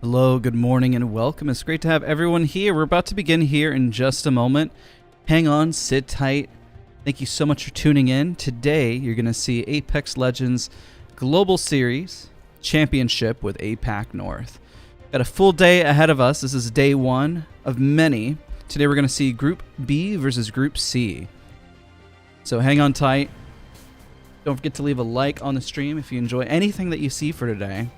Hello, good morning, and welcome. It's great to have everyone here. We're about to begin here in just a moment. Hang on, sit tight. Thank you so much for tuning in. Today, you're going to see Apex Legends Global Series Championship with APAC North. Got a full day ahead of us. This is day one of many. Today, we're going to see Group B versus Group C. So hang on tight. Don't forget to leave a like on the stream if you enjoy anything that you see for today.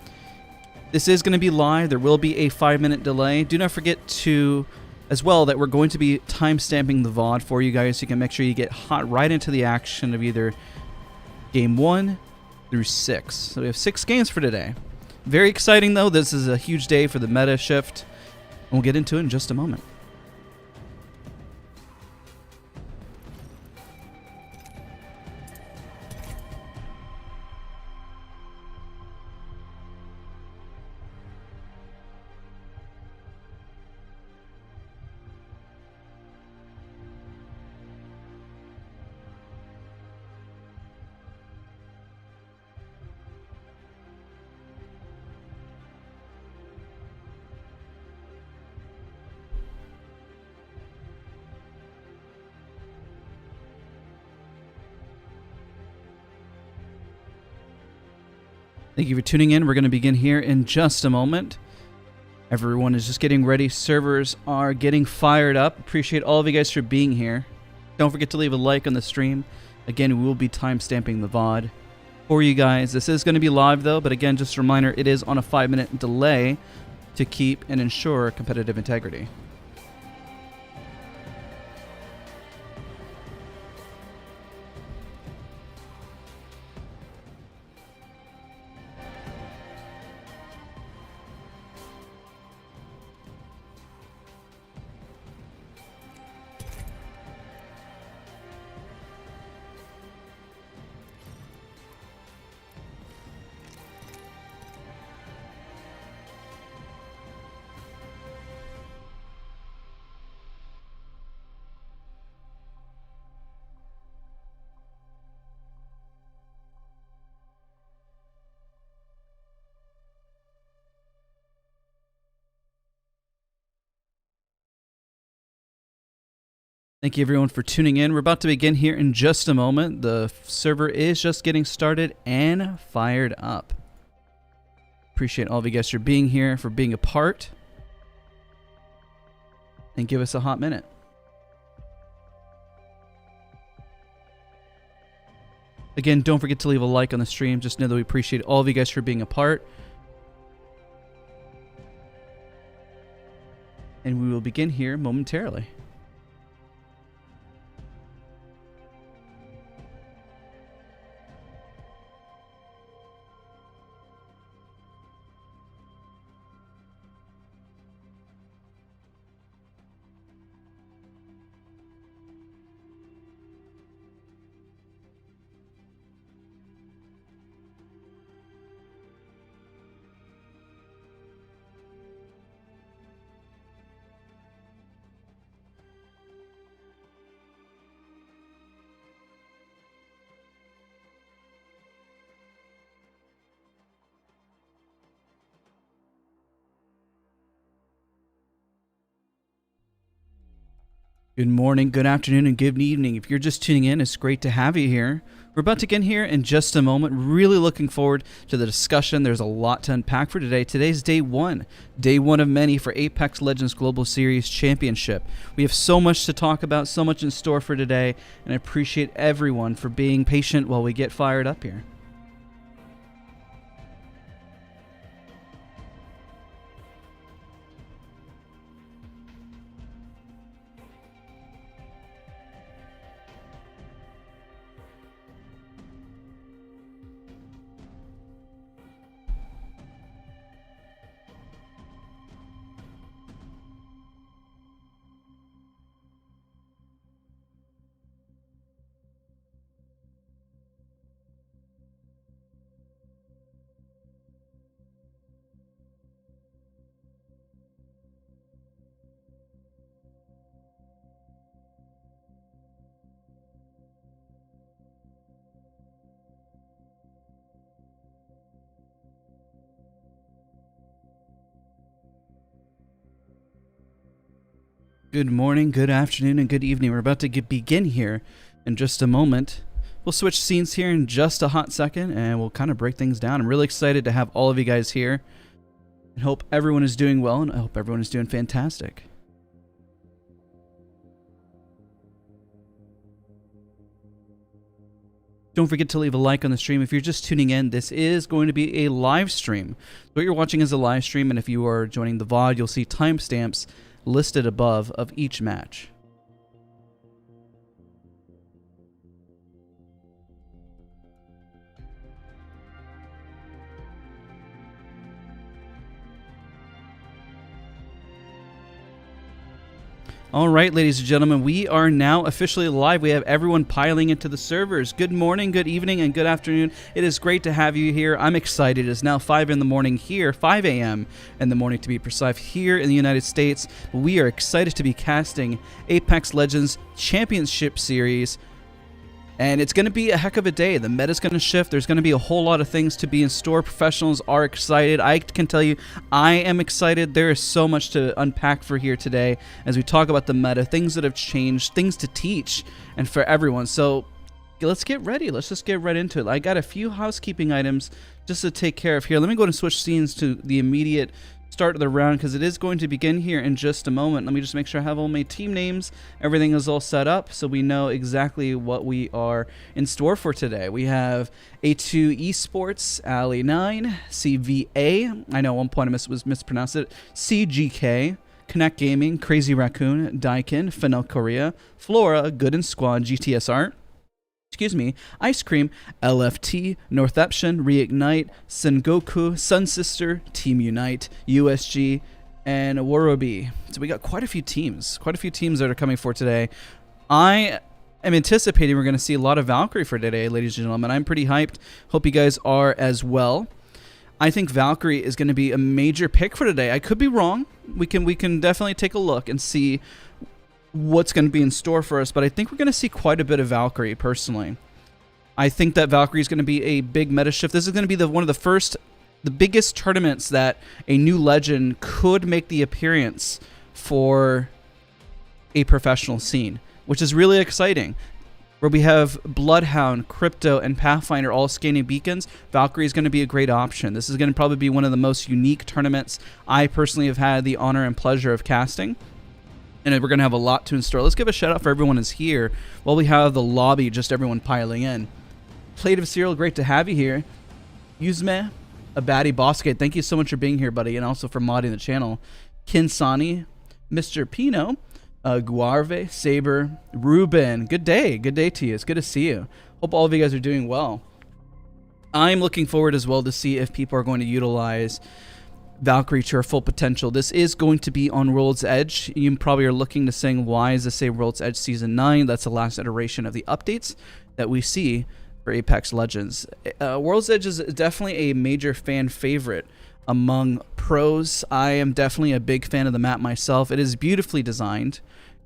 This is going to be live. There will be a 5-minute delay. Do not forget to, as well, that we're going to be time-stamping the VOD for you guys so you can make sure you get hot right into the action of either Game 1 through 6. So we have 6 games for today. Very exciting, though. This is a huge day for the meta shift. And we'll get into it in just a moment. Thank you for tuning in. We're going to begin here in just a moment. Everyone is just getting ready. Servers are getting fired up. Appreciate all of you guys for being here. Don't forget to leave a like on the stream. Again, we will be time-stamping the VOD for you guys. This is going to be live, though, but again, just a reminder, it is on a 5-minute delay to keep and ensure competitive integrity. Thank you, everyone, for tuning in. We're about to begin here in just a moment. The server is just getting started and fired up. Appreciate all of you guys for being here, for being a part. And give us a hot minute. Again, don't forget to leave a like on the stream. Just know that we appreciate all of you guys for being a part. And we will begin here momentarily. Good morning, good afternoon, and good evening. If you're just tuning in, it's great to have you here. We're about to get here in just a moment. Really looking forward to the discussion. There's a lot to unpack for today. Today's day one of many for Apex Legends Global Series Championship. We have so much to talk about, so much in store for today, and I appreciate everyone for being patient while we get fired up here. Good morning, good afternoon, and good evening. We're about to begin here in just a moment. We'll switch scenes here in just a hot second, and we'll kind of break things down. I'm really excited to have all of you guys here, and hope everyone is doing well, and I hope everyone is doing fantastic. Don't forget to leave a like on the stream. If you're just tuning in, this is going to be a live stream. What you're watching is a live stream, and if you are joining the VOD, you'll see timestamps listed above of each match. All right, ladies and gentlemen, we are now officially live. We have everyone piling into the servers. Good morning, good evening, and good afternoon. It is great to have you here. I'm excited. It is now 5 in the morning here, 5 a.m. in the morning to be precise, here in the United States. We are excited to be casting Apex Legends Championship Series. And it's going to be a heck of a day. The meta's going to shift. There's going to be a whole lot of things to be in store. Professionals are excited. I can tell you, I am excited. There is so much to unpack for here today as we talk about the meta, things that have changed, things to teach, and for everyone. So let's get ready. Let's just get right into it. I got a few housekeeping items just to take care of here. Let me go and switch scenes to the immediate start of the round because it is going to begin here in just a moment. Let me just make sure I have all my team names. Everything is all set up so we know exactly what we are in store for today. We have A2 Esports, Ali9, CVA, I know at one point I mispronounced it, CGK, Connect Gaming, Crazy Raccoon, Daikin, Fennel Korea, Flora, Good and Squad, GTS Art, Ice Cream, LFT, Northeption, Reignite, Sengoku, Sun Sister, Team Unite, USG, and Warobi. So we got quite a few teams that are coming for today. I am anticipating we're going to see a lot of Valkyrie for today, ladies and gentlemen. I'm pretty hyped. Hope you guys are as well. I think Valkyrie is going to be a major pick for today. I could be wrong. We can definitely take a look and see what's going to be in store for us, but I think we're going to see quite a bit of Valkyrie personally. I think that Valkyrie is going to be a big meta shift. This is going to be one of the biggest tournaments that a new legend could make the appearance for a professional scene, which is really exciting. Where we have Bloodhound, Crypto, and Pathfinder all scanning beacons, Valkyrie is going to be a great option. This is going to probably be one of the most unique tournaments I personally have had the honor and pleasure of casting. And we're going to have a lot to in store. Let's give a shout out for everyone who's here while we have the lobby, just everyone piling in. Plate of Cereal, great to have you here. Yuzme, Abadi Bosque, thank you so much for being here, buddy, and also for modding the channel. Kinsani, Mr. Pino, Guarve, Saber, Ruben, good day to you. It's good to see you. Hope all of you guys are doing well. I'm looking forward as well to see if people are going to utilize Valkyrie to her full potential. This is going to be on World's Edge. You probably are looking to saying, why is this say World's Edge Season 9? That's the last iteration of the updates that we see for Apex Legends. World's Edge is definitely a major fan favorite among pros. I am definitely a big fan of the map myself. It is beautifully designed.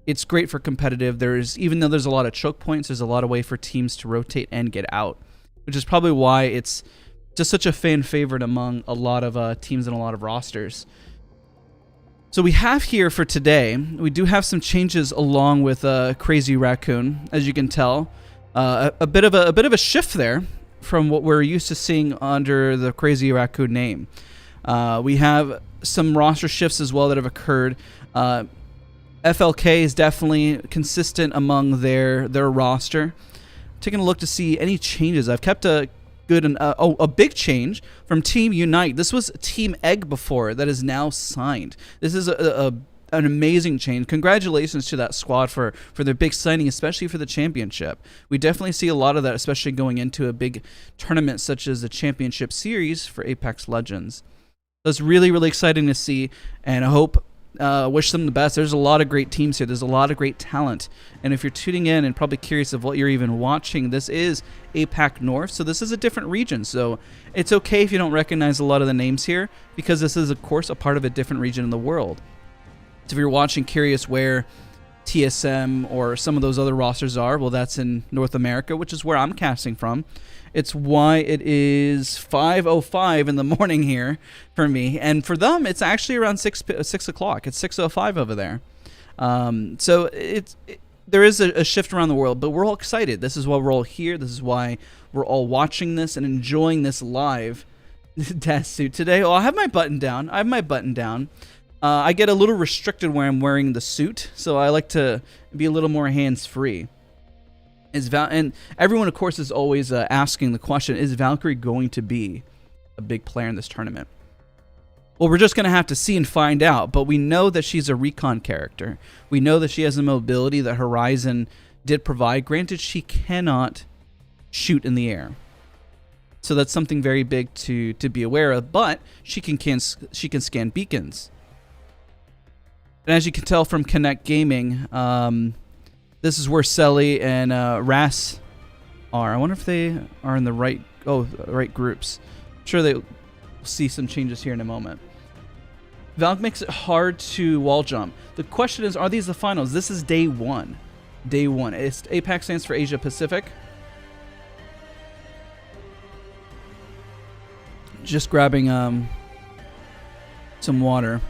It's great for competitive. Even though there's a lot of choke points, there's a lot of way for teams to rotate and get out, which is probably why it's just such a fan favorite among a lot of teams and a lot of rosters. So we have here for today, we do have some changes along with Crazy Raccoon, as you can tell. A bit of a shift there from what we're used to seeing under the Crazy Raccoon name. We have some roster shifts as well that have occurred. FLK is definitely consistent among their roster. Taking a look to see any changes. I've kept a big change from Team Unite. This was Team Egg before that is now signed. This is an amazing change. Congratulations to that squad for their big signing, especially for the championship. We definitely see a lot of that, especially going into a big tournament such as the Championship Series for Apex Legends. That's really, really exciting to see, and I hope wish them the best. There's a lot of great teams here. There's a lot of great talent. And if you're tuning in and probably curious of what you're even watching, this is APAC North. So this is a different region. So it's okay if you don't recognize a lot of the names here because this is, of course, a part of a different region in the world. So if you're watching curious where TSM or some of those other rosters are, well, that's in North America, which is where I'm casting from. It's why it is 5:05 in the morning here for me. And for them, it's actually around 6 o'clock. It's 6:05 over there. So there is a shift around the world, but we're all excited. This is why we're all here. This is why we're all watching this and enjoying this live. Dad suit today. Oh, I have my button down. I get a little restricted when I'm wearing the suit, so I like to be a little more hands-free. And everyone, of course, is always asking the question, is Valkyrie going to be a big player in this tournament? Well, we're just going to have to see and find out, but we know that she's a recon character. We know that she has a mobility that Horizon did provide. Granted, she cannot shoot in the air. So that's something very big to be aware of, but she can scan beacons. And as you can tell from Connect Gaming, this is where Selly and Ras are. I wonder if they are in the right groups. I'm sure they'll see some changes here in a moment. Valk makes it hard to wall jump. The question is, are these the finals? This is day one. Day one. APAC stands for Asia Pacific. Just grabbing some water.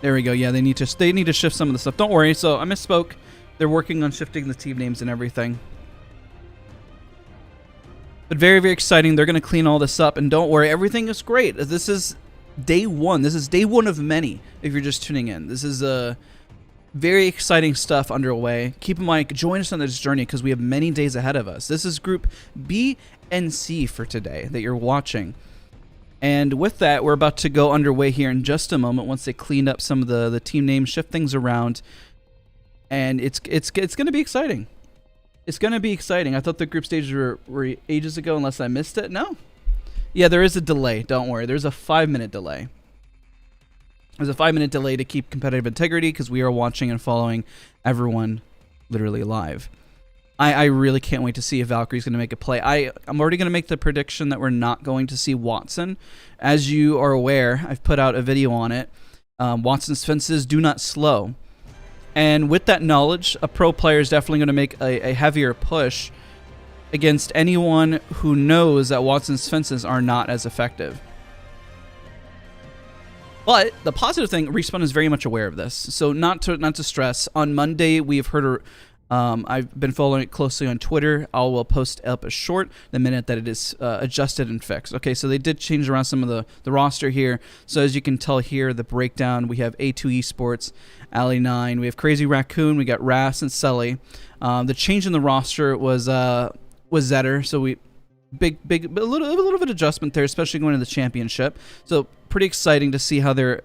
There we go. Yeah, they need to shift some of the stuff. Don't worry. So I misspoke. They're working on shifting the team names and everything. But very, very exciting. They're going to clean all this up, and don't worry, everything is great. This is day one. This is day one of many. If you're just tuning in, this is very exciting stuff underway. Keep in mind, join us on this journey because we have many days ahead of us. This is Group B and C for today that you're watching. And with that, we're about to go underway here in just a moment once they clean up some of the team names, shift things around. And it's going to be exciting. It's going to be exciting. I thought the group stages were ages ago unless I missed it. No. Yeah, there is a delay. Don't worry. There's a 5-minute delay. There's a 5-minute delay to keep competitive integrity because we are watching and following everyone literally live. I really can't wait to see if Valkyrie's going to make a play. I'm already going to make the prediction that we're not going to see Watson. As you are aware, I've put out a video on it. Watson's fences do not slow. And with that knowledge, a pro player is definitely going to make a heavier push against anyone who knows that Watson's fences are not as effective. But the positive thing, Respawn is very much aware of this. So not to stress. On Monday, we've heard... I've been following it closely on Twitter. I will post up a short the minute that it is adjusted and fixed. Okay, so they did change around some of the roster here. So as you can tell here, the breakdown, we have A2 Esports, Ali9, we have Crazy Raccoon, we got Ras and Sully. The change in the roster was Zetter, so we a little bit of adjustment there, especially going to the championship. So pretty exciting to see how they're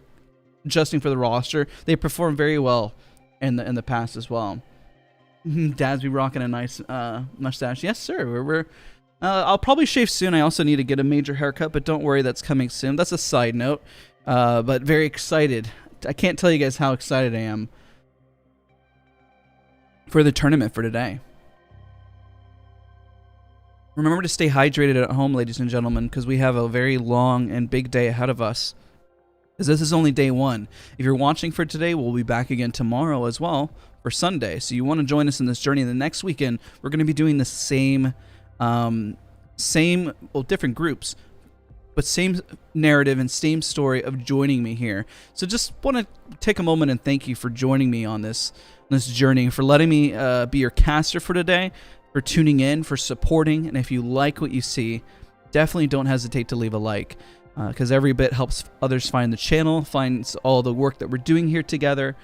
adjusting for the roster. They performed very well in the past as well. Dad's be rocking a nice mustache. Yes, sir. I'll probably shave soon. I also need to get a major haircut, but don't worry, that's coming soon. That's a side note. But very excited. I can't tell you guys how excited I am for the tournament for today. Remember to stay hydrated at home, ladies and gentlemen, because we have a very long and big day ahead of us. As this is only day one. If you're watching for today, we'll be back again tomorrow as well for Sunday. So you want to join us in this journey. And the next weekend, we're going to be doing the same, different groups, but same narrative and same story of joining me here. So just want to take a moment and thank you for joining me on this journey, for letting me be your caster for today, for tuning in, for supporting. And if you like what you see, definitely don't hesitate to leave a like. Because every bit helps others find the channel, finds all the work that we're doing here together,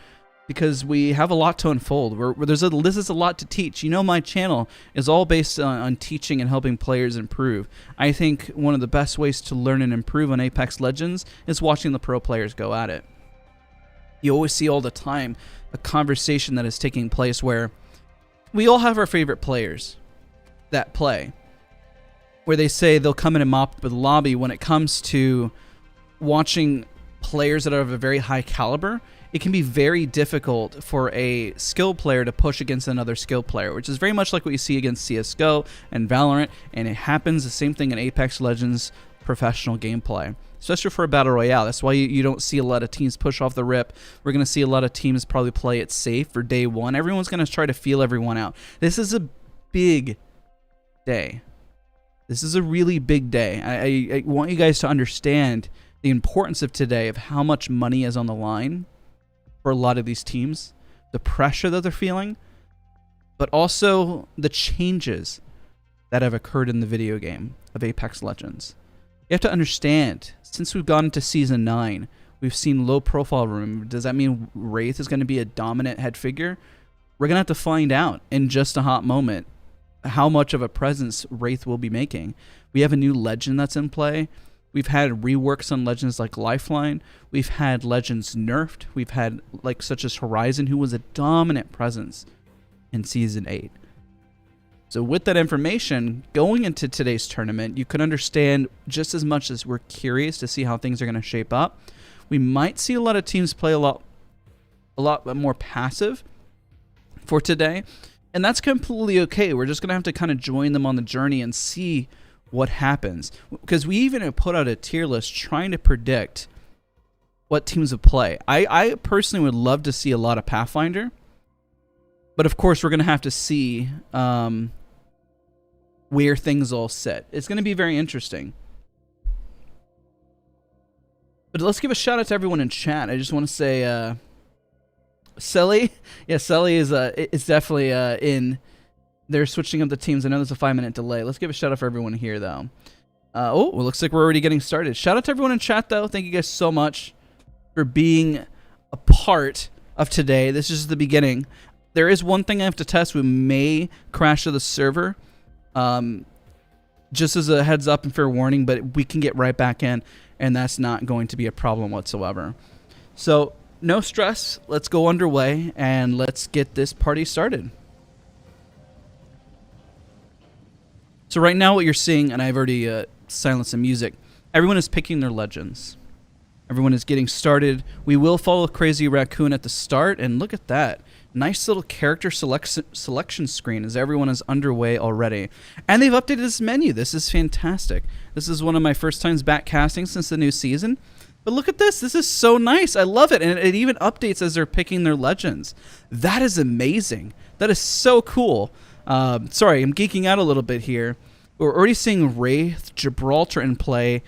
because we have a lot to unfold. This is a lot to teach. You know, my channel is all based on teaching and helping players improve. I think one of the best ways to learn and improve on Apex Legends is watching the pro players go at it. You always see all the time a conversation that is taking place where we all have our favorite players that play, where they say they'll come in and mop up the lobby. When it comes to watching players that are of a very high caliber, it can be very difficult for a skilled player to push against another skilled player, which is very much like what you see against CSGO and Valorant, and it happens the same thing in Apex Legends professional gameplay, especially for a Battle Royale. That's why you don't see a lot of teams push off the rip. We're going to see a lot of teams probably play it safe for day one. Everyone's going to try to feel everyone out. This is a big day. This is a really big day. I want you guys to understand the importance of today, of how much money is on the line. for a lot of these teams, the pressure that they're feeling, but also the changes that have occurred in the video game of Apex Legends. You have to understand, since we've gone into Season 9, we've seen low profile room. Does that mean Wraith is going to be a dominant head figure? We're going to have to find out in just a hot moment how much of a presence Wraith will be making. We have a new legend that's in play. We've had reworks on legends like Lifeline. We've had legends nerfed. We've had like such as Horizon, who was a dominant presence in Season 8. So with that information, going into today's tournament, you can understand just as much as we're curious to see how things are going to shape up. We might see a lot of teams play a lot more passive for today, and that's completely okay. We're just going to have to kind of join them on the journey and see what happens, because we even have put out a tier list trying to predict what teams would play. I personally would love to see a lot of Pathfinder, but of course we're going to have to see where things all sit. It's going to be very interesting. But let's give a shout out to everyone in chat. I just want to say, Selly, yeah, Selly is definitely in. They're switching up the teams. I know there's a 5-minute delay. Let's give a shout out for everyone here, though. Oh, it looks like we're already getting started. Shout out to everyone in chat, though. Thank you guys so much for being a part of today. This is the beginning. There is one thing I have to test. We may crash to the server. Just as a heads up and fair warning, but we can get right back in, and that's not going to be a problem whatsoever. So, no stress. Let's go underway, and let's get this party started. So right now what you're seeing, and I've already silenced the music, everyone is picking their legends. Everyone is getting started. We will follow Crazy Raccoon at the start, and look at that. Nice little character selection screen as everyone is underway already. And they've updated this menu. This is fantastic. This is one of my first times back casting since the new season. But look at this. This is so nice. I love it. And it even updates as they're picking their legends. That is amazing. That is so cool. Sorry, I'm geeking out a little bit here. We're already seeing Wraith, Gibraltar in play,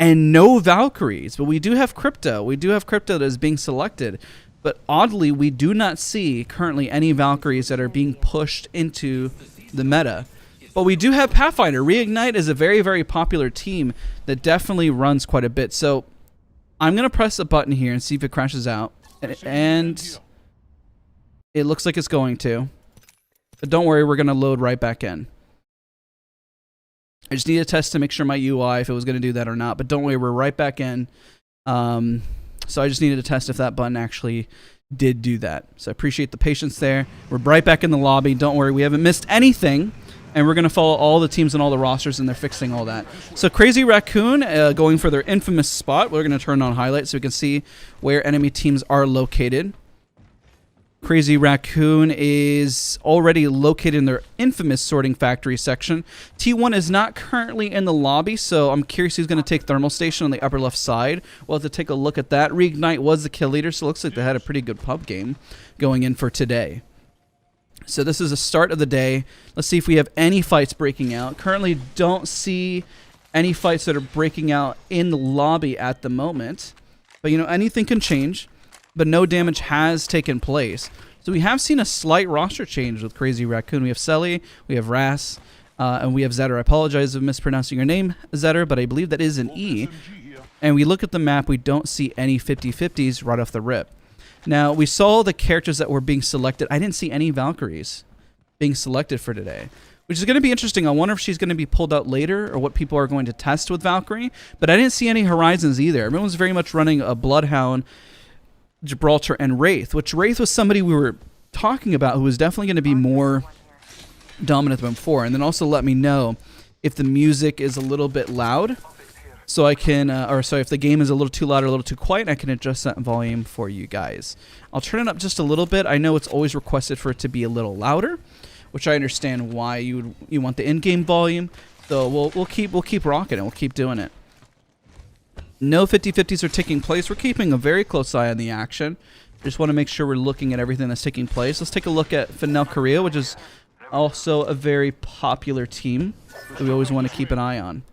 and no Valkyries. But we do have Crypto. We do have Crypto that is being selected. But oddly, we do not see currently any Valkyries that are being pushed into the meta. But we do have Pathfinder. Reignite is a very, very popular team that definitely runs quite a bit. So I'm going to press a button here and see if it crashes out. And it looks like it's going to. But don't worry, we're going to load right back in. I just need a test to make sure my UI, if it was going to do that or not. But don't worry, we're right back in. So I just needed to test if that button actually did do that. So I appreciate the patience there. We're right back in the lobby. Don't worry, we haven't missed anything. And we're going to follow all the teams and all the rosters, and they're fixing all that. So Crazy Raccoon going for their infamous spot. We're going to turn on highlights so we can see where enemy teams are located. Crazy Raccoon is already located in their infamous sorting factory section. T1 is not currently in the lobby, so I'm curious who's going to take Thermal Station on the upper left side. We'll have to take a look at that. Reignite was the kill leader, so it looks like they had a pretty good pub game going in for today. So this is the start of the day. Let's see if we have any fights breaking out. Currently don't see any fights that are breaking out in the lobby at the moment. But, you know, anything can change. But no damage has taken place. So we have seen a slight roster change with Crazy Raccoon. We have Selly, we have Ras, and we have Zetter. I apologize if mispronouncing your name, Zetter, but I believe that is an E. And we look at the map, we don't see any 50-50s right off the rip. Now, we saw the characters that were being selected. I didn't see any Valkyries being selected for today, which is going to be interesting. I wonder if she's going to be pulled out later or what people are going to test with Valkyrie. But I didn't see any Horizons either. Everyone's very much running a Bloodhound, Gibraltar, and Wraith, which Wraith was somebody we were talking about who was definitely going to be more dominant than before. And then also let me know if the music is a little bit loud, so I can, if the game is a little too loud or a little too quiet, I can adjust that volume for you guys. I'll turn it up just a little bit. I know it's always requested for it to be a little louder, which I understand why you want the in-game volume. So we'll keep rocking it. We'll keep doing it. No 50-50s are taking place. We're keeping a very close eye on the action. Just want to make sure we're looking at everything that's taking place. Let's take a look at Fennel Korea, which is also a very popular team that we always want to keep an eye on.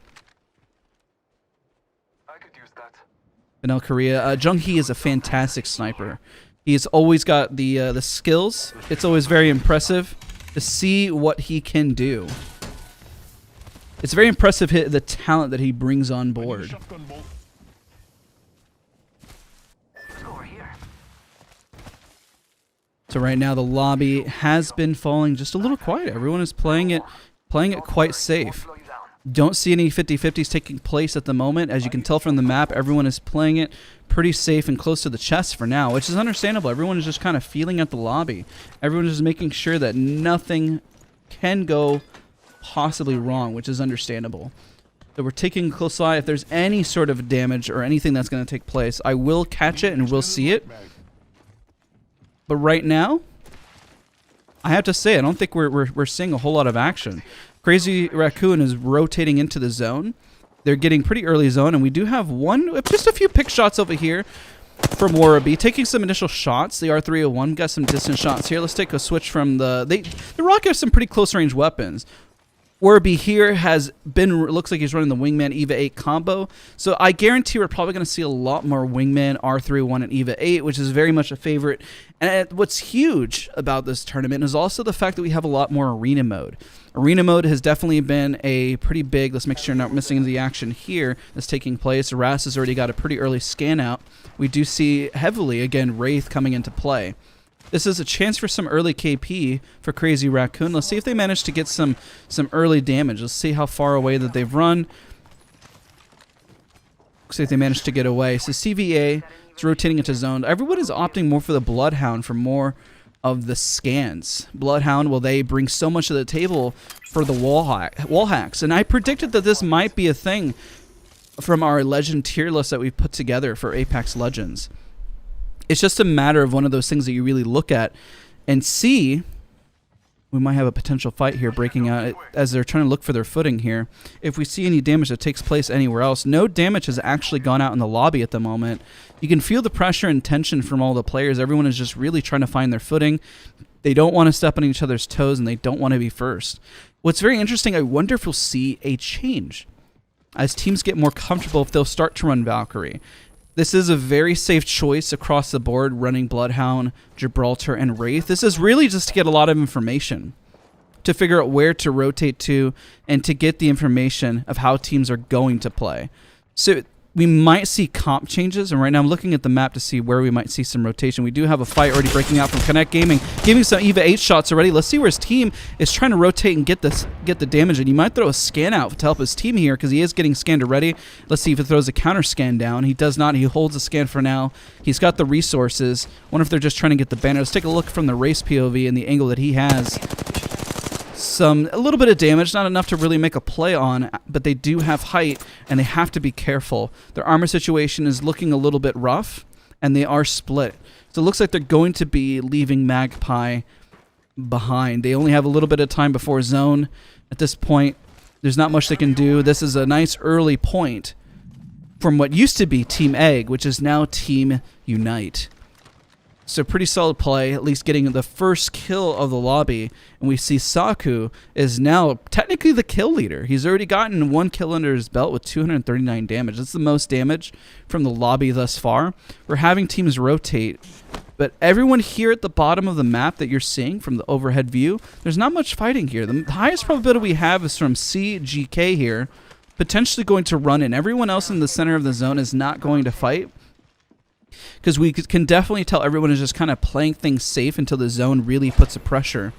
Fennel Korea. Jung Hee is a fantastic sniper. He's always got the skills. It's always very impressive to see what he can do. It's very impressive the talent that he brings on board. So right now the lobby has been falling just a little quiet. Everyone is playing it quite safe. Don't see any 50-50s taking place at the moment. As you can tell from the map, everyone is playing it pretty safe and close to the chest for now, which is understandable. Everyone is just kind of feeling at the lobby. Everyone is just making sure that nothing can go possibly wrong, which is understandable. So we're taking a close eye. If there's any sort of damage or anything that's going to take place, I will catch it and we'll see it. But right now, I have to say, I don't think we're seeing a whole lot of action. Crazy Raccoon is rotating into the zone. They're getting pretty early zone, and we do have just a few pick shots over here from Warabi, taking some initial shots. The R301 got some distant shots here. Let's take a switch from the Rock has some pretty close range weapons. Warabi here looks like he's running the Wingman EVA 8 combo. So I guarantee we're probably going to see a lot more Wingman, R301, and EVA 8, which is very much a favorite. And what's huge about this tournament is also the fact that we have a lot more arena mode. Arena mode has definitely been a pretty big, let's make sure not missing the action here that's taking place. Ras has already got a pretty early scan out. We do see heavily, again, Wraith coming into play. This is a chance for some early KP for Crazy Raccoon. Let's see if they manage to get some early damage. Let's see how far away that they've run. Looks like they managed to get away. So CVA is rotating into zone. Everyone is opting more for the Bloodhound for more of the scans. Bloodhound, will they bring so much to the table for the wall hacks? And I predicted that this might be a thing from our legend tier list that we've put together for Apex Legends. It's just a matter of one of those things that you really look at and see. We might have a potential fight here breaking out as they're trying to look for their footing here. If we see any damage that takes place anywhere else, no damage has actually gone out in the lobby at the moment. You can feel the pressure and tension from all the players. Everyone is just really trying to find their footing. They don't want to step on each other's toes, and they don't want to be first. What's very interesting, I wonder if we'll see a change as teams get more comfortable if they'll start to run Valkyrie. This is a very safe choice across the board, running Bloodhound, Gibraltar, and Wraith. This is really just to get a lot of information, to figure out where to rotate to, and to get the information of how teams are going to play. So we might see comp changes, and right now I'm looking at the map to see where we might see some rotation. We do have a fight already breaking out from Connect Gaming, giving some EVA 8 shots already. Let's see where his team is trying to rotate and get the damage, and he might throw a scan out to help his team here because he is getting scanned already. Let's see if he throws a counter scan down. He does not. He holds a scan for now. He's got the resources. Wonder if they're just trying to get the banner. Let's take a look from the race POV and the angle that he has. A little bit of damage, not enough to really make a play on, but they do have height, and they have to be careful. Their armor situation is looking a little bit rough, and they are split. So it looks like they're going to be leaving Magpie behind. They only have a little bit of time before zone. At this point, there's not much they can do. This is a nice early point from what used to be Team Egg, which is now Team Unite. So pretty solid play, at least getting the first kill of the lobby. And we see Saku is now technically the kill leader. He's already gotten 1 kill under his belt with 239 damage. That's the most damage from the lobby thus far. We're having teams rotate, but everyone here at the bottom of the map that you're seeing from the overhead view, there's not much fighting here. The highest probability we have is from CGK here, potentially going to run in. Everyone else in the center of the zone is not going to fight, because we can definitely tell everyone is just kind of playing things safe until the zone really puts a pressure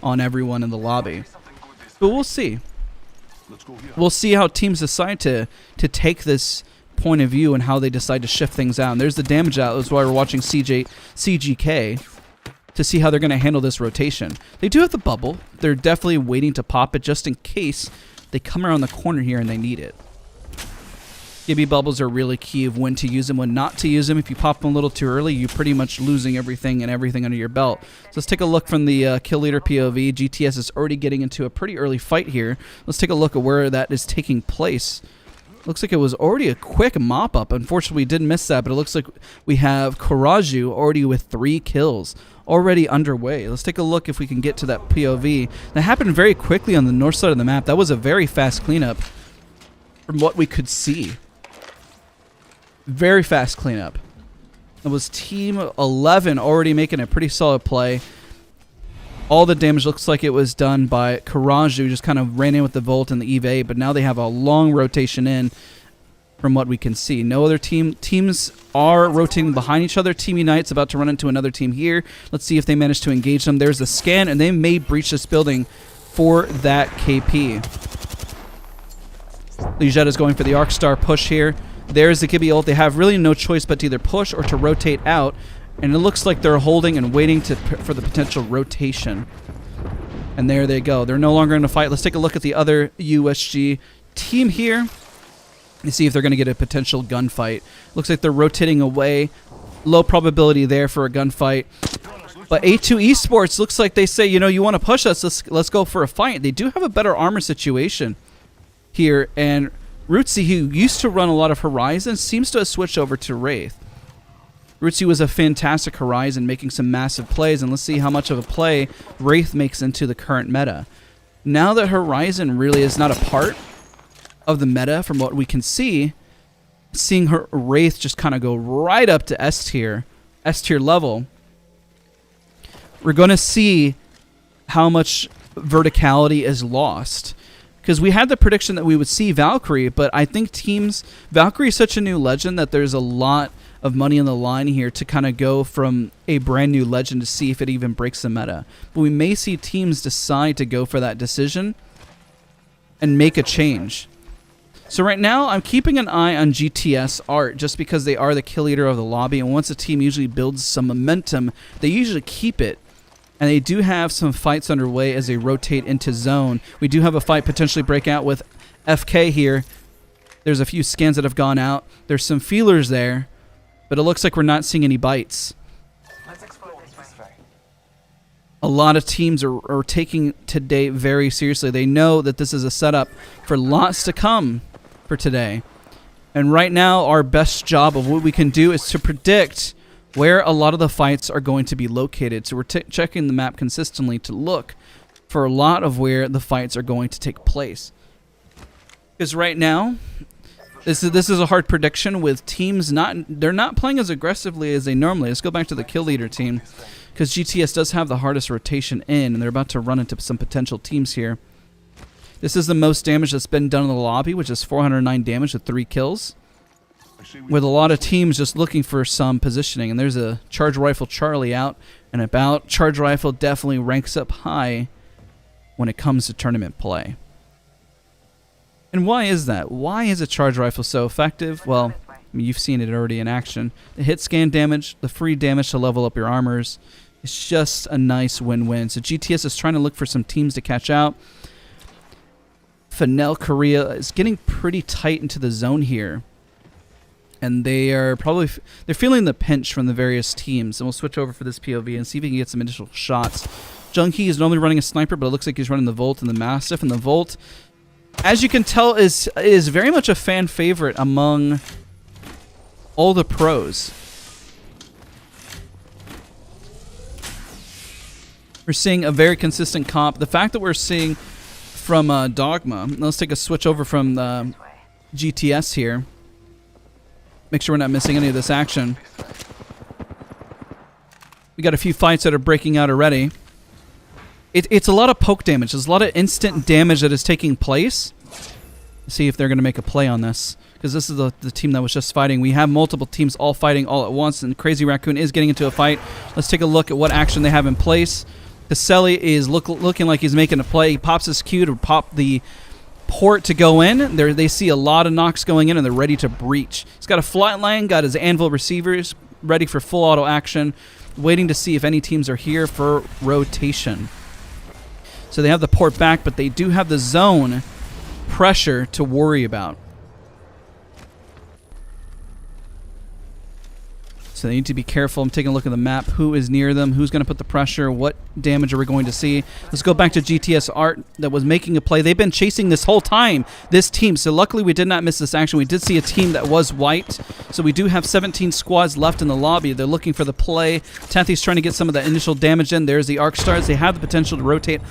on everyone in the lobby. But we'll see. We'll see how teams decide to take this point of view and how they decide to shift things out. And there's the damage out. That's why we're watching CGK to see how they're going to handle this rotation. They do have the bubble. They're definitely waiting to pop it just in case they come around the corner here and they need it. Gibby bubbles are really key of when to use them, when not to use them. If you pop them a little too early, you're pretty much losing everything under your belt. So let's take a look from the kill leader POV. GTS is already getting into a pretty early fight here. Let's take a look at where that is taking place. Looks like it was already a quick mop-up. Unfortunately, we did miss that, but it looks like we have Koraju already with 3 kills already underway. Let's take a look if we can get to that POV. That happened very quickly on the north side of the map. That was a very fast cleanup from what we could see. Very fast cleanup. It was Team 11 already making a pretty solid play. All the damage looks like it was done by Courage, who just kind of ran in with the Volt and the EVA, but now they have a long rotation in from what we can see. No other teams are rotating behind each other. Team Unite's about to run into another team here. Let's see if they manage to engage them. There's the scan, and they may breach this building for that KP. Ligette's going for the Arc Star push here. There's the Gibby ult. They have really no choice but to either push or to rotate out. And it looks like they're holding and waiting for the potential rotation. And there they go. They're no longer in a fight. Let's take a look at the other USG team here and see if they're going to get a potential gunfight. Looks like they're rotating away. Low probability there for a gunfight. But A2 Esports looks like they say, you know, you want to push us, let's go for a fight. They do have a better armor situation here. And Rootsy, who used to run a lot of Horizon, seems to have switched over to Wraith. Rootsy was a fantastic Horizon, making some massive plays, and let's see how much of a play Wraith makes into the current meta. Now that Horizon really is not a part of the meta, from what we can see, seeing her Wraith just kind of go right up to S tier level, we're going to see how much verticality is lost. Because we had the prediction that we would see Valkyrie, but I think Valkyrie is such a new legend that there's a lot of money on the line here to kind of go from a brand new legend to see if it even breaks the meta. But we may see teams decide to go for that decision and make a change. So right now, I'm keeping an eye on GTS Art just because they are the kill leader of the lobby, and once a team usually builds some momentum, they usually keep it. And they do have some fights underway as they rotate into zone. We do have a fight potentially break out with FK here. There's a few scans that have gone out. There's some feelers there, but it looks like we're not seeing any bites. A lot of teams are taking today very seriously. They know that this is a setup for lots to come for today. And right now, our best job of what we can do is to predict where a lot of the fights are going to be located. So we're checking the map consistently to look for a lot of where the fights are going to take place. Because right now, this is a hard prediction with teams they're not playing as aggressively as they normally. Let's go back to the kill leader team, because GTS does have the hardest rotation in, and they're about to run into some potential teams here. This is the most damage that's been done in the lobby, which is 409 damage with 3 kills. With a lot of teams just looking for some positioning. And there's a Charge Rifle Charlie out and about. Charge Rifle definitely ranks up high when it comes to tournament play. And why is that? Why is a Charge Rifle so effective? Well, I mean, you've seen it already in action. The hit scan damage, the free damage to level up your armors. It's just a nice win-win. So GTS is trying to look for some teams to catch out. Fennel Korea is getting pretty tight into the zone here. And they are probably they're feeling the pinch from the various teams. And we'll switch over for this POV and see if we can get some initial shots. Junkie is normally running a sniper, but it looks like he's running the Volt and the Mastiff. And the Volt, as you can tell, is very much a fan favorite among all the pros. We're seeing a very consistent comp. The fact that we're seeing from Dogma, let's take a switch over from the GTS here. Make sure we're not missing any of this action. We got a few fights that are breaking out already. It's a lot of poke damage. There's a lot of instant damage that is taking place. Let's see if they're going to make a play on this, because this is the team that was just fighting. We have multiple teams all fighting all at once, and Crazy Raccoon is getting into a fight. Let's take a look at what action they have in place. Caselli is looking like he's making a play. He pops his Q to pop the port to go in. They see a lot of knocks going in, and they're ready to breach. He's got a flatline, got his Anvil receivers ready for full auto action, waiting to see if any teams are here for rotation. So they have the port back, but they do have the zone pressure to worry about. So they need to be careful. I'm taking a look at the map. Who is near them? Who's going to put the pressure? What damage are we going to see? Let's go back to GTS Art that was making a play. They've been chasing this whole time, this team. So luckily we did not miss this action. We did see a team that was wiped. So we do have 17 squads left in the lobby. They're looking for the play. Tethy's trying to get some of the initial damage in. There's the Arc Stars. They have the potential to rotate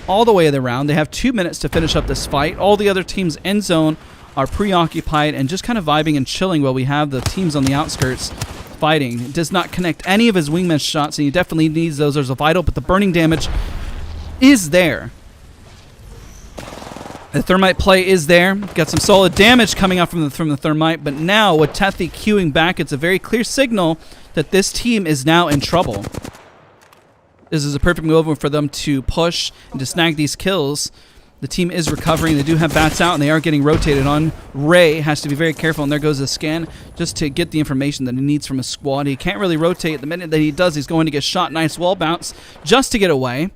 all the way around. They have 2 minutes to finish up this fight. All the other teams in zone are preoccupied and just kind of vibing and chilling while we have the teams on the outskirts fighting. Does not connect any of his wingman shots, and he definitely needs those. There's a vital, but the burning damage is there. The thermite play is there. Got some solid damage coming out from the thermite, but now with Tethi queuing back, it's a very clear signal that this team is now in trouble. This is a perfect move for them to push and to snag these kills. The team is recovering. They do have bats out, and they are getting rotated on. Ray has to be very careful, and there goes the scan just to get the information that he needs from his squad. He can't really rotate. The minute that he does, he's going to get shot. Nice wall bounce just to get away.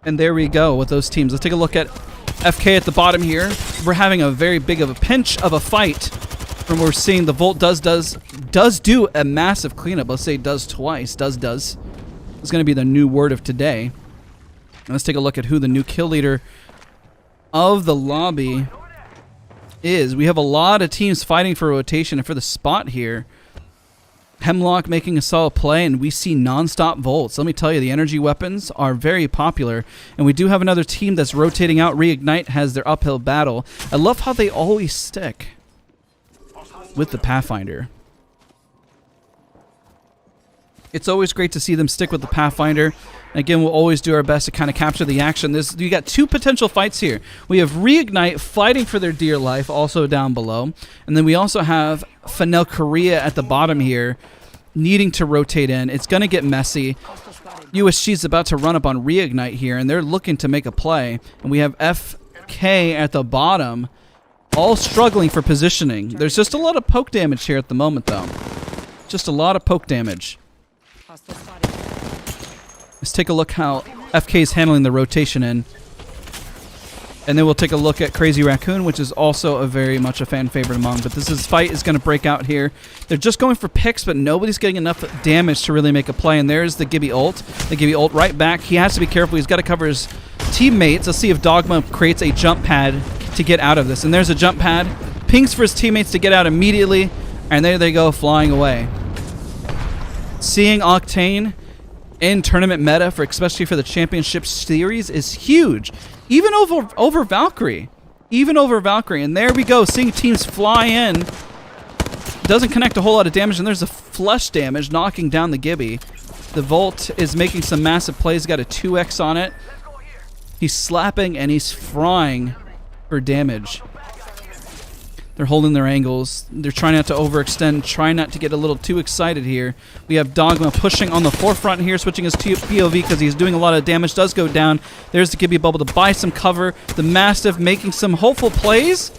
And there we go with those teams. Let's take a look at FK at the bottom here. We're having a very big of a pinch of a fight. From what we're seeing, the Volt does do a massive cleanup. Let's say does twice. Does. It's going to be the new word of today. And let's take a look at who the new kill leader of the lobby is. We have a lot of teams fighting for rotation and for the spot here. Hemlock making a solid play, and we see non-stop Volts. Let me tell you, the energy weapons are very popular, and we do have another team that's rotating out. Reignite has their uphill battle. I love how they always stick with the Pathfinder. It's always great to see them stick with the Pathfinder. And again, we'll always do our best to kind of capture the action. You got two potential fights here. We have Reignite fighting for their dear life, also down below. And then we also have Fennel Korea at the bottom here, needing to rotate in. It's going to get messy. USG's about to run up on Reignite here, and they're looking to make a play. And we have FK at the bottom, all struggling for positioning. There's just a lot of poke damage here at the moment, though. Just a lot of poke damage. Let's take a look how FK is handling the rotation in. And then we'll take a look at Crazy Raccoon, which is also a very much a fan favorite among. But this fight is going to break out here. They're just going for picks, but nobody's getting enough damage to really make a play. And there's the Gibby ult. The Gibby ult right back. He has to be careful. He's got to cover his teammates. Let's see if Dogma creates a jump pad to get out of this. And there's a jump pad. Pings for his teammates to get out immediately. And there they go, flying away. Seeing Octane in tournament meta, especially for the championship series, is huge. Even over Valkyrie. Even over Valkyrie. And there we go, seeing teams fly in. Doesn't connect a whole lot of damage, and there's a flush damage knocking down the Gibby. The Volt is making some massive plays. Got a 2x on it. He's slapping and he's frying for damage. They're holding their angles. They're trying not to overextend, trying not to get a little too excited here. We have Dogma pushing on the forefront here, switching his POV because he's doing a lot of damage. Does go down. There's the Gibby bubble to buy some cover. The Mastiff making some hopeful plays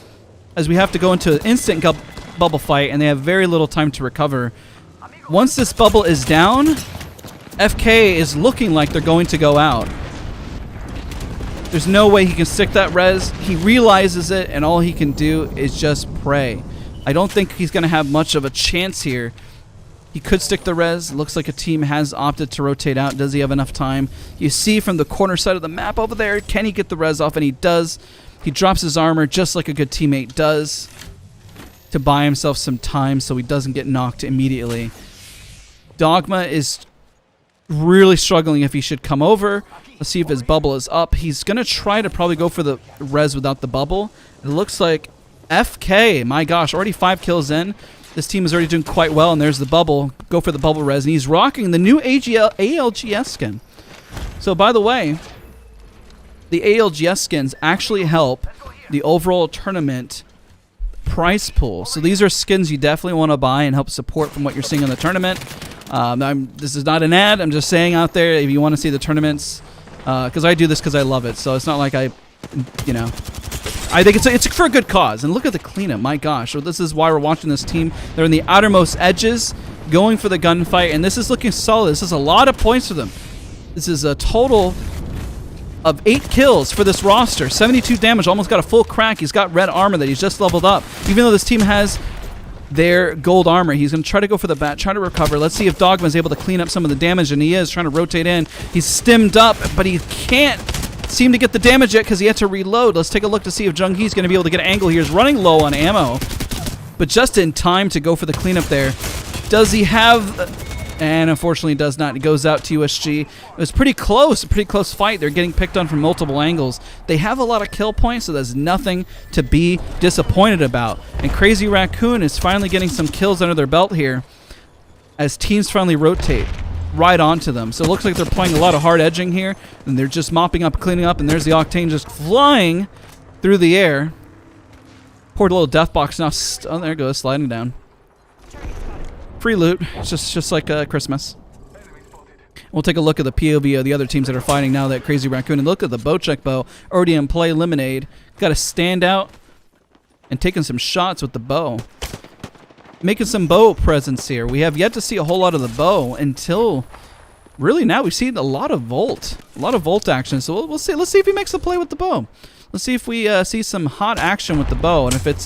as we have to go into an instant bubble fight, and they have very little time to recover. Once this bubble is down, FK is looking like they're going to go out. There's no way he can stick that res. He realizes it, and all he can do is just pray. I don't think he's going to have much of a chance here. He could stick the res. Looks like a team has opted to rotate out. Does he have enough time? You see from the corner side of the map over there, can he get the res off? And he does. He drops his armor just like a good teammate does to buy himself some time so he doesn't get knocked immediately. Dogma is really struggling if he should come over. Let's see if his bubble is up. He's going to try to probably go for the res without the bubble. It looks like FK, my gosh, already 5 kills in. This team is already doing quite well, and there's the bubble. Go for the bubble res, and he's rocking the new ALGS skin. So, by the way, the ALGS skins actually help the overall tournament price pool. So these are skins you definitely want to buy and help support from what you're seeing in the tournament. This is not an ad. I'm just saying out there, if you want to see the tournaments, because I do this because I love it. So it's not like I think it's for a good cause. And look at the cleanup. My gosh. So this is why we're watching this team. They're in the outermost edges, going for the gunfight, and this is looking solid. This is a lot of points for them. This is a total of 8 kills for this roster. 72 damage, almost got a full crack. He's got red armor that he's just leveled up. Even though this team has their gold armor, he's going to try to go for the bat, try to recover. Let's see if Dogma is able to clean up some of the damage, and he is trying to rotate in. He's stemmed up, but he can't seem to get the damage yet because he had to reload. Let's take a look to see if Jung Hee's going to be able to get an angle here. He's running low on ammo, but just in time to go for the cleanup there. Does he have And unfortunately does not. It goes out to USG. It was pretty close, a pretty close fight. They're getting picked on from multiple angles. They have a lot of kill points, so there's nothing to be disappointed about. And Crazy Raccoon is finally getting some kills under their belt here as teams finally rotate right onto them. So it looks like they're playing a lot of hard edging here, and they're just mopping up, cleaning up, and there's the Octane just flying through the air. Poor little death box now. Oh, there it goes, sliding down. Free loot. It's just like Christmas. We'll take a look at the POV of the other teams that are fighting now that Crazy Raccoon. And look at the bow check bow already in play. Lemonade got to stand out and taking some shots with the bow. Making some bow presence here. We have yet to see a whole lot of the bow until really now we've seen a lot of volt action. So we'll see. Let's see if he makes a play with the bow. Let's see if we see some hot action with the bow and if it's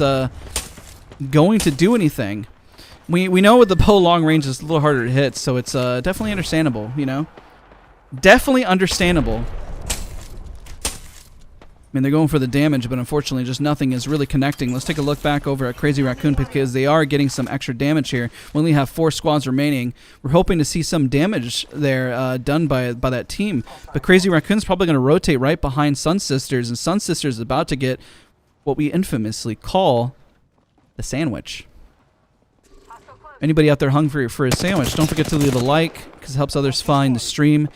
going to do anything. We know with the bow long range is a little harder to hit, so it's definitely understandable, you know? Definitely understandable. I mean, they're going for the damage, but unfortunately just nothing is really connecting. Let's take a look back over at Crazy Raccoon because they are getting some extra damage here. We only have 4 squads remaining. We're hoping to see some damage there done by that team. But Crazy Raccoon's probably going to rotate right behind Sun Sisters, and Sun Sisters is about to get what we infamously call the sandwich. Anybody out there hungry for a sandwich, don't forget to leave a like because it helps others find the stream.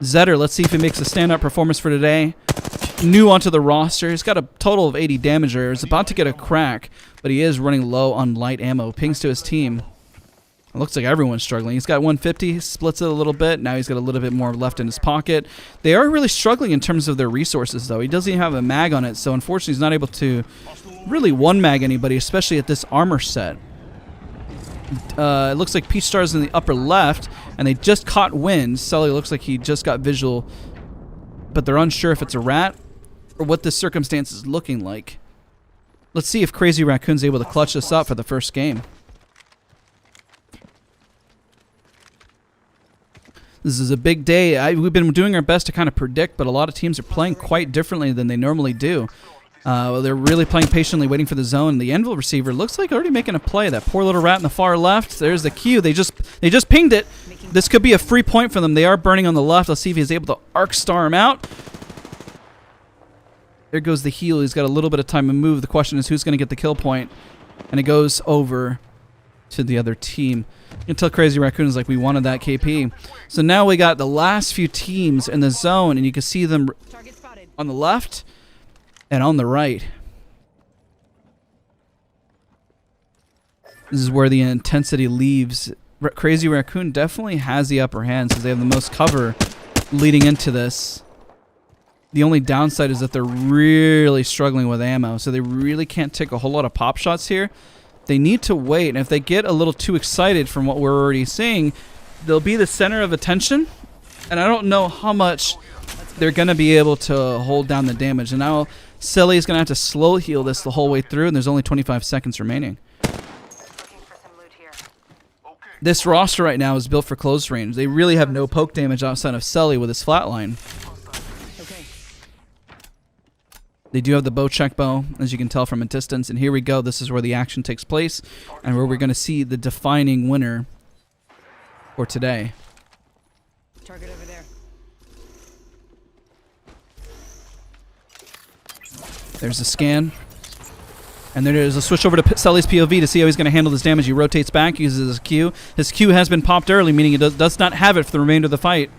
Zetter, let's see if he makes a standout performance for today. New onto the roster. He's got a total of 80 damage there. He's about to get a crack, but he is running low on light ammo. Pings to his team. It looks like everyone's struggling. He's got 150, he splits it a little bit. Now he's got a little bit more left in his pocket. They are really struggling in terms of their resources, though. He doesn't even have a mag on it, so unfortunately he's not able to really one-mag anybody, especially at this armor set. It looks like Peach Star's in the upper left, and they just caught wind. Sully looks like he just got visual, but they're unsure if it's a rat or what this circumstance is looking like. Let's see if Crazy Raccoon's able to clutch this up for the first game. This is a big day. We've been doing our best to kind of predict, but a lot of teams are playing quite differently than they normally do. They're really playing patiently, waiting for the zone. The Anvil receiver looks like already making a play. That poor little rat in the far left. There's the Q. They just pinged it. This could be a free point for them. They are burning on the left. Let's see if he's able to arc star him out. There goes the heal. He's got a little bit of time to move. The question is who's going to get the kill point. And it goes over to the other team. Until Crazy Raccoon is like, we wanted that KP. So now we got the last few teams in the zone, and you can see them on the left and on the right. This is where the intensity leaves. Crazy Raccoon definitely has the upper hand since they have the most cover leading into this. The only downside is that they're really struggling with ammo, so they really can't take a whole lot of pop shots here. They need to wait, and if they get a little too excited from what we're already seeing, they'll be the center of attention, and I don't know how much they're going to be able to hold down the damage. And now Silly's going to have to slow heal this the whole way through, and there's only 25 seconds remaining. This roster right now is built for close range. They really have no poke damage outside of Sully with his flatline. They do have the bow check bow, as you can tell from a distance. And here we go. This is where the action takes place and where we're going to see the defining winner for today. Target over there. There's the scan. And there is a switch over to Sully's POV to see how he's going to handle this damage. He rotates back, uses his Q. His Q has been popped early, meaning he does not have it for the remainder of the fight.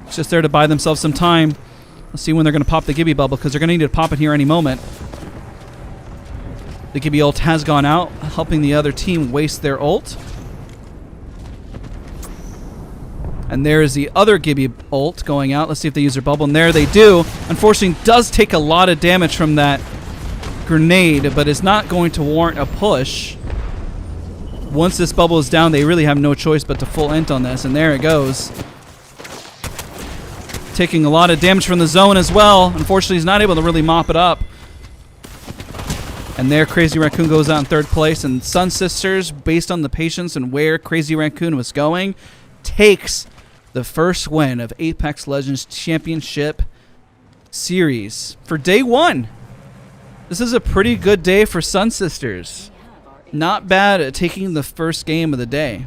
It's just there to buy themselves some time. Let's see when they're going to pop the Gibby bubble, because they're going to need to pop it here any moment. The Gibby ult has gone out, helping the other team waste their ult. And there is the other Gibby ult going out. Let's see if they use their bubble. And there they do. Unfortunately, does take a lot of damage from that grenade, but is not going to warrant a push. Once this bubble is down, they really have no choice but to full int on this. And there it goes. Taking a lot of damage from the zone as well. Unfortunately, he's not able to really mop it up. And there, Crazy Raccoon goes out in third place. And Sun Sisters, based on the patience and where Crazy Raccoon was going, takes the first win of Apex Legends Championship Series for day one. This is a pretty good day for Sun Sisters. Not bad at taking the first game of the day.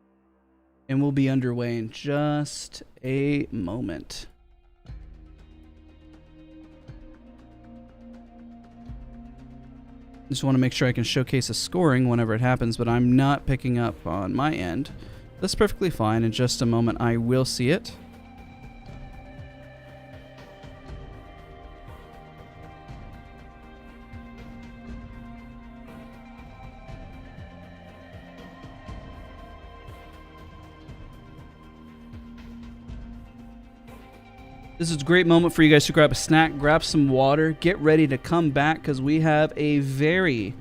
And we'll be underway in just a moment. Just want to make sure I can showcase a scoring whenever it happens, but I'm not picking up on my end. That's perfectly fine. In just a moment, I will see it. This is a great moment for you guys to grab a snack, grab some water, get ready to come back because we have a very,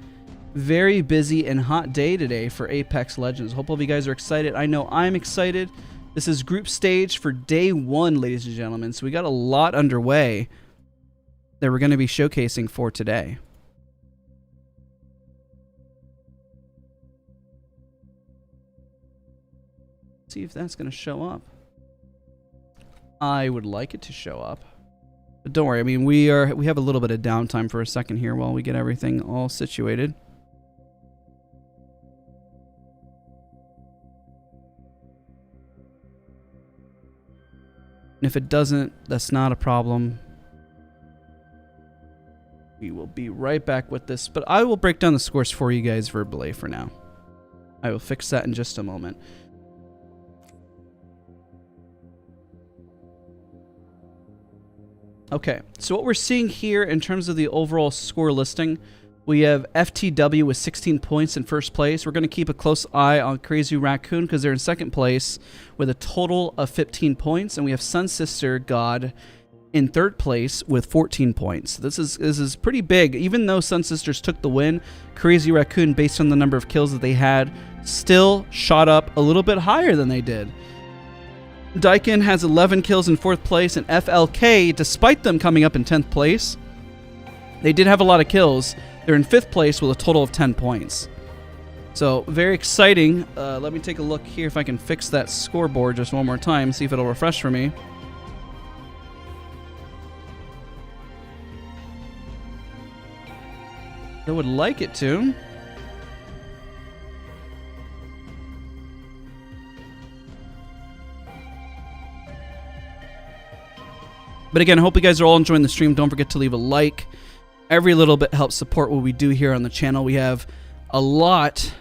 very busy and hot day today for Apex Legends. Hope all of you guys are excited. I know I'm excited. This is group stage for day 1, ladies and gentlemen. So we got a lot underway that we're going to be showcasing for today. Let's see if that's going to show up. I would like it to show up, but don't worry. I mean, we have a little bit of downtime for a second here while we get everything all situated. And if it doesn't, that's not a problem. We will be right back with this, but I will break down the scores for you guys verbally for now. I will fix that in just a moment. Okay, so what we're seeing here in terms of the overall score listing, we have FTW with 16 points in first place. We're going to keep a close eye on Crazy Raccoon because they're in second place with a total of 15 points. And we have Sun Sister God in third place with 14 points. This is pretty big. Even though Sun Sisters took the win, Crazy Raccoon, based on the number of kills that they had, still shot up a little bit higher than they did. Daikin has 11 kills in 4th place, and FLK, despite them coming up in 10th place, they did have a lot of kills. They're in 5th place with a total of 10 points. So, very exciting. Let me take a look here if I can fix that scoreboard just one more time, see if it'll refresh for me. I would like it to. But again, I hope you guys are all enjoying the stream. Don't forget to leave a like. Every little bit helps support what we do here on the channel. We have a lot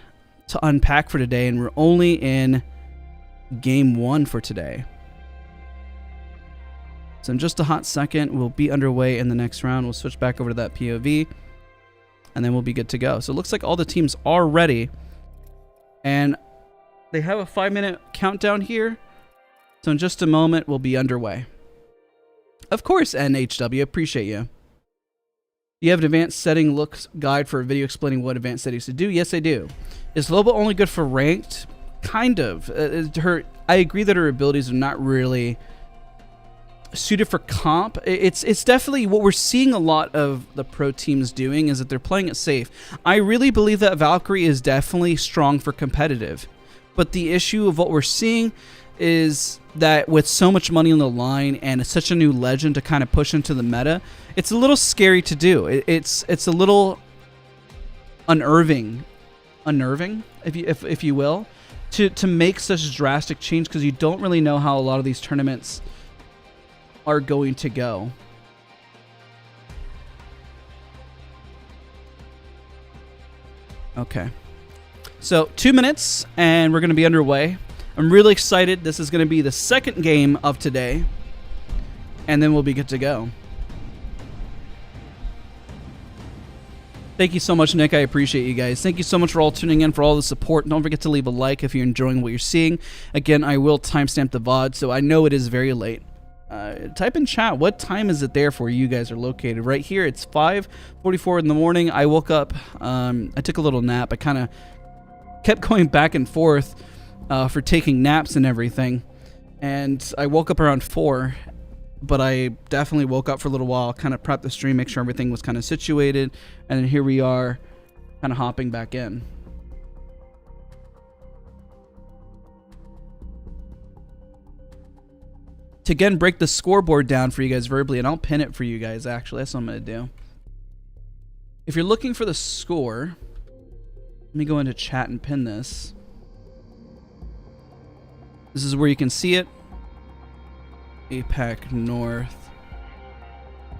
to unpack for today, and we're only in game 1 for today. So in just a hot second, we'll be underway in the next round. We'll switch back over to that POV, and then we'll be good to go. So it looks like all the teams are ready, and they have a 5-minute countdown here. So in just a moment, we'll be underway. Of course, NHW, appreciate you. You have an advanced setting looks guide for a video explaining what advanced settings to do? Yes, I do. Is Loba only good for ranked? Kind of. I agree that her abilities are not really suited for comp. It's definitely what we're seeing a lot of the pro teams doing is that they're playing it safe. I really believe that Valkyrie is definitely strong for competitive. But the issue of what we're seeing is that with so much money on the line and it's such a new legend to kind of push into the meta, it's a little scary to do. It's a little unnerving, if you will, to make such a drastic change because you don't really know how a lot of these tournaments are going to go. Okay, so 2 minutes and we're going to be underway. I'm really excited. This is going to be the second game of today, and then we'll be good to go. Thank you so much, Nick. I appreciate you guys. Thank you so much for all tuning in, for all the support. Don't forget to leave a like if you're enjoying what you're seeing. Again, I will timestamp the VOD, so I know it is very late. Type in chat. What time is it there for you guys are located? Right here, it's 5:44 in the morning. I woke up. I took a little nap. I kind of kept going back and forth for taking naps and everything, and I woke up around 4, but I definitely woke up for a little while, kind of prepped the stream, make sure everything was kind of situated, and then here we are kind of hopping back in. To again break the scoreboard down for you guys verbally, and I'll pin it for you guys actually, that's what I'm going to do. If you're looking for the score, let me go into chat and pin this. This is where you can see it. APAC North.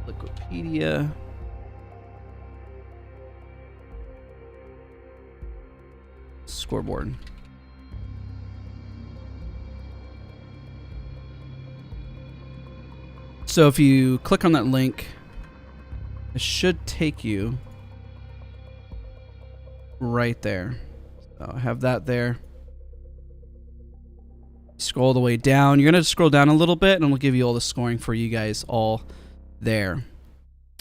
Wikipedia. Scoreboard. So if you click on that link, it should take you right there. So I have that there. Scroll the way down. You're going to scroll down a little bit and it'll give you all the scoring for you guys all there.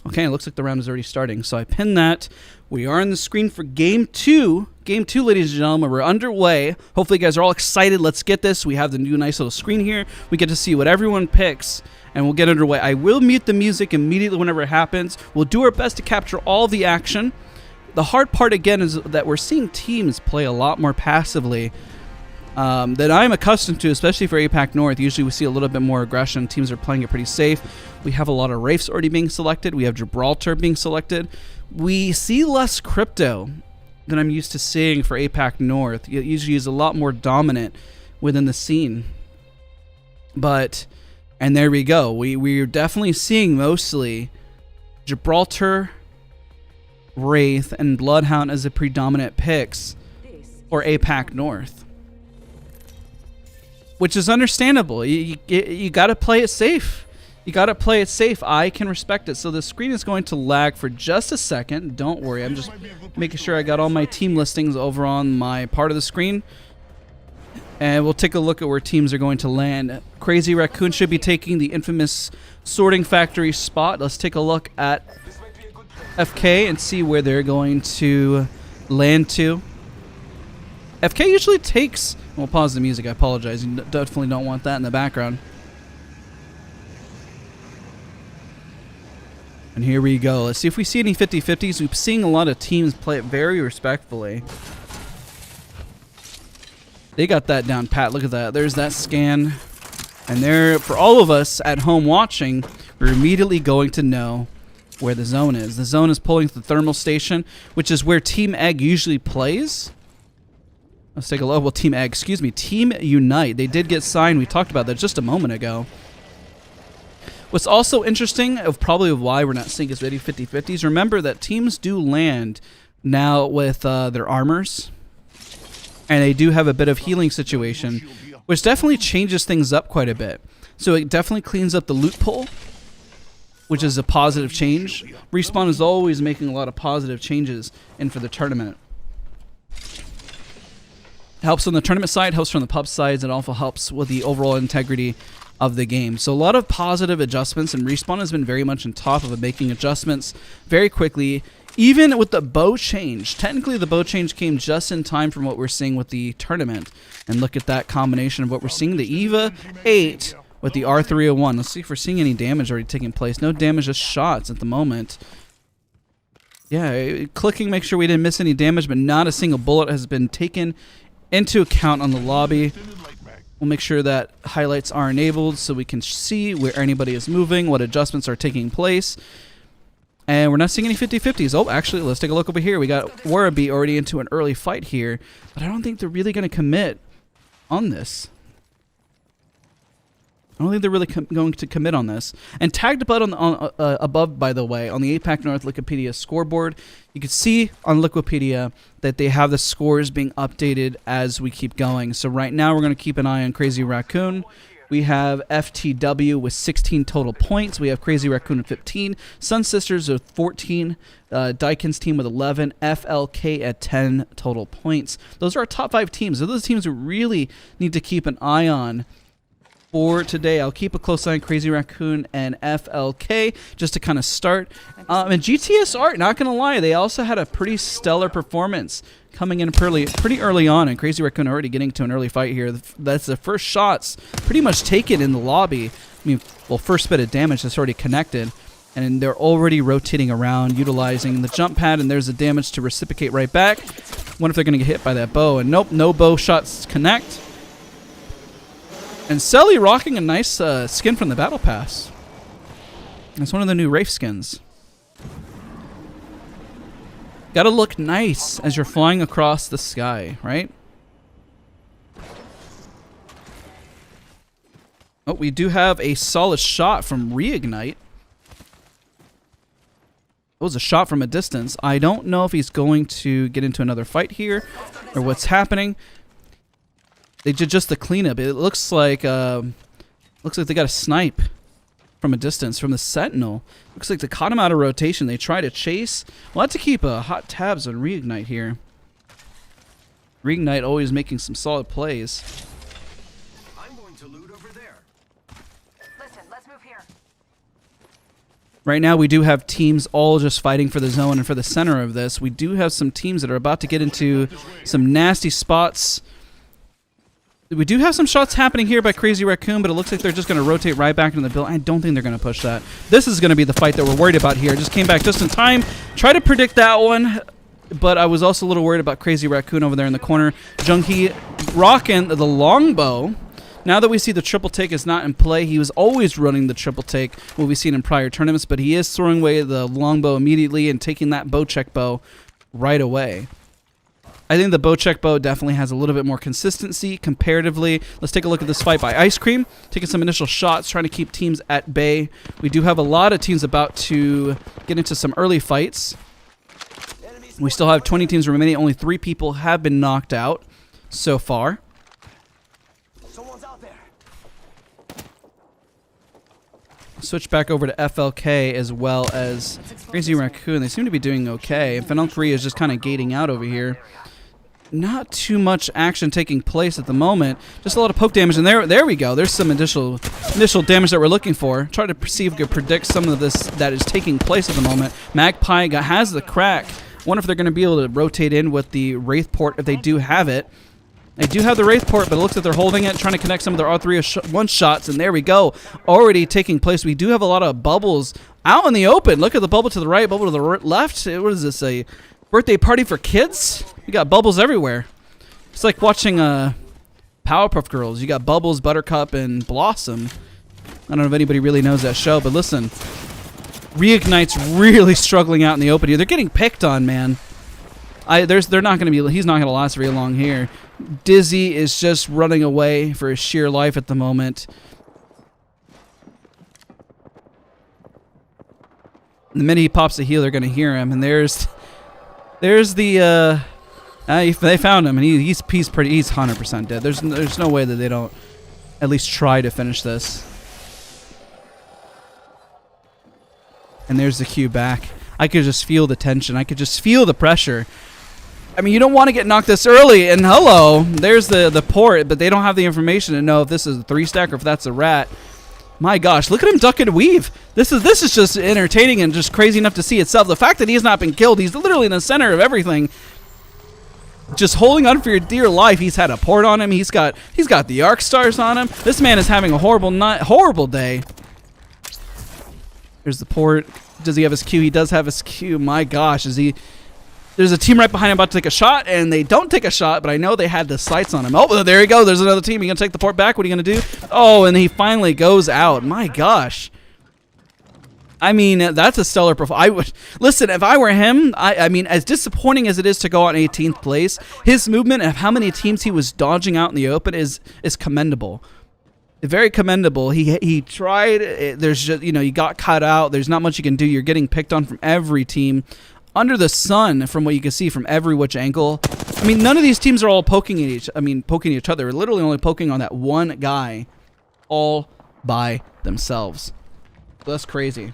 Okay, it looks like the round is already starting. So I pinned that. We are on the screen for game two. Game two, ladies and gentlemen. We're underway. Hopefully you guys are all excited. Let's get this. We have the new nice little screen here. We get to see what everyone picks, and we'll get underway. I will mute the music immediately whenever it happens. We'll do our best to capture all the action. The hard part, again, is that we're seeing teams play a lot more passively that I'm accustomed to, especially for APAC North. Usually we see a little bit more aggression. Teams are playing it pretty safe. We have a lot of Wraiths already being selected. We have Gibraltar being selected. We see less crypto than I'm used to seeing for APAC North. It usually is a lot more dominant within the scene. But, and there we go. We're definitely seeing mostly Gibraltar, Wraith, and Bloodhound as the predominant picks for APAC North. Which is understandable. You got to play it safe. You got to play it safe. I can respect it. So the screen is going to lag for just a second. Don't worry. I'm just making sure I got all my team listings over on my part of the screen. And we'll take a look at where teams are going to land. Crazy Raccoon should be taking the infamous Sorting Factory spot. Let's take a look at FK and see where they're going to land to. FK usually takes... We'll pause the music. I apologize. You definitely don't want that in the background. And here we go. Let's see if we see any 50-50s. We're seeing a lot of teams play it very respectfully. They got that down pat. Look at that. There's that scan. And there, for all of us at home watching, we're immediately going to know where the zone is. The zone is pulling to the thermal station, which is where Team Egg usually plays. Let's take a look. Well, Team Egg, excuse me. Team Unite. They did get signed. We talked about that just a moment ago. What's also interesting, of probably why we're not seeing as many 50-50s, remember that teams do land now with their armors. And they do have a bit of healing situation, which definitely changes things up quite a bit. So it definitely cleans up the loot pool, which is a positive change. Respawn is always making a lot of positive changes in for the tournament. Helps on the tournament side, helps from the pub sides, and also helps with the overall integrity of the game. So a lot of positive adjustments, and Respawn has been very much on top of it, making adjustments very quickly. Even with the bow change, technically the bow change came just in time from what we're seeing with the tournament. And look at that combination of what we're seeing, the EVA 8 with the R301. Let's see if we're seeing any damage already taking place. No damage, just shots at the moment. Yeah, clicking, make sure we didn't miss any damage, but not a single bullet has been taken into account on the lobby. We'll make sure that highlights are enabled so we can see where anybody is moving, what adjustments are taking place. And we're not seeing any 50-50s. Oh, actually, let's take a look over here. We got Warabi already into an early fight here, but I don't think they're really going to commit on this. I don't think they're really going to commit on this. And tagged above, above, by the way, on the APAC North Wikipedia scoreboard, you can see on Wikipedia that they have the scores being updated as we keep going. So right now we're going to keep an eye on Crazy Raccoon. We have FTW with 16 total points. We have Crazy Raccoon with 15. Sun Sisters with 14. Daikin's team with 11. FLK at 10 total points. Those are our top 5 teams. Those are the teams we really need to keep an eye on for today. I'll keep a close eye on Crazy Raccoon and FLK just to kind of start. And GTSR, not going to lie, they also had a pretty stellar performance coming in pretty early on, and Crazy Raccoon already getting to an early fight here. That's the first shots pretty much taken in the lobby. I mean, well, first bit of damage that's already connected, and they're already rotating around, utilizing the jump pad, and there's the damage to reciprocate right back. Wonder if they're going to get hit by that bow, and nope, no bow shots connect. And Selly rocking a nice skin from the Battle Pass. That's one of the new Wraith skins. Gotta look nice as you're flying across the sky, right? Oh, we do have a solid shot from Reignite. It was a shot from a distance. I don't know if he's going to get into another fight here or what's happening. They did just the cleanup. It looks like they got a snipe from a distance from the Sentinel. Looks like they caught him out of rotation. They try to chase. We'll have to keep hot tabs on Reignite here. Reignite always making some solid plays. I'm going to loot over there. Listen, let's move here. Right now, we do have teams all just fighting for the zone and for the center of this. We do have some teams that are about to get into some nasty spots. We do have some shots happening here by Crazy Raccoon, but it looks like they're just going to rotate right back into the build. I don't think they're going to push that. This is going to be the fight that we're worried about here. Just came back just in time. Try to predict that one, but I was also a little worried about Crazy Raccoon over there in the corner. Junkie rocking the longbow. Now that we see the triple take is not in play, he was always running the triple take, what we've seen in prior tournaments, but he is throwing away the longbow immediately and taking that bow check bow right away. I think the bow check bow definitely has a little bit more consistency comparatively. Let's take a look at this fight by Ice Cream, taking some initial shots, trying to keep teams at bay. We do have a lot of teams about to get into some early fights. We still have 20 teams remaining. Only 3 people have been knocked out so far. Switch back over to FLK as well as Crazy Raccoon. They seem to be doing okay. And Fennel 3 is just kind of gating out over here. Not too much action taking place at the moment. Just a lot of poke damage. And there we go. There's some initial damage that we're looking for. Try to see if we can predict some of this that is taking place at the moment. Magpie has the crack. Wonder if they're going to be able to rotate in with the Wraith port if they do have it. They do have the Wraith port, but it looks like they're holding it, trying to connect some of their R301 shots, and there we go. Already taking place. We do have a lot of bubbles out in the open. Look at the bubble to the right, bubble to the left. What is this, a birthday party for kids? You got bubbles everywhere. It's like watching Powerpuff Girls. You got Bubbles, Buttercup, and Blossom. I don't know if anybody really knows that show, but listen. Reignite's really struggling out in the open here. They're getting picked on, man. They're not going to be. He's not going to last very long here. Dizzy is just running away for his sheer life at the moment. The minute he pops a heal, they're going to hear him. And there's the they found him, and he's 100% dead. There's no way that they don't at least try to finish this. And there's the Q back. I could just feel the tension. I could just feel the pressure. I mean, you don't want to get knocked this early, and hello, there's the port, but they don't have the information to know if this is a 3-stack or if that's a rat. My gosh, look at him duck and weave. This is just entertaining and just crazy enough to see itself. The fact that he's not been killed, he's literally in the center of everything. Just holding on for your dear life. He's had a port on him. He's got the arc stars on him. This man is having a horrible day. There's the port. Does he have his Q? He does have his Q. My gosh, there's a team right behind him about to take a shot, and they don't take a shot, but I know they had the sights on him. Oh, there you go. There's another team. You going to take the port back? What are you going to do? Oh, and he finally goes out. My gosh. I mean, that's a stellar profile. Listen, if I were him, I mean, as disappointing as it is to go out in 18th place, his movement of how many teams he was dodging out in the open is commendable. Very commendable. He tried. There's just, you got cut out. There's not much you can do. You're getting picked on from every team under the sun, from what you can see from every which angle. I mean, none of these teams are all poking at each other. They're literally only poking on that one guy all by themselves. So that's crazy.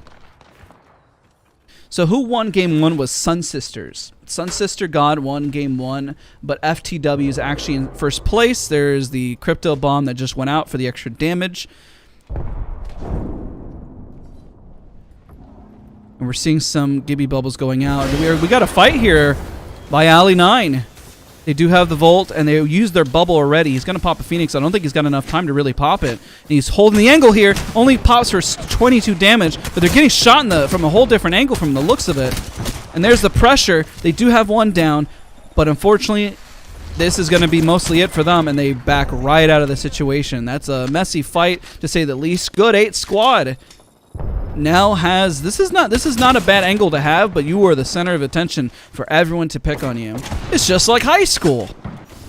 So who won game 1 was Sun Sisters. Sun Sister God won game 1, but FTW is actually in first place. There's the crypto bomb that just went out for the extra damage. And we're seeing some Gibby bubbles going out. We got a fight here by Ali9. They do have the Volt, and they used their bubble already. He's going to pop a Phoenix. I don't think he's got enough time to really pop it. And he's holding the angle here. Only pops for 22 damage, but they're getting shot from a whole different angle from the looks of it. And there's the pressure. They do have one down, but unfortunately, this is going to be mostly it for them, and they back right out of the situation. That's a messy fight, to say the least. Good 8 squad. Now has this is not a bad angle to have, but you are the center of attention for everyone to pick on you. It's just like high school.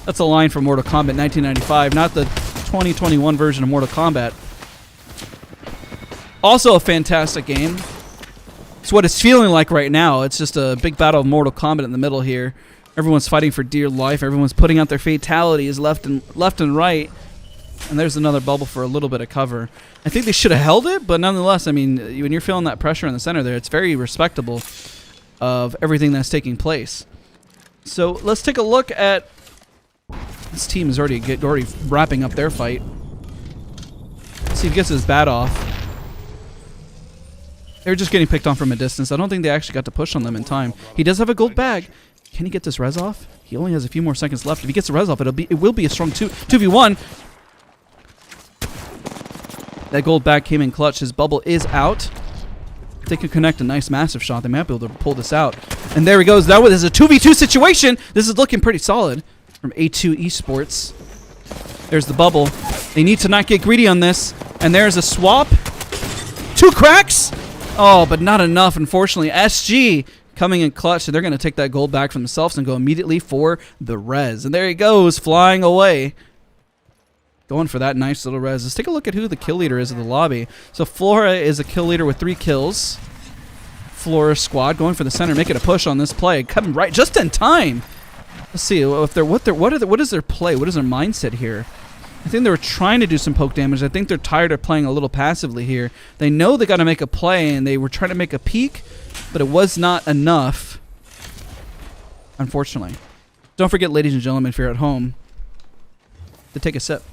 That's a line from Mortal Kombat 1995, not the 2021 version of Mortal Kombat. Also a fantastic game. It's what it's feeling like right now. It's just a big battle of Mortal Kombat in the middle here. Everyone's fighting for dear life. Everyone's putting out their fatalities left and right. And there's another bubble for a little bit of cover. I think they should have held it, but nonetheless, I mean, when you're feeling that pressure in the center there, it's very respectable of everything that's taking place. So let's take a look at this team is already wrapping up their fight. Let's see if he gets his bat off. They're just getting picked on from a distance. I don't think they actually got to push on them in time. He does have a gold bag. Can he get this res off? He only has a few more seconds left. If he gets the res off, it will be a strong 2v1. That gold bag came in clutch. His bubble is out. If they can connect a nice massive shot, they might be able to pull this out. And there he goes. That was a 2v2 situation. This is looking pretty solid from A2 Esports. There's the bubble. They need to not get greedy on this. And there's a swap. 2 cracks. Oh, but not enough, unfortunately. SG coming in clutch, so they're going to take that gold back for themselves and go immediately for the res. And there he goes, flying away. Going for that nice little res. Let's take a look at who the kill leader is of the lobby. So Flora is a kill leader with 3 kills. Flora squad going for the center, making a push on this play. Coming right just in time. Let's see if they're what is their play? What is their mindset here? I think they were trying to do some poke damage. I think they're tired of playing a little passively here. They know they got to make a play, and they were trying to make a peek, but it was not enough, unfortunately. Don't forget, ladies and gentlemen, if you're at home, to take a sip.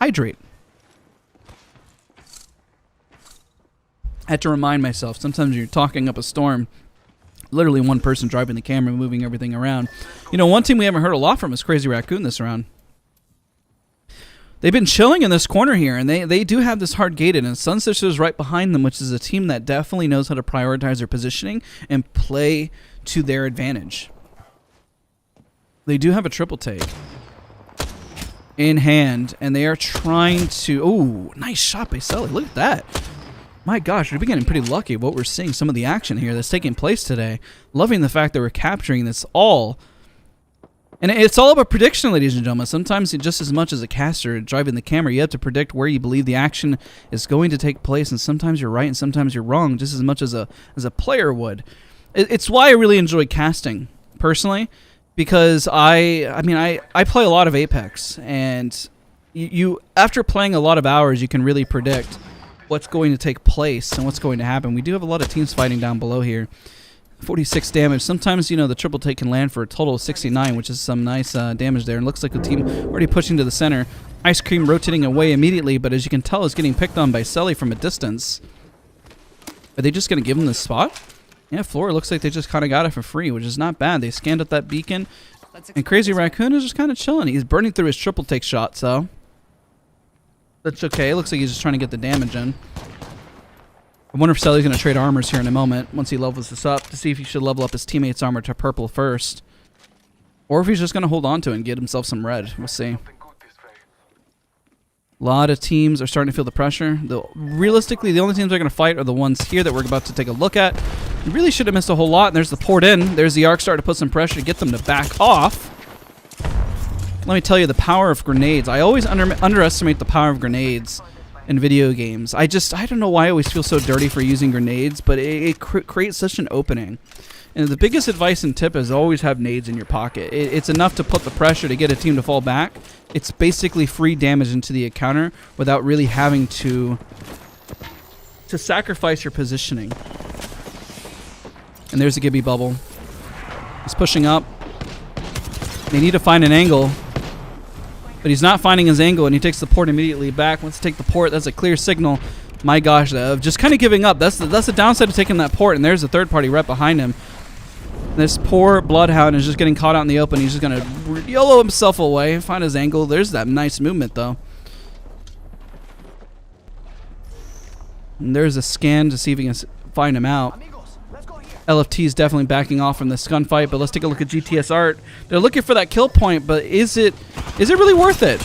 Hydrate. I had to remind myself, sometimes you're talking up a storm, literally one person driving the camera, moving everything around. You know, one team we haven't heard a lot from is Crazy Raccoon this round. They've been chilling in this corner here, and they do have this hard gated, and Sunstitcher is right behind them, which is a team that definitely knows how to prioritize their positioning and play to their advantage. They do have a triple take in hand, and they are trying to... Oh, nice shot by Sully. Look at that. My gosh, we're getting pretty lucky what we're seeing, some of the action here that's taking place today. Loving the fact that we're capturing this all. And it's all about prediction, ladies and gentlemen. Sometimes, just as much as a caster driving the camera, you have to predict where you believe the action is going to take place. And sometimes you're right and sometimes you're wrong, just as much as a player would. It's why I really enjoy casting, personally, because I play a lot of Apex. And you after playing a lot of hours, you can really predict what's going to take place and what's going to happen. We do have a lot of teams fighting down below here. 46 damage. Sometimes, you know, the triple take can land for a total of 69, which is some nice damage there. And looks like the team already pushing to the center. Ice Cream rotating away immediately, but as you can tell, is getting picked on by Sully from a distance. Are they just going to give him the spot? Yeah, Flora looks like they just kind of got it for free, which is not bad. They scanned up that beacon, and Crazy Raccoon is just kind of chilling. He's burning through his triple take shot, so that's okay. Looks like he's just trying to get the damage in. I wonder if Sully's going to trade armors here in a moment once he levels this up to see if he should level up his teammate's armor to purple first. Or if he's just going to hold on to it and get himself some red. We'll see. A lot of teams are starting to feel the pressure. Realistically, the only teams that are going to fight are the ones here that we're about to take a look at. You really should have missed a whole lot. And there's the port in. There's the arc starting to put some pressure to get them to back off. Let me tell you, the power of grenades. I always underestimate the power of grenades in video games. I don't know why I always feel so dirty for using grenades, but it creates such an opening. And the biggest advice and tip is always have nades in your pocket. It's enough to put the pressure to get a team to fall back. It's basically free damage into the encounter without really having to sacrifice your positioning. And there's a Gibby bubble. He's pushing up. They need to find an angle. But he's not finding his angle, and he takes the port immediately back. Wants to take the port. That's a clear signal. My gosh, of just kind of giving up. That's the downside of taking that port, and there's a third-party rep behind him. This poor Bloodhound is just getting caught out in the open. He's just going to YOLO himself away, find his angle. There's that nice movement, though. And there's a scan to see if he can find him out. LFT is definitely backing off from this gunfight, but let's take a look at GTS art. They're looking for that kill point, but is it really worth it?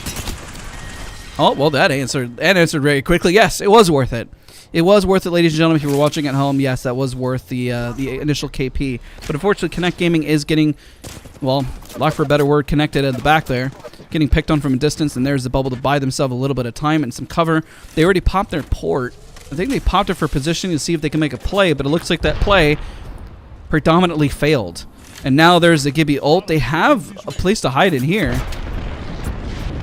Oh, well, that answered very quickly. Yes, it was worth it. It was worth it, ladies and gentlemen. If you were watching at home, yes, that was worth the initial KP. But unfortunately, Connect Gaming is getting, well, lack for a better word, connected at the back there. Getting picked on from a distance, and there's the bubble to buy themselves a little bit of time and some cover. They already popped their port. I think they popped it for positioning to see if they can make a play, but it looks like that play predominantly failed. And now there's the Gibby ult. They have a place to hide in here.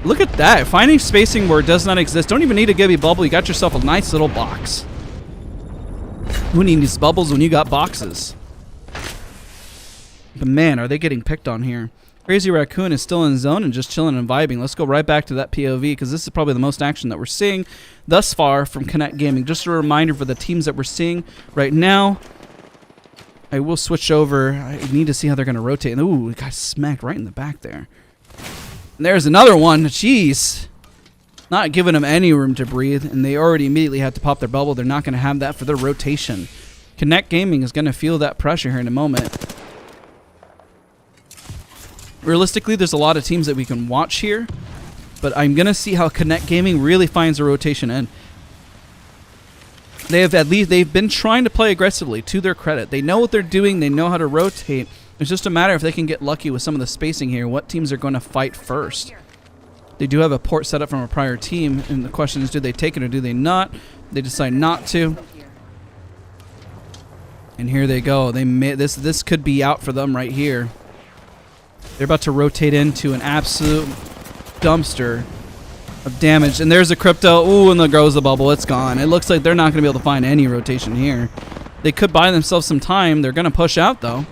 Look at that. Finding spacing where it does not exist. Don't even need a Gibby bubble. You got yourself a nice little box. Who needs bubbles when you got boxes? But man, are they getting picked on here. Crazy Raccoon is still in zone and just chilling and vibing. Let's go right back to that POV because this is probably the most action that we're seeing thus far from Connect Gaming. Just a reminder for the teams that we're seeing right now. I will switch over. I need to see how they're going to rotate. And ooh, it got smacked right in the back there. And there's another one. Jeez. Not giving them any room to breathe, and they already immediately had to pop their bubble. They're not going to have that for their rotation. Connect Gaming is going to feel that pressure here in a moment. Realistically, there's a lot of teams that we can watch here, but I'm going to see how Connect Gaming really finds a rotation in. They've been trying to play aggressively, to their credit. They know what they're doing. They know how to rotate. It's just a matter if they can get lucky with some of the spacing here, what teams are going to fight first. They do have a port set up from a prior team, and the question is, do they take it or do they not? They decide not to. And here they go. This could be out for them right here. They're about to rotate into an absolute dumpster of damage. And there's a crypto. Ooh, and there goes the bubble. It's gone. It looks like they're not going to be able to find any rotation here. They could buy themselves some time. They're going to push out, though.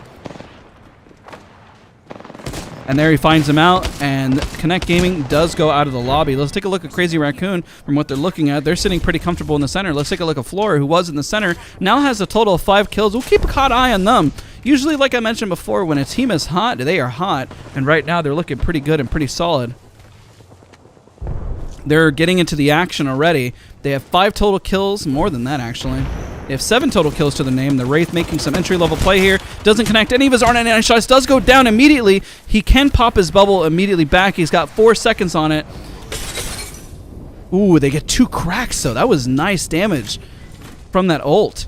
And there he finds him out, and Connect Gaming does go out of the lobby. Let's take a look at Crazy Raccoon from what they're looking at. They're sitting pretty comfortable in the center. Let's take a look at Flora, who was in the center, now has a total of 5 kills. We'll keep a hot eye on them. Usually, like I mentioned before, when a team is hot, they are hot. And right now, they're looking pretty good and pretty solid. They're getting into the action already. They have 5 total kills, more than that, actually. They have 7 total kills to the name. The Wraith making some entry-level play here. Doesn't connect any of his R99 shots. Does go down immediately. He can pop his bubble immediately back. He's got 4 seconds on it. Ooh, they get 2 cracks, though. That was nice damage from that ult.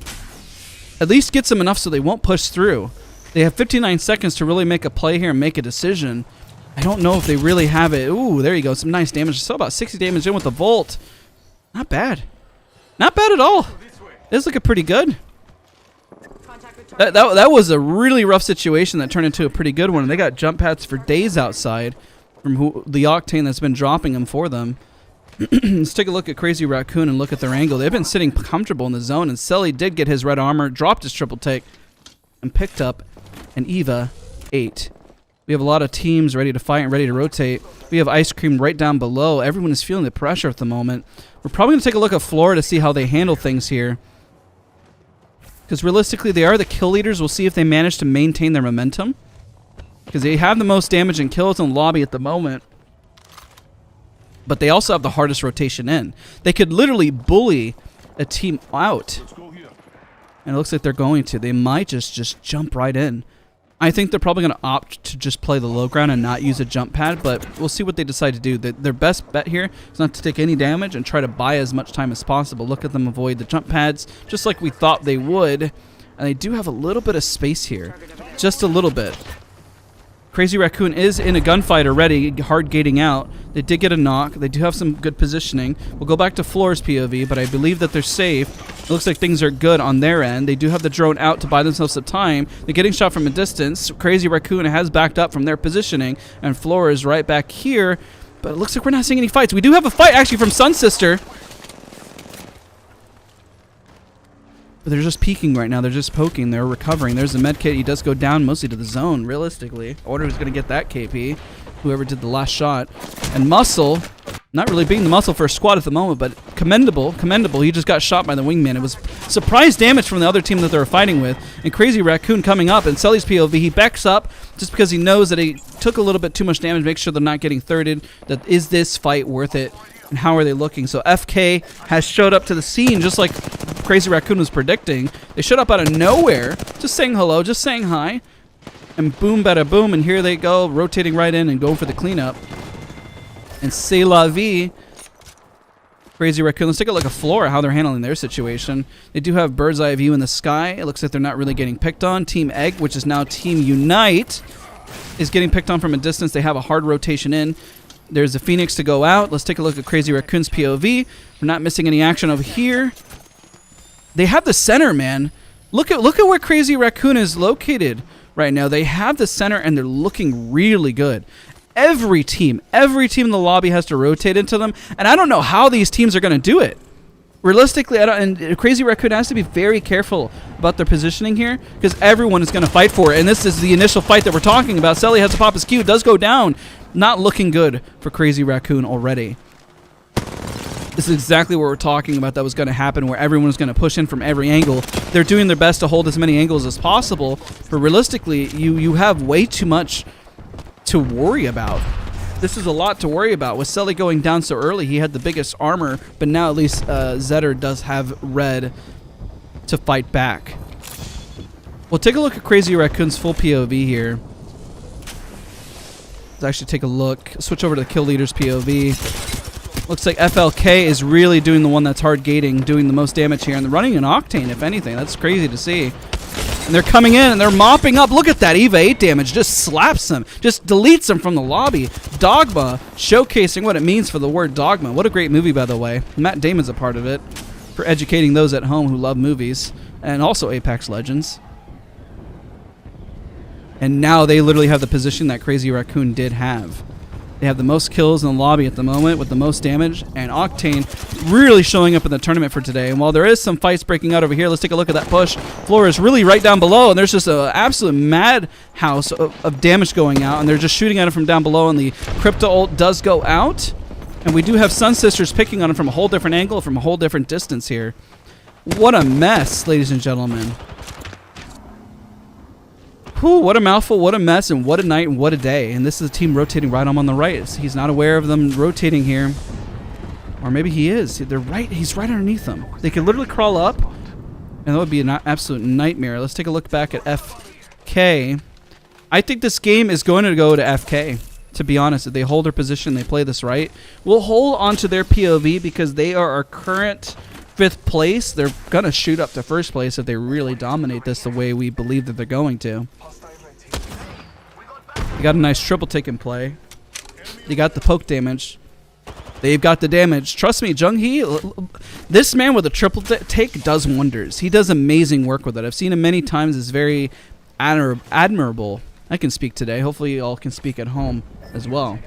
At least gets them enough so they won't push through. They have 59 seconds to really make a play here and make a decision. I don't know if they really have it. Ooh, there you go. Some nice damage. Still about 60 damage in with the Volt. Not bad. Not bad at all. This is looking pretty good. That was a really rough situation that turned into a pretty good one. And they got jump pads for days outside from the Octane that's been dropping them for them. Let's take a look at Crazy Raccoon and look at their angle. They've been sitting comfortable in the zone, and Selly did get his red armor, dropped his triple take, and picked up an EVA 8. We have a lot of teams ready to fight and ready to rotate. We have Ice Cream right down below. Everyone is feeling the pressure at the moment. We're probably going to take a look at Flora to see how they handle things here. Because realistically, they are the kill leaders. We'll see if they manage to maintain their momentum. Because they have the most damage and kills in the lobby at the moment. But they also have the hardest rotation in. They could literally bully a team out. And it looks like they're going to. They might just jump right in. I think they're probably going to opt to just play the low ground and not use a jump pad, but we'll see what they decide to do. Their best bet here is not to take any damage and try to buy as much time as possible. Look at them avoid the jump pads, just like we thought they would. And they do have a little bit of space here. Just a little bit. Crazy Raccoon is in a gunfight already, hard gating out. They did get a knock. They do have some good positioning. We'll go back to Floor's POV, but I believe that they're safe. It looks like things are good on their end. They do have the drone out to buy themselves some time. They're getting shot from a distance. Crazy Raccoon has backed up from their positioning, and Floor is right back here. But it looks like we're not seeing any fights. We do have a fight, actually, from Sun Sister. But they're just peeking right now. They're just poking. They're recovering. There's the med kit. He does go down mostly to the zone, realistically. I wonder who's going to get that KP. Whoever did the last shot. And Muscle, not really being the muscle for a squad at the moment, but commendable. He just got shot by the wingman. It was surprise damage from the other team that they were fighting with. And Crazy Raccoon coming up. And Sully's POV, he backs up just because he knows that he took a little bit too much damage. Make sure they're not getting thirded. That is this fight worth it? And how are they looking? So FK has showed up to the scene just like Crazy Raccoon was predicting. They showed up out of nowhere, just saying hello, just saying hi. And boom, bada boom, and here they go, rotating right in and going for the cleanup. And c'est la vie. Crazy Raccoon. Let's take a look at Flora, how they're handling their situation. They do have bird's eye view in the sky. It looks like they're not really getting picked on. Team Egg, which is now Team Unite, is getting picked on from a distance. They have a hard rotation in. There's a Phoenix to go out. Let's take a look at Crazy Raccoon's POV. We're not missing any action over here. They have the center, man. Look at where Crazy Raccoon is located right now. They have the center, and they're looking really good. Every team in the lobby has to rotate into them, and I don't know how these teams are going to do it. Realistically, and Crazy Raccoon has to be very careful about their positioning here because everyone is going to fight for it. And this is the initial fight that we're talking about. Selly has to pop his Q. Does go down. Not looking good for Crazy Raccoon already. This is exactly what we're talking about that was going to happen, where everyone is going to push in from every angle. They're doing their best to hold as many angles as possible, but realistically, you have way too much to worry about. This is a lot to worry about. With Selly going down so early, he had the biggest armor, but now at least Zetter does have red to fight back. We'll take a look at Crazy Raccoon's full POV here. Let's actually take a look. Switch over to the kill leader's POV. Looks like FLK is really doing the one that's hard gating, doing the most damage here, and they're running an Octane, if anything. That's crazy to see. And they're coming in, and they're mopping up. Look at that EVA 8 damage. Just slaps them. Just deletes them from the lobby. Dogma, showcasing what it means for the word dogma. What a great movie, by the way. Matt Damon's a part of it for educating those at home who love movies. And also Apex Legends. And now they literally have the position that Crazy Raccoon did have. They have the most kills in the lobby at the moment with the most damage, and Octane really showing up in the tournament for today. And while there is some fights breaking out over here, let's take a look at that push. Floor is really right down below, and there's just an absolute madhouse of damage going out, and they're just shooting at him from down below, and the Crypto ult does go out. And we do have Sun Sisters picking on him from a whole different angle, from a whole different distance here. What a mess, ladies and gentlemen. Whew, what a mouthful, what a mess, and what a night, and what a day. And this is a team rotating right on the right. He's not aware of them rotating here. Or maybe he is. They're right. He's right underneath them. They could literally crawl up, and that would be an absolute nightmare. Let's take a look back at FK. I think this game is going to go to FK, to be honest. If they hold their position, they play this right. We'll hold on to their POV because they are our current 5th place. They're going to shoot up to 1st place if they really dominate this the way we believe that they're going to. They got a nice triple take in play. They got the poke damage. They've got the damage. Trust me, Jung-hee, this man with a triple take does wonders. He does amazing work with it. I've seen him many times. It's very admirable. I can speak today. Hopefully you all can speak at home as well.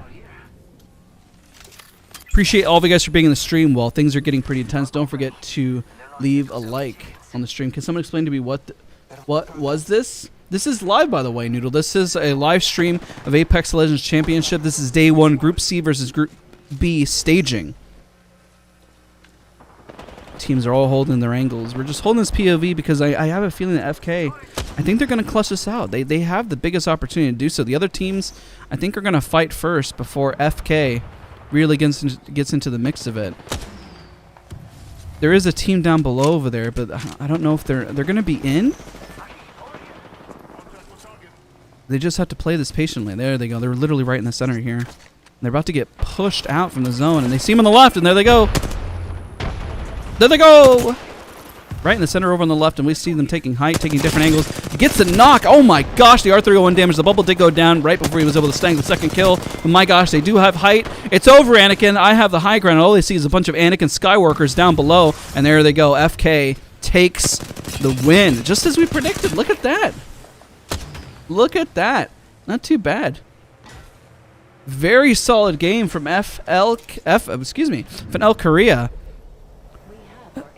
Appreciate all of you guys for being in the stream. While things are getting pretty intense, don't forget to leave a like on the stream. Can someone explain to me what was this? This is live, by the way, Noodle. This is a live stream of Apex Legends Championship. This is day 1, Group C versus Group B staging. Teams are all holding their angles. We're just holding this POV because I have a feeling that FK, I think they're going to clutch this out. They have the biggest opportunity to do so. The other teams, I think, are going to fight first before FK really gets into the mix of it. There is a team down below over there, but I don't know if they're going to be in. They just have to play this patiently. There they go. They're literally right in the center here. They're about to get pushed out from the zone, and they see him on the left, and there they go. There they go! Right in the center over on the left, and we see them taking height, taking different angles. Gets the knock. Oh my gosh, the R301 damage. The bubble did go down right before he was able to stank the second kill. But my gosh, they do have height. It's over, Anakin. I have the high ground. All they see is a bunch of Anakin Skywalkers down below, and there they go. FK takes the win, just as we predicted. Look at that. Look at that. Not too bad. Very solid game from FNL Korea.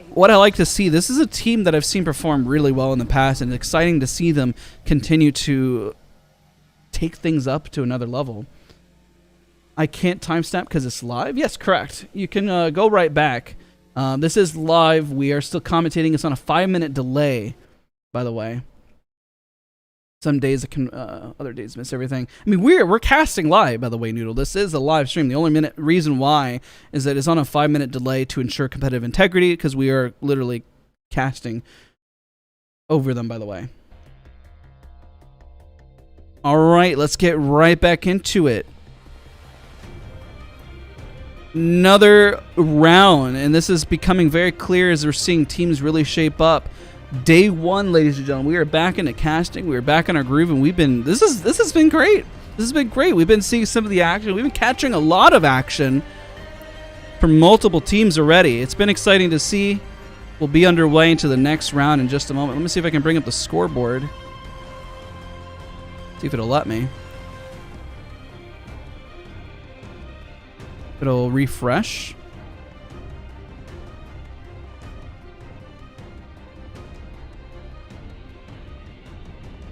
What I like to see, this is a team that I've seen perform really well in the past, and it's exciting to see them continue to take things up to another level. I can't timestamp because it's live. Yes, correct. You can go right back. This is live. We are still commentating. It's on a 5-minute delay, by the way. Some days it can, other days miss everything. I mean, we're casting live, by the way, Noodle. This is a live stream. The only reason why is that it's on a 5-minute delay to ensure competitive integrity, because we are literally casting over them, by the way. All right, let's get right back into it. Another round, and this is becoming very clear as we're seeing teams really shape up. Day 1, ladies and gentlemen, we are back into casting. We are back in our groove, and this has been great. This has been great. We've been seeing some of the action. We've been catching a lot of action from multiple teams already. It's been exciting to see. We'll be underway into the next round in just a moment. Let me see if I can bring up the scoreboard. See if it'll let me. It'll refresh.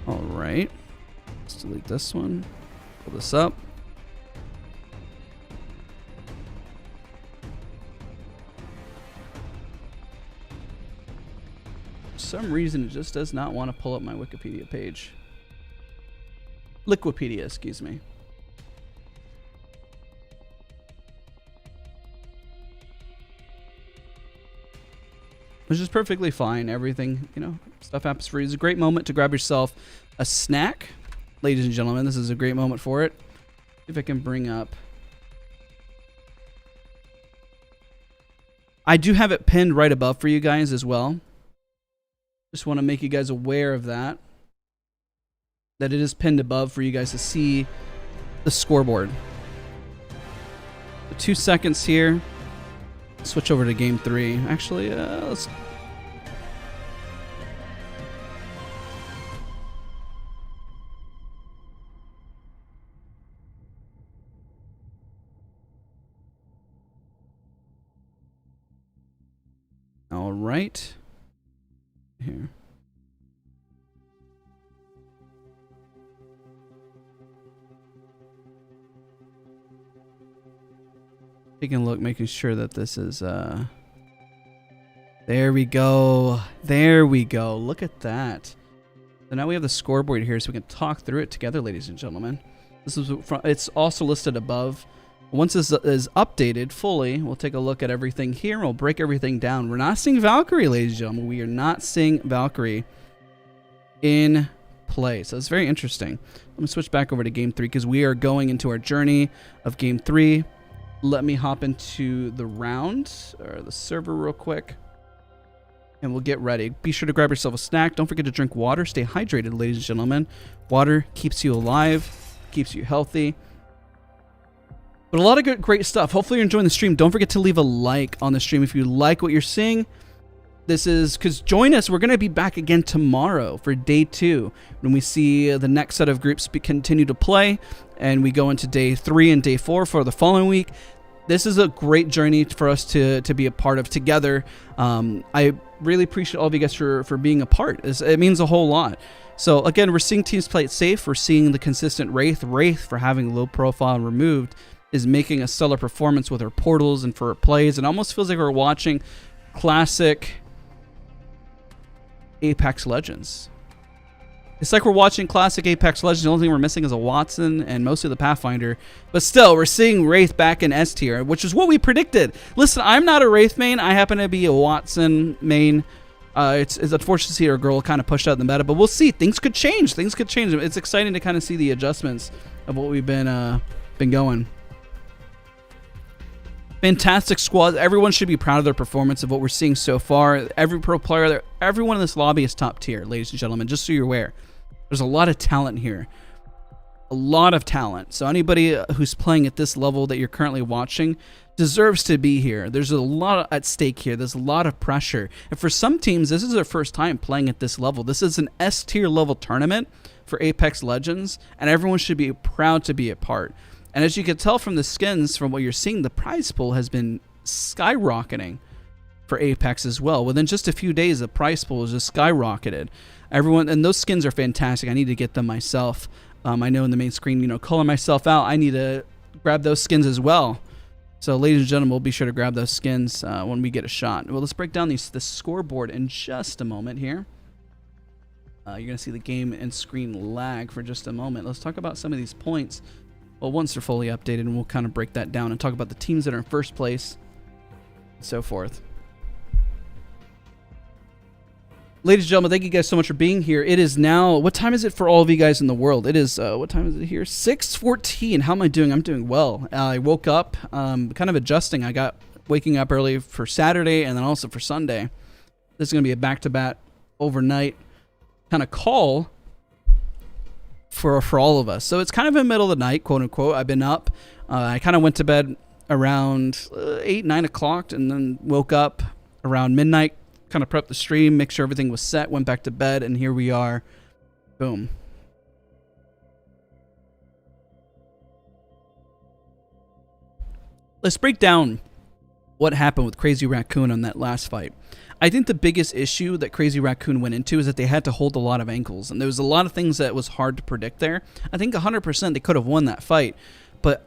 All right. Let's delete this one. Pull this up. For some reason, it just does not want to pull up my Wikipedia page. Liquipedia, excuse me. Which is perfectly fine. Everything, you know, stuff happens for you. It's a great moment to grab yourself a snack. Ladies and gentlemen, this is a great moment for it. See if I can bring up. I do have it pinned right above for you guys as well. Just want to make you guys aware of that. That it is pinned above for you guys to see the scoreboard. 2 seconds here. Switch over to game 3. Actually, let's... All right. Here. Taking a look, making sure that this is, there we go. There we go. Look at that. So now we have the scoreboard here so we can talk through it together, ladies and gentlemen. This is it's also listed above. Once this is updated fully, we'll take a look at everything here and we'll break everything down. We're not seeing Valkyrie, ladies and gentlemen. We are not seeing Valkyrie in play. So it's very interesting. Let me switch back over to game 3 because we are going into our journey of game 3. Let me hop into the round or the server real quick and we'll get ready. Be sure to grab yourself a snack. Don't forget to drink water. Stay hydrated, ladies and gentlemen. Water keeps you alive, keeps you healthy. But a lot of great stuff. Hopefully you're enjoying the stream. Don't forget to leave a like on the stream if you like what you're seeing. This is because join us. We're going to be back again tomorrow for day 2 when we see the next set of groups continue to play and we go into day 3 and day 4 for the following week. This is a great journey for us to be a part of together. I really appreciate all of you guys for being a part. It means a whole lot. So again, we're seeing teams play it safe. We're seeing the consistent Wraith. Wraith, for having low profile removed, is making a stellar performance with her portals and for her plays. It almost feels like we're watching classic Apex Legends. It's like we're watching classic Apex Legends. The only thing we're missing is a Wattson and mostly the Pathfinder. But still, we're seeing Wraith back in S tier, which is what we predicted. Listen, I'm not a Wraith main. I happen to be a Wattson main. It's unfortunate to see our girl kind of pushed out in the meta, but we'll see. Things could change. Things could change. It's exciting to kind of see the adjustments of what we've been going. Fantastic squad. Everyone should be proud of their performance of what we're seeing so far. Every pro player, everyone in this lobby is top tier, ladies and gentlemen, just so you're aware. There's a lot of talent here. A lot of talent. So anybody who's playing at this level that you're currently watching deserves to be here. There's a lot at stake here. There's a lot of pressure. And for some teams, this is their first time playing at this level. This is an S tier level tournament for Apex Legends, and everyone should be proud to be a part. And as you can tell from the skins, from what you're seeing, the prize pool has been skyrocketing for Apex as well. Within just a few days, the prize pool has just skyrocketed. Everyone, and those skins are fantastic. I need to get them myself. I know in the main screen, you know, calling myself out, I need to grab those skins as well. So, ladies and gentlemen, we'll be sure to grab those skins when we get a shot. Well, let's break down the scoreboard in just a moment here. You're going to see the game and screen lag for just a moment. Let's talk about some of these points. Well, once they're fully updated, and we'll kind of break that down and talk about the teams that are in first place and so forth. Ladies and gentlemen, thank you guys so much for being here. It is now, what time is it for all of you guys in the world? It is, what time is it here? 6:14. How am I doing? I'm doing well. I woke up, kind of adjusting. I got waking up early for Saturday and then also for Sunday. This is going to be a back-to-back overnight kind of call for all of us. So it's kind of in the middle of the night, quote unquote. I've been up. I kind of went to bed around 8, 9 o'clock and then woke up around midnight, kind of prepped the stream, make sure everything was set, went back to bed, and here we are. Boom. Let's break down what happened with Crazy Raccoon on that last fight. I think the biggest issue that Crazy Raccoon went into is that they had to hold a lot of ankles, and there was a lot of things that was hard to predict there. I think 100% they could have won that fight, but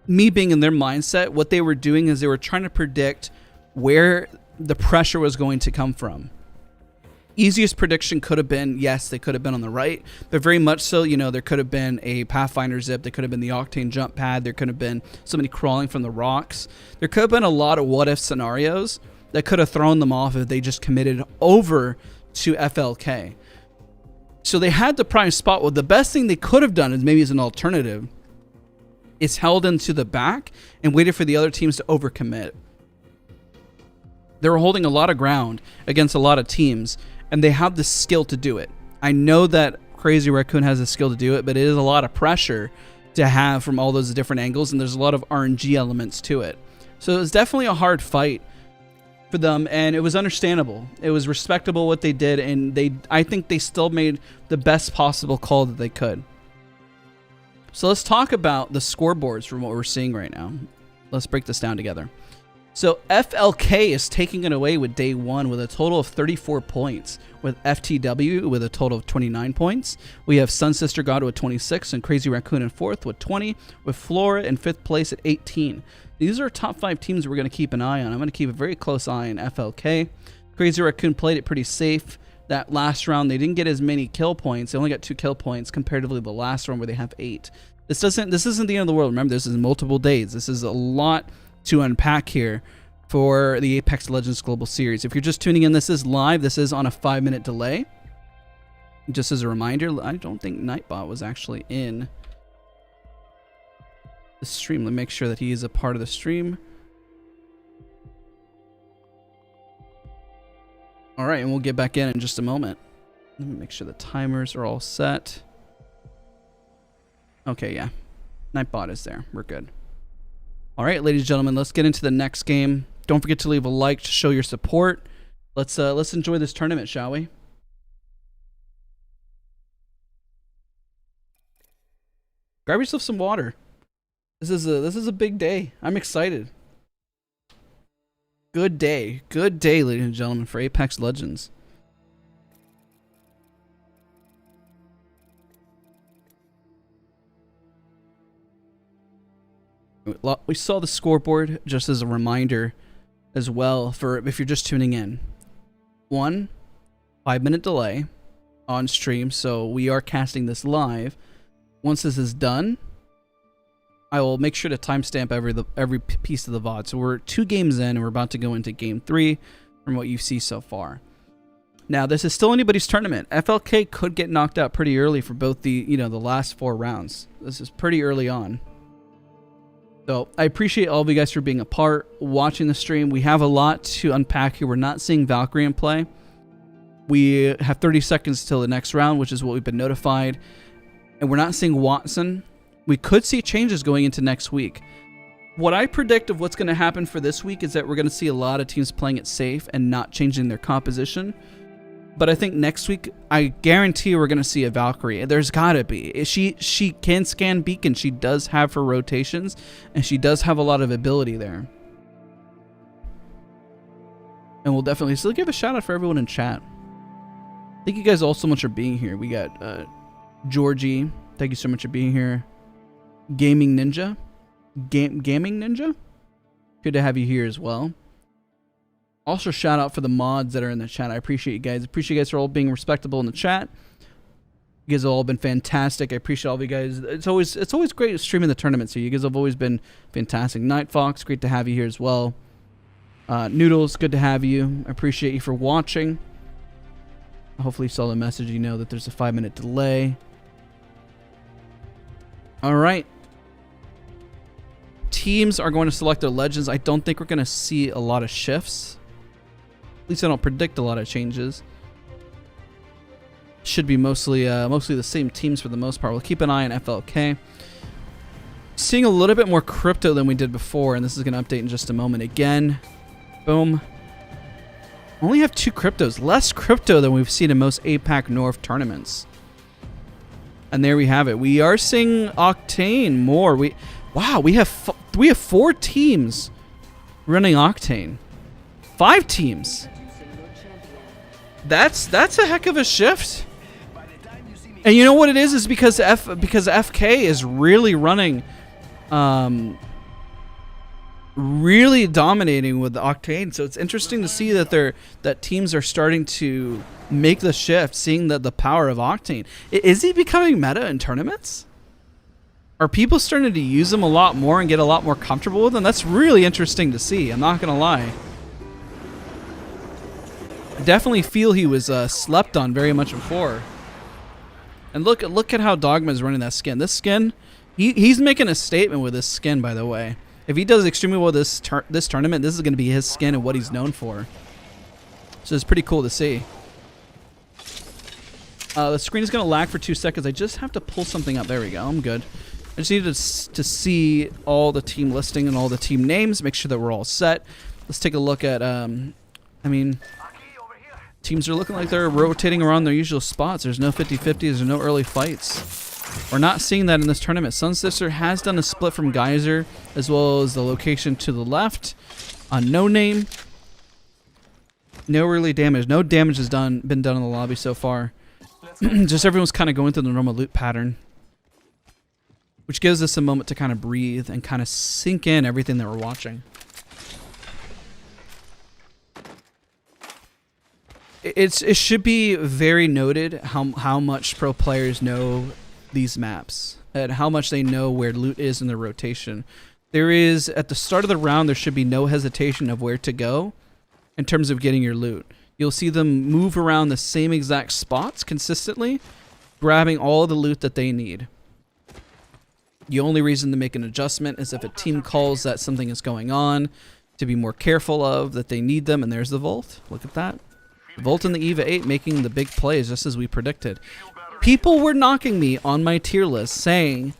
me being in their mindset, what they were doing is they were trying to predict where the pressure was going to come from. Easiest prediction could have been, yes, they could have been on the right, but very much so, you know, there could have been a Pathfinder zip, there could have been the Octane jump pad, there could have been somebody crawling from the rocks. There could have been a lot of what-if scenarios that could have thrown them off if they just committed over to FLK. So they had the prime spot. Well, the best thing they could have done is maybe as an alternative is held into the back and waited for the other teams to overcommit. They were holding a lot of ground against a lot of teams, and they have the skill to do it. I know that Crazy Raccoon has the skill to do it, but it is a lot of pressure to have from all those different angles, and there's a lot of RNG elements to it. So it was definitely a hard fight for them, and it was understandable. It was respectable what they did, and I think they still made the best possible call that they could. So let's talk about the scoreboards from what we're seeing right now. Let's break this down together. So FLK is taking it away with day one with a total of 34 points, with FTW with a total of 29 points. We have Sun Sister God with 26 and Crazy Raccoon in fourth with 20, with Flora in fifth place at 18. These are top 5 teams we're going to keep an eye on. I'm going to keep a very close eye on FLK. Crazy Raccoon played it pretty safe. That last round, they didn't get as many kill points. They only got 2 kill points comparatively to the last round where they have 8. This isn't the end of the world. Remember, this is multiple days. This is a lot to unpack here for the Apex Legends Global Series. If you're just tuning in, this is live. This is on a 5-minute delay. Just as a reminder, I don't think Nightbot was actually in the stream. Let me make sure that he is a part of the stream. All right, and we'll get back in just a moment. Let me make sure the timers are all set. Okay, yeah. Nightbot is there. We're good. All right, ladies and gentlemen, let's get into the next game. Don't forget to leave a like to show your support. Let's enjoy this tournament, shall we? Grab yourself some water. This is a big day. I'm excited. Good day, ladies and gentlemen, for Apex Legends. We saw the scoreboard just as a reminder as well for if you're just tuning in. 1 5-minute delay on stream, so we are casting this live. Once this is done, I will make sure to timestamp every piece of the VOD. So we're 2 games in, and we're about to go into game 3 from what you see so far. Now, this is still anybody's tournament. FLK could get knocked out pretty early for both the last 4 rounds. This is pretty early on. So I appreciate all of you guys for being a part, watching the stream. We have a lot to unpack here. We're not seeing Valkyrie in play. We have 30 seconds till the next round, which is what we've been notified. And we're not seeing Watson. We could see changes going into next week. What I predict of what's going to happen for this week is that we're going to see a lot of teams playing it safe and not changing their composition. But I think next week, I guarantee we're going to see a Valkyrie. There's got to be. She can scan beacon. She does have her rotations, and she does have a lot of ability there. And we'll definitely still give a shout out for everyone in chat. Thank you guys all so much for being here. We got Georgie. Thank you so much for being here. Gaming Ninja. Gaming Ninja? Good to have you here as well. Also, shout out for the mods that are in the chat. I appreciate you guys. Appreciate you guys for all being respectable in the chat. You guys have all been fantastic. I appreciate all of you guys. It's always great streaming the tournament. So you guys have always been fantastic. Night Fox, great to have you here as well. Noodles, good to have you. I appreciate you for watching. Hopefully you saw the message. You know that there's a 5-minute delay. All right. Teams are going to select their legends. I don't think we're going to see a lot of shifts. At least I don't predict a lot of changes. Should be mostly the same teams for the most part. We'll keep an eye on FLK. Seeing a little bit more crypto than we did before, and this is going to update in just a moment. Again, boom. Only have 2 cryptos. Less crypto than we've seen in most APAC North tournaments. And there we have it. We are seeing Octane more. We have 4 teams running Octane. 5 teams. That's a heck of a shift. And you know what it is because FK is really running, really dominating with the Octane. So it's interesting to see that teams are starting to make the shift, seeing the power of Octane. Is he becoming meta in tournaments? Are people starting to use him a lot more and get a lot more comfortable with him? That's really interesting to see. I'm not gonna lie. I definitely feel he was slept on very much before. And look at how Dogma is running that skin. This skin, he's making a statement with this skin, by the way. If he does extremely well this tournament, this is going to be his skin and what he's known for. So it's pretty cool to see. The screen is going to lag for 2 seconds. I just have to pull something up. There we go. I'm good. I just needed to see all the team listing and all the team names, make sure that we're all set. Let's take a look at, teams are looking like they're rotating around their usual spots. There's no 50-50s. There's no early fights. We're not seeing that in this tournament. Sunsister has done a split from Geyser, as well as the location to the left. On No Name, no early damage. No damage has been done in the lobby so far. Just everyone's kind of going through the normal loot pattern, which gives us a moment to kind of breathe and kind of sink in everything that we're watching. It should be very noted how much pro players know these maps and how much they know where loot is in the rotation. There is, at the start of the round, there should be no hesitation of where to go in terms of getting your loot. You'll see them move around the same exact spots consistently, grabbing all the loot that they need. The only reason to make an adjustment is if a team calls that something is going on, to be more careful of, that they need them, and there's the Volt. Look at that. Volt and the EVA 8 making the big plays just as we predicted. People were knocking me on my tier list saying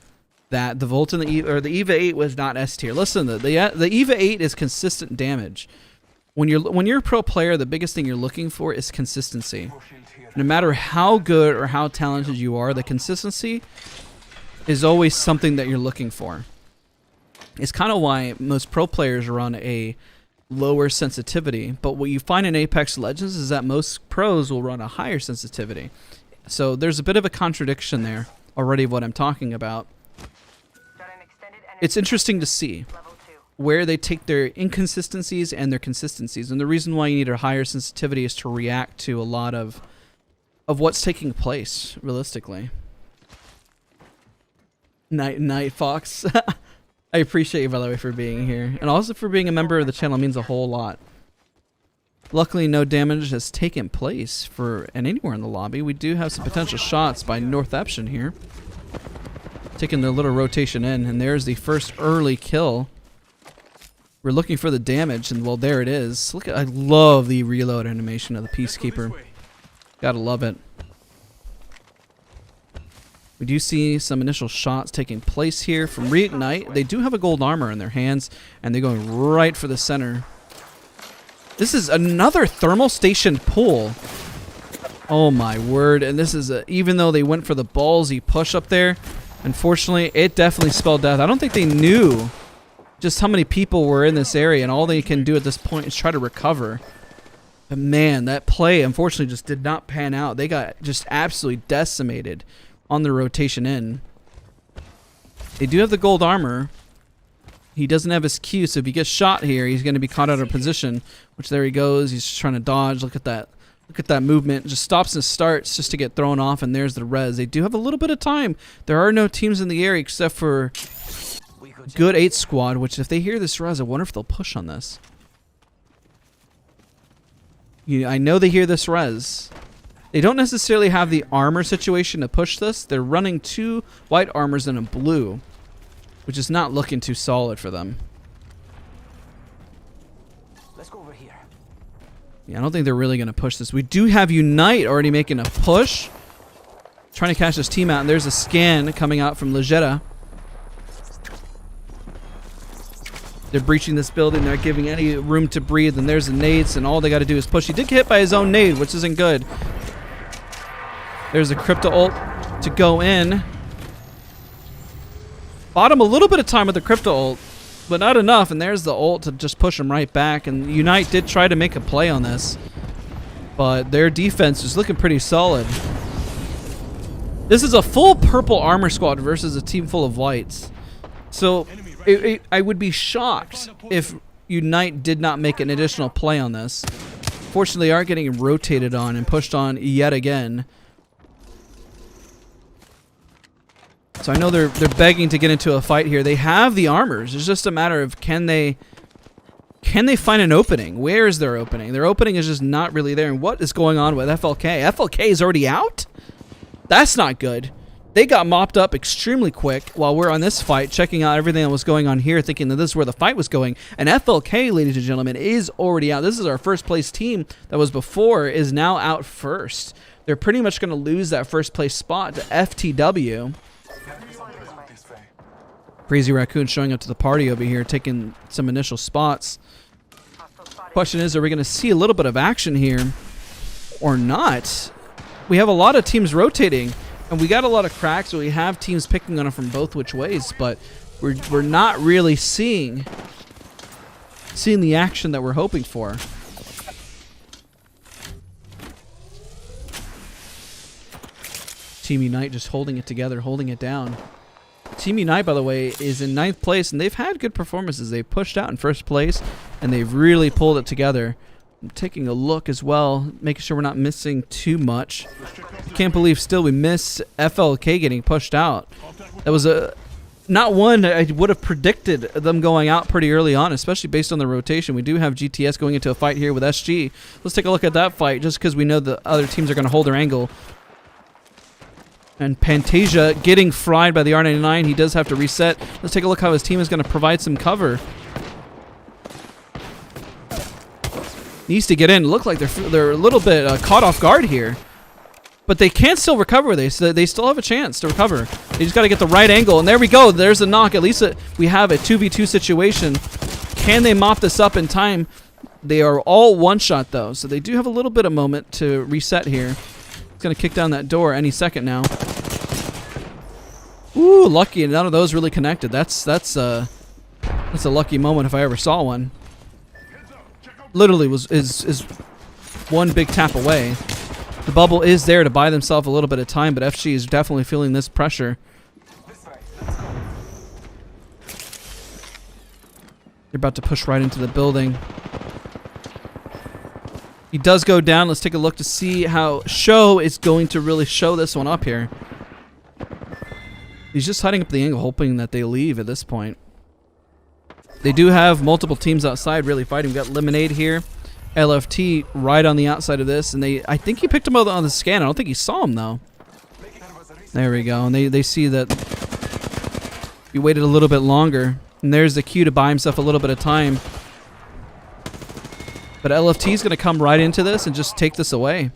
that the Volt and the EVA 8 was not S tier. Listen, the EVA 8 is consistent damage. When you're a pro player, the biggest thing you're looking for is consistency. No matter how good or how talented you are, the consistency is always something that you're looking for. It's kind of why most pro players are on a lower sensitivity, but what you find in Apex Legends is that most pros will run a higher sensitivity. So there's a bit of a contradiction there already of what I'm talking about. It's interesting to see where they take their inconsistencies and their consistencies, and the reason why you need a higher sensitivity is to react to a lot of what's taking place realistically. Night Fox. I appreciate you, by the way, for being here. And also for being a member of the channel. It means a whole lot. Luckily, no damage has taken place for anywhere in the lobby. We do have some potential shots by Northeption here. Taking their little rotation in. And there's the first early kill. We're looking for the damage. And, well, there it is. Look at, I love the reload animation of the Peacekeeper. Gotta love it. We do see some initial shots taking place here from Reignite. They do have a gold armor in their hands, and they're going right for the center. This is another thermal station pull. Oh my word. And this is, even though they went for the ballsy push up there, unfortunately, it definitely spelled death. I don't think they knew just how many people were in this area, and all they can do at this point is try to recover. But man, that play, unfortunately, just did not pan out. They got just absolutely decimated on the rotation in. They do have the gold armor. He doesn't have his Q, so if he gets shot here, he's going to be caught out of position, which there he goes. He's just trying to dodge. Look at that. Look at that movement. Just stops and starts just to get thrown off, and there's the res. They do have a little bit of time. There are no teams in the area except for good 8 squad, which if they hear this res, I wonder if they'll push on this. I know they hear this res. They don't necessarily have the armor situation to push this. They're running 2 white armors and a blue, which is not looking too solid for them. Let's go over here. Yeah, I don't think they're really going to push this. We do have Unite already making a push, trying to catch this team out, and there's a scan coming out from Legetta. They're breaching this building. They're not giving any room to breathe. And there's the nades, and all they got to do is push. He did get hit by his own nade, which isn't good. There's a crypto ult to go in. Bought him a little bit of time with the crypto ult, but not enough. And there's the ult to just push him right back. And Unite did try to make a play on this, but their defense is looking pretty solid. This is a full purple armor squad versus a team full of whites. So I would be shocked if Unite did not make an additional play on this. Fortunately, they are getting rotated on and pushed on yet again. So I know they're begging to get into a fight here. They have the armors. It's just a matter of can they find an opening? Where is their opening? Their opening is just not really there. And what is going on with FLK? FLK is already out? That's not good. They got mopped up extremely quick while we're on this fight, checking out everything that was going on here, thinking that this is where the fight was going. And FLK, ladies and gentlemen, is already out. This is our first place team that was before, is now out first. They're pretty much going to lose that first place spot to FTW. Crazy Raccoon showing up to the party over here, taking some initial spots. Question is, are we going to see a little bit of action here or not? We have a lot of teams rotating, and we got a lot of cracks, so we have teams picking on it from both which ways, but we're not really seeing the action that we're hoping for. Team Unite just holding it together, holding it down. Team Unite, by the way, is in 9th place, and they've had good performances. They pushed out in 1st place, and they've really pulled it together. I'm taking a look as well, making sure we're not missing too much. Can't believe still we missed FLK getting pushed out. That was not one I would have predicted them going out pretty early on, especially based on the rotation. We do have GTS going into a fight here with SG. Let's take a look at that fight, just because we know the other teams are going to hold their angle. And Pantasia getting fried by the R99. He does have to reset. Let's take a look how his team is going to provide some cover. Needs to get in. Look like they're a little bit caught off guard here, but they can still recover. They still have a chance to recover. They just got to get the right angle, and there we go. There's a knock. At least we have a 2v2 situation. Can they mop this up in time? They are all one shot though, so they do have a little bit of moment to reset here. It's gonna kick down that door any second now. Ooh, lucky. None of those really connected. That's a lucky moment if I ever saw one. Literally is one big tap away. The bubble is there to buy themselves a little bit of time, but FG is definitely feeling this pressure. They're about to push right into the building. He does go down. Let's take a look to see how Show is going to really show this one up here. He's just hiding up the angle, hoping that they leave at this point. They do have multiple teams outside really fighting. We got Lemonade here, LFT right on the outside of this, and I think he picked him up on the scan. I don't think he saw him though. There we go, and they see that he waited a little bit longer, and there's the cue to buy himself a little bit of time. But LFT is going to come right into this and just take this away.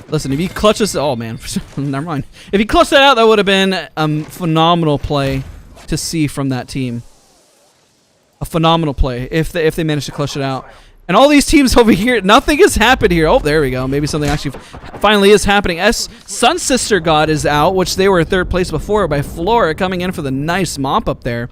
Listen, if he clutches... Oh, man. Never mind. If he clutched that out, that would have been a phenomenal play to see from that team. A phenomenal play if they managed to clutch it out. And all these teams over here, nothing has happened here. Oh, there we go. Maybe something actually finally is happening. Sun Sister God is out, which they were in 3rd place before by Flora coming in for the nice mop up there.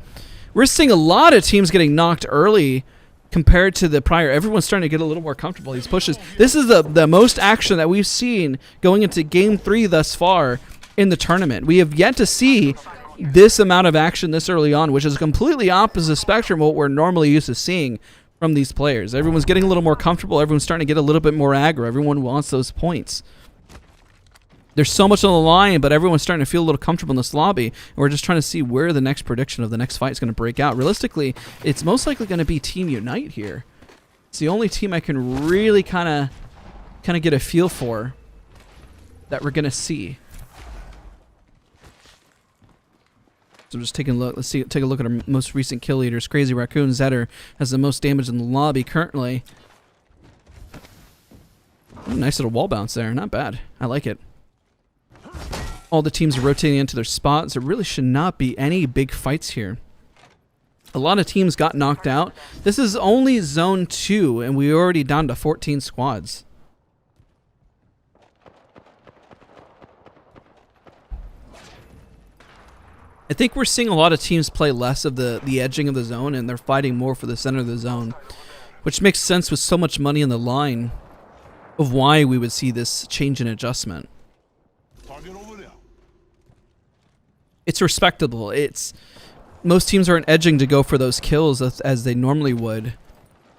We're seeing a lot of teams getting knocked early compared to the prior. Everyone's starting to get a little more comfortable. These pushes. This is the most action that we've seen going into Game 3 thus far in the tournament. We have yet to see this amount of action this early on, which is a completely opposite spectrum of what we're normally used to seeing from these players. Everyone's getting a little more comfortable. Everyone's starting to get a little bit more aggro. Everyone wants those points. There's so much on the line, but everyone's starting to feel a little comfortable in this lobby. And we're just trying to see where the next prediction of the next fight is going to break out. Realistically, it's most likely going to be Team Unite here. It's the only team I can really kind of get a feel for that we're going to see. So I'm just taking a look. Let's take a look at our most recent kill leaders. Crazy Raccoon Zetter has the most damage in the lobby currently. Ooh, nice little wall bounce there. Not bad. I like it. All the teams are rotating into their spots. There really should not be any big fights here. A lot of teams got knocked out. This is only Zone 2, and we're already down to 14 squads. I think we're seeing a lot of teams play less of the edging of the zone, and they're fighting more for the center of the zone, which makes sense with so much money in the line of why we would see this change in adjustment. It's respectable. Most teams aren't edging to go for those kills as they normally would.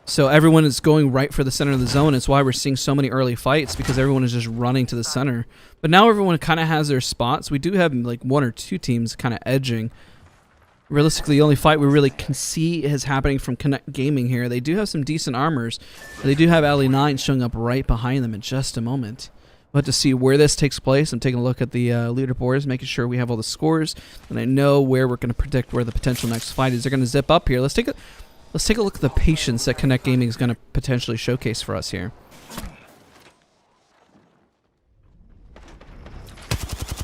So everyone is going right for the center of the zone. It's why we're seeing so many early fights, because everyone is just running to the center. But now everyone kind of has their spots. We do have like 1 or 2 teams kind of edging. Realistically, the only fight we really can see is happening from Connect Gaming here. They do have some decent armors. They do have Ali9 showing up right behind them in just a moment. We'll have to see where this takes place. I'm taking a look at the leaderboards, making sure we have all the scores, and I know where we're going to predict where the potential next fight is. They're going to zip up here. Let's take a look at the patience that Connect Gaming is going to potentially showcase for us here.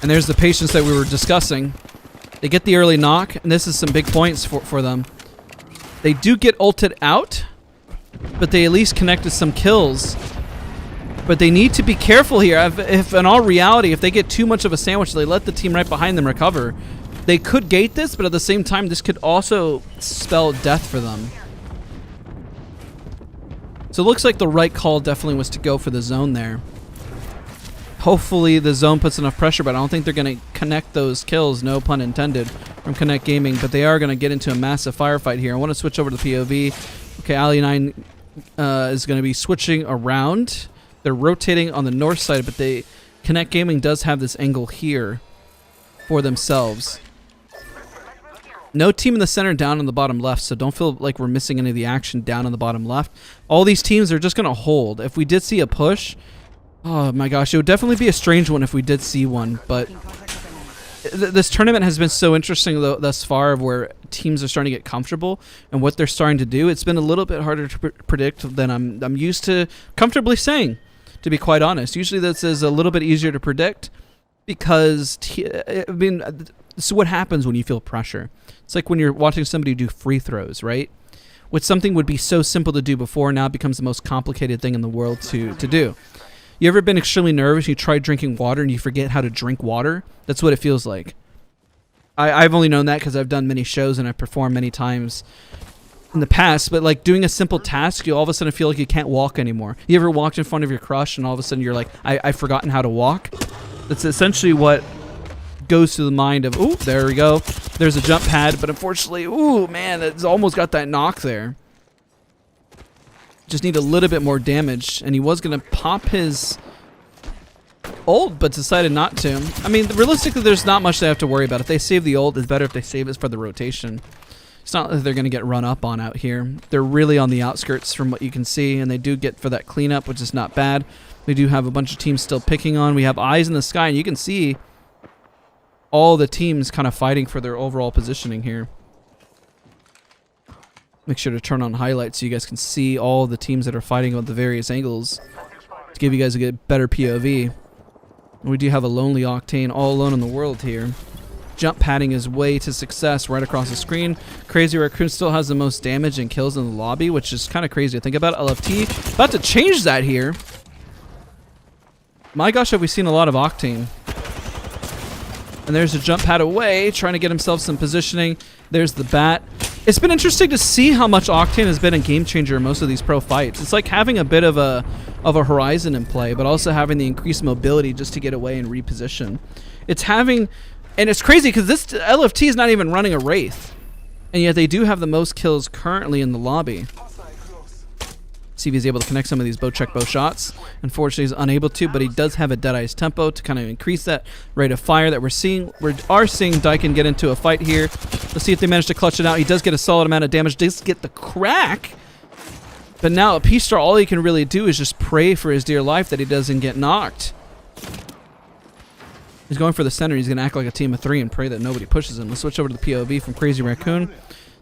And there's the patience that we were discussing. They get the early knock, and this is some big points for them. They do get ulted out, but they at least connected some kills. But they need to be careful here. If in all reality, if they get too much of a sandwich, they let the team right behind them recover. They could gate this, but at the same time, this could also spell death for them. So it looks like the right call definitely was to go for the zone there. Hopefully the zone puts enough pressure, but I don't think they're going to connect those kills, no pun intended, from Connect Gaming. But they are going to get into a massive firefight here. I want to switch over to the POV. Okay, Ali9 is going to be switching around. They're rotating on the north side, but Connect Gaming does have this angle here for themselves. No team in the center down on the bottom left, so don't feel like we're missing any of the action down on the bottom left. All these teams are just going to hold. If we did see a push, oh my gosh, it would definitely be a strange one if we did see one, but this tournament has been so interesting thus far, of where teams are starting to get comfortable and what they're starting to do. It's been a little bit harder to predict than I'm used to comfortably saying, to be quite honest. Usually this is a little bit easier to predict because, I mean, this is what happens when you feel pressure. It's like when you're watching somebody do free throws, right? What something would be so simple to do before now becomes the most complicated thing in the world to do. You ever been extremely nervous, you try drinking water and you forget how to drink water? That's what it feels like. I've only known that because I've done many shows and I've performed many times in the past, but like doing a simple task, you all of a sudden feel like you can't walk anymore. You ever walked in front of your crush and all of a sudden you're like, I've forgotten how to walk? That's essentially what goes through the mind of, ooh, there we go. There's a jump pad, but unfortunately, ooh, man, it's almost got that knock there. Just need a little bit more damage, and he was going to pop his ult, but decided not to. I mean, realistically, there's not much they have to worry about. If they save the ult, it's better if they save it for the rotation. It's not that they're going to get run up on out here. They're really on the outskirts from what you can see, and they do get for that cleanup, which is not bad. We do have a bunch of teams still picking on. We have eyes in the sky, and you can see all the teams kind of fighting for their overall positioning here. Make sure to turn on highlights so you guys can see all the teams that are fighting on the various angles to give you guys a better POV. And we do have a lonely Octane all alone in the world here. Jump padding his way to success right across the screen. Crazy Raccoon still has the most damage and kills in the lobby, which is kind of crazy to think about. LFT about to change that here. My gosh, have we seen a lot of Octane. And there's a jump pad away, trying to get himself some positioning. There's the bat. It's been interesting to see how much Octane has been a game changer in most of these pro fights. It's like having a bit of a horizon in play, but also having the increased mobility just to get away and reposition. It's having, and it's crazy because this LFT is not even running a Wraith, and yet they do have the most kills currently in the lobby. See if he's able to connect some of these bow shots. Unfortunately, he's unable to, but he does have a Deadeye's tempo to kind of increase that rate of fire that we're seeing. We are seeing Daikin get into a fight here. Let's see if they manage to clutch it out. He does get a solid amount of damage. Does get the crack. But now a P-Star, all he can really do is just pray for his dear life that he doesn't get knocked. He's going for the center. He's going to act like a team of 3 and pray that nobody pushes him. Let's switch over to the POV from Crazy Raccoon.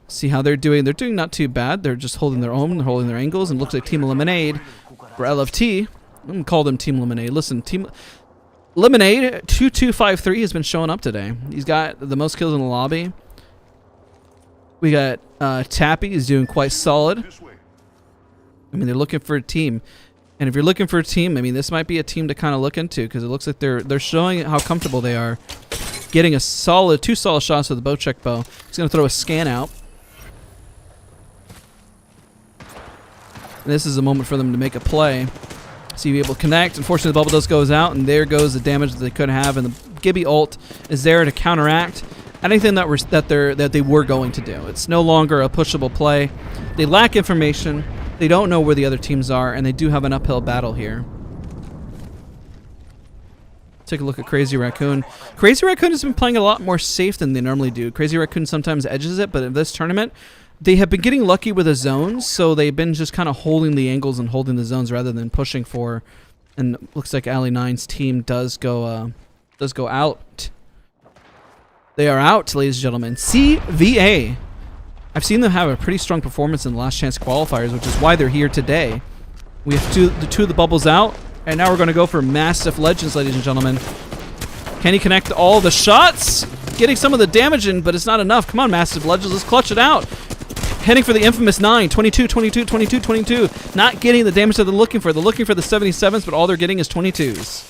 See how they're doing. They're doing not too bad. They're just holding their own. They're holding their angles. And it looks like Team Lemonade for LFT. I'm going to call them Team Lemonade. Listen, Lemonade 2253 has been showing up today. He's got the most kills in the lobby. We got Tappy is doing quite solid. I mean, they're looking for a team. And if you're looking for a team, I mean, this might be a team to kind of look into because it looks like they're showing how comfortable they are getting two solid shots with the bow check bow. He's going to throw a scan out. And this is a moment for them to make a play. So you'll be able to connect. Unfortunately, the bubble dust goes out, and there goes the damage that they could have. And the Gibby ult is there to counteract anything that they were going to do. It's no longer a pushable play. They lack information. They don't know where the other teams are, and they do have an uphill battle here. Take a look at Crazy Raccoon. Crazy Raccoon has been playing a lot more safe than they normally do. Crazy Raccoon sometimes edges it, but in this tournament, they have been getting lucky with the zones, so they've been just kind of holding the angles and holding the zones rather than pushing for. And it looks like Ali 9's team does go out. They are out, ladies and gentlemen. CVA. I've seen them have a pretty strong performance in the last chance qualifiers, which is why they're here today. We have two of the bubbles out, and now we're going to go for Mastiff Legends, ladies and gentlemen. Can he connect all the shots? Getting some of the damage in, but it's not enough. Come on, Mastiff Legends, let's clutch it out. Heading for the infamous 9, 22, 22, 22, 22. Not getting the damage that they're looking for. They're looking for the 77s, but all they're getting is 22s.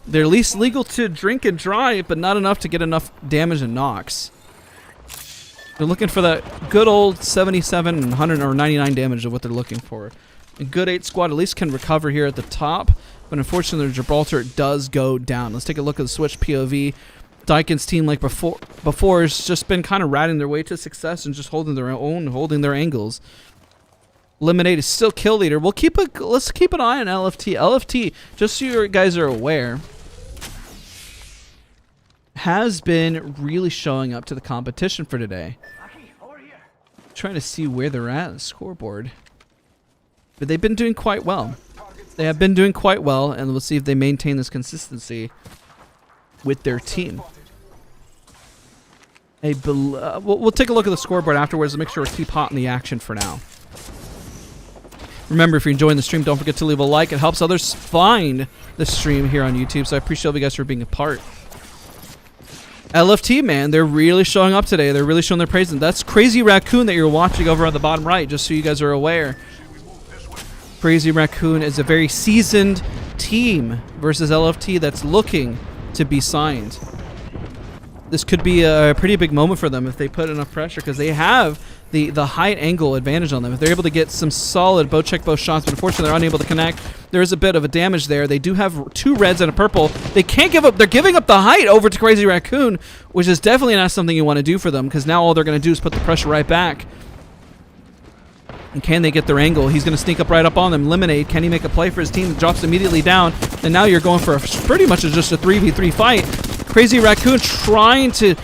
They're least legal to drink and drive, but not enough to get enough damage and knocks. They're looking for that good old 77 and 100 or 99 damage of what they're looking for. A good 8 squad at least can recover here at the top, but unfortunately Gibraltar does go down. Let's take a look at the switch POV. Daikin's team, like before, has just been kind of riding their way to success and just holding their own, holding their angles. Lemonade is still kill leader. Let's keep an eye on LFT. LFT, just so you guys are aware, has been really showing up to the competition for today. Trying to see where they're at on the scoreboard. But they've been doing quite well. They have been doing quite well, and we'll see if they maintain this consistency with their team. We'll take a look at the scoreboard afterwards to make sure we keep hot in the action for now. Remember, if you're enjoying the stream, don't forget to leave a like. It helps others find the stream here on YouTube, so I appreciate all you guys for being a part. LFT, man, they're really showing up today. They're really showing their praise. And that's Crazy Raccoon that you're watching over on the bottom right, just so you guys are aware. Crazy Raccoon is a very seasoned team versus LFT that's looking to be signed. This could be a pretty big moment for them if they put enough pressure, because they have the height angle advantage on them. If they're able to get some solid bow check bow shots, but unfortunately they're unable to connect. There is a bit of a damage there. They do have 2 reds and a purple. They can't give up. They're giving up the height over to Crazy Raccoon, which is definitely not something you want to do for them, because now all they're going to do is put the pressure right back. And can they get their angle? He's going to sneak up right up on them. Lemonade, can he make a play for his team? Drops immediately down. And now you're going for pretty much just a 3v3 fight. Crazy Raccoon trying to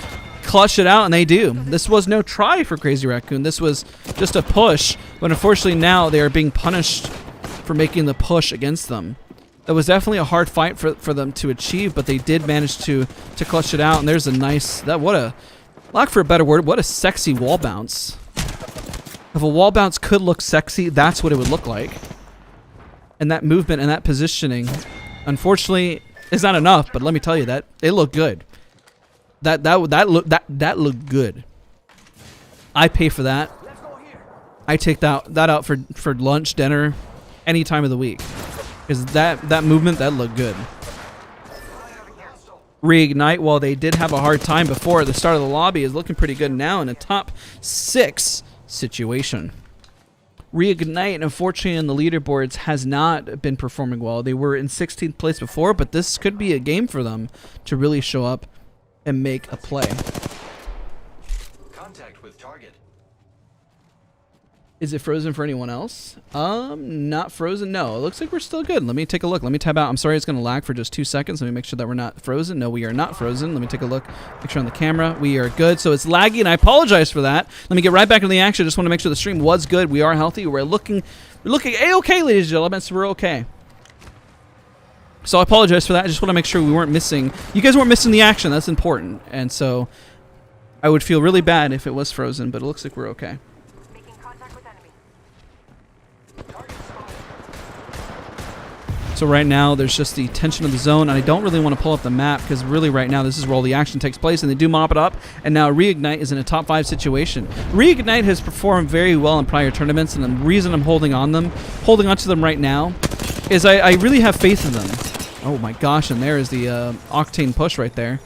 clutch it out, and they do. This was no try for Crazy Raccoon. This was just a push. But unfortunately now they are being punished for making the push against them. That was definitely a hard fight for them to achieve, but they did manage to clutch it out. And there's a nice, what a, lack for a better word, what a sexy wall bounce. If a wall bounce could look sexy, that's what it would look like. And that movement and that positioning, unfortunately, is not enough. But let me tell you that it looked good. That looked good. I pay for that. I take that out for lunch, dinner, any time of the week, because that movement, that looked good. Reignite, while they did have a hard time before at the start of the lobby, is looking pretty good now in a top 6 situation. Reignite, unfortunately, on the leaderboards has not been performing well. They were in 16th place before, but this could be a game for them to really show up and make a play. Contact with target. Is it frozen for anyone else? Not frozen. No, it looks like we're still good. Let me take a look. Let me tab out. I'm sorry it's going to lag for just 2 seconds. Let me make sure that we're not frozen. No, we are not frozen. Let me take a look. Make sure on the camera we are good. So it's laggy, and I apologize for that. Let me get right back into the action. Just want to make sure the stream was good. We are healthy. We're looking A-okay, ladies and gentlemen. So we're okay. So I apologize for that. I just want to make sure we weren't missing. You guys weren't missing the action. That's important. And so I would feel really bad if it was frozen, but it looks like we're okay. So right now, there's just the tension of the zone, and I don't really want to pull up the map because really right now, this is where all the action takes place, and they do mop it up, and now Reignite is in a top 5 situation. Reignite has performed very well in prior tournaments, and the reason I'm holding on to them right now, is I really have faith in them. Oh my gosh, and there is the Octane push right there.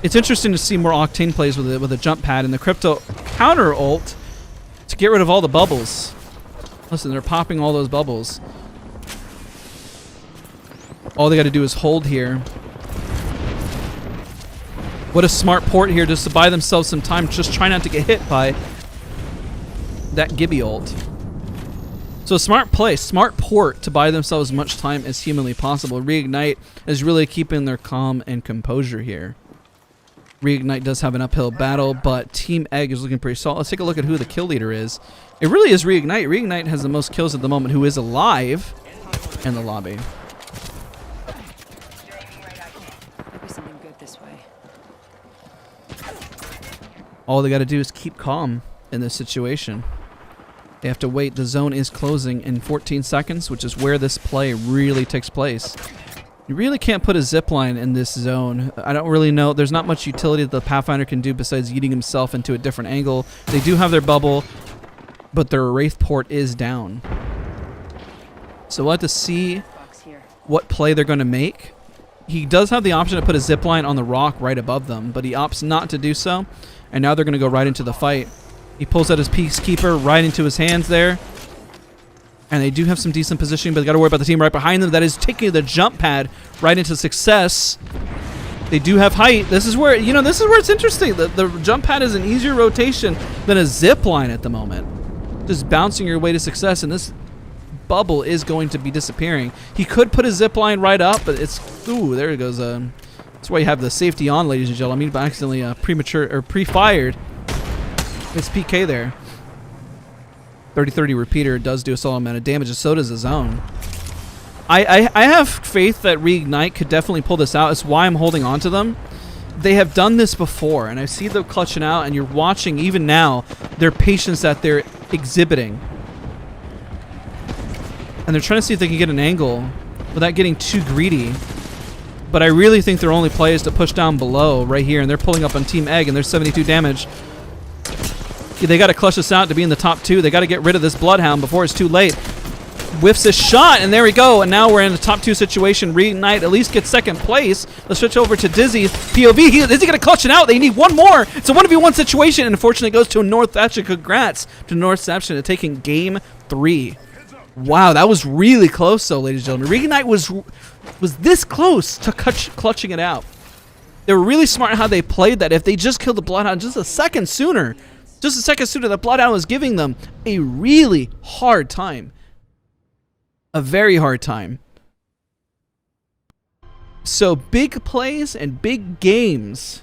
It's interesting to see more Octane plays with a jump pad and the Crypto counter ult to get rid of all the bubbles. Listen, they're popping all those bubbles. All they got to do is hold here. What a smart port here just to buy themselves some time. Just try not to get hit by that Gibby ult. So smart play, smart port to buy themselves as much time as humanly possible. Reignite is really keeping their calm and composure here. Reignite does have an uphill battle, but Team Egg is looking pretty solid. Let's take a look at who the kill leader is. It really is Reignite. Reignite has the most kills at the moment, who is alive in the lobby. All they got to do is keep calm in this situation. They have to wait. The zone is closing in 14 seconds, which is where this play really takes place. You really can't put a zipline in this zone. I don't really know. There's not much utility that the Pathfinder can do besides yeeting himself into a different angle. They do have their bubble, but their Wraith port is down. So we'll have to see what play they're going to make. He does have the option to put a zipline on the rock right above them, but he opts not to do so. And now they're going to go right into the fight. He pulls out his Peacekeeper right into his hands there. And they do have some decent positioning, but they got to worry about the team right behind them that is taking the jump pad right into success. They do have height. This is where, you know, this is where it's interesting. The jump pad is an easier rotation than a zip line at the moment. Just bouncing your way to success, and this bubble is going to be disappearing. He could put a zip line right up, but it's, ooh, there it goes. That's why you have the safety on, ladies and gentlemen. I mean, by accidentally pre-fired his PK there. 30-30 repeater does do a solid amount of damage, and so does the zone. I have faith that Reignite could definitely pull this out. It's why I'm holding on to them. They have done this before, and I see them clutching out, and you're watching, even now, their patience that they're exhibiting. And they're trying to see if they can get an angle without getting too greedy. But I really think their only play is to push down below right here, and they're pulling up on Team Egg, and there's 72 damage. They got to clutch this out to be in the top 2. They got to get rid of this Bloodhound before it's too late. Whiffs a shot, and there we go. And now we're in the top 2 situation. Reignite at least gets second place. Let's switch over to Dizzy. POV, is he going to clutch it out? They need one more. It's a 1v1 situation, and unfortunately it goes to North Thatcher. Congrats to North Thatcher taking game 3. Wow, that was really close, though, ladies and gentlemen. Reignite was this close to clutching it out. They were really smart in how they played that. If they just killed the Bloodhound just a second sooner, the Bloodhound was giving them a really hard time. A very hard time. So big plays and big games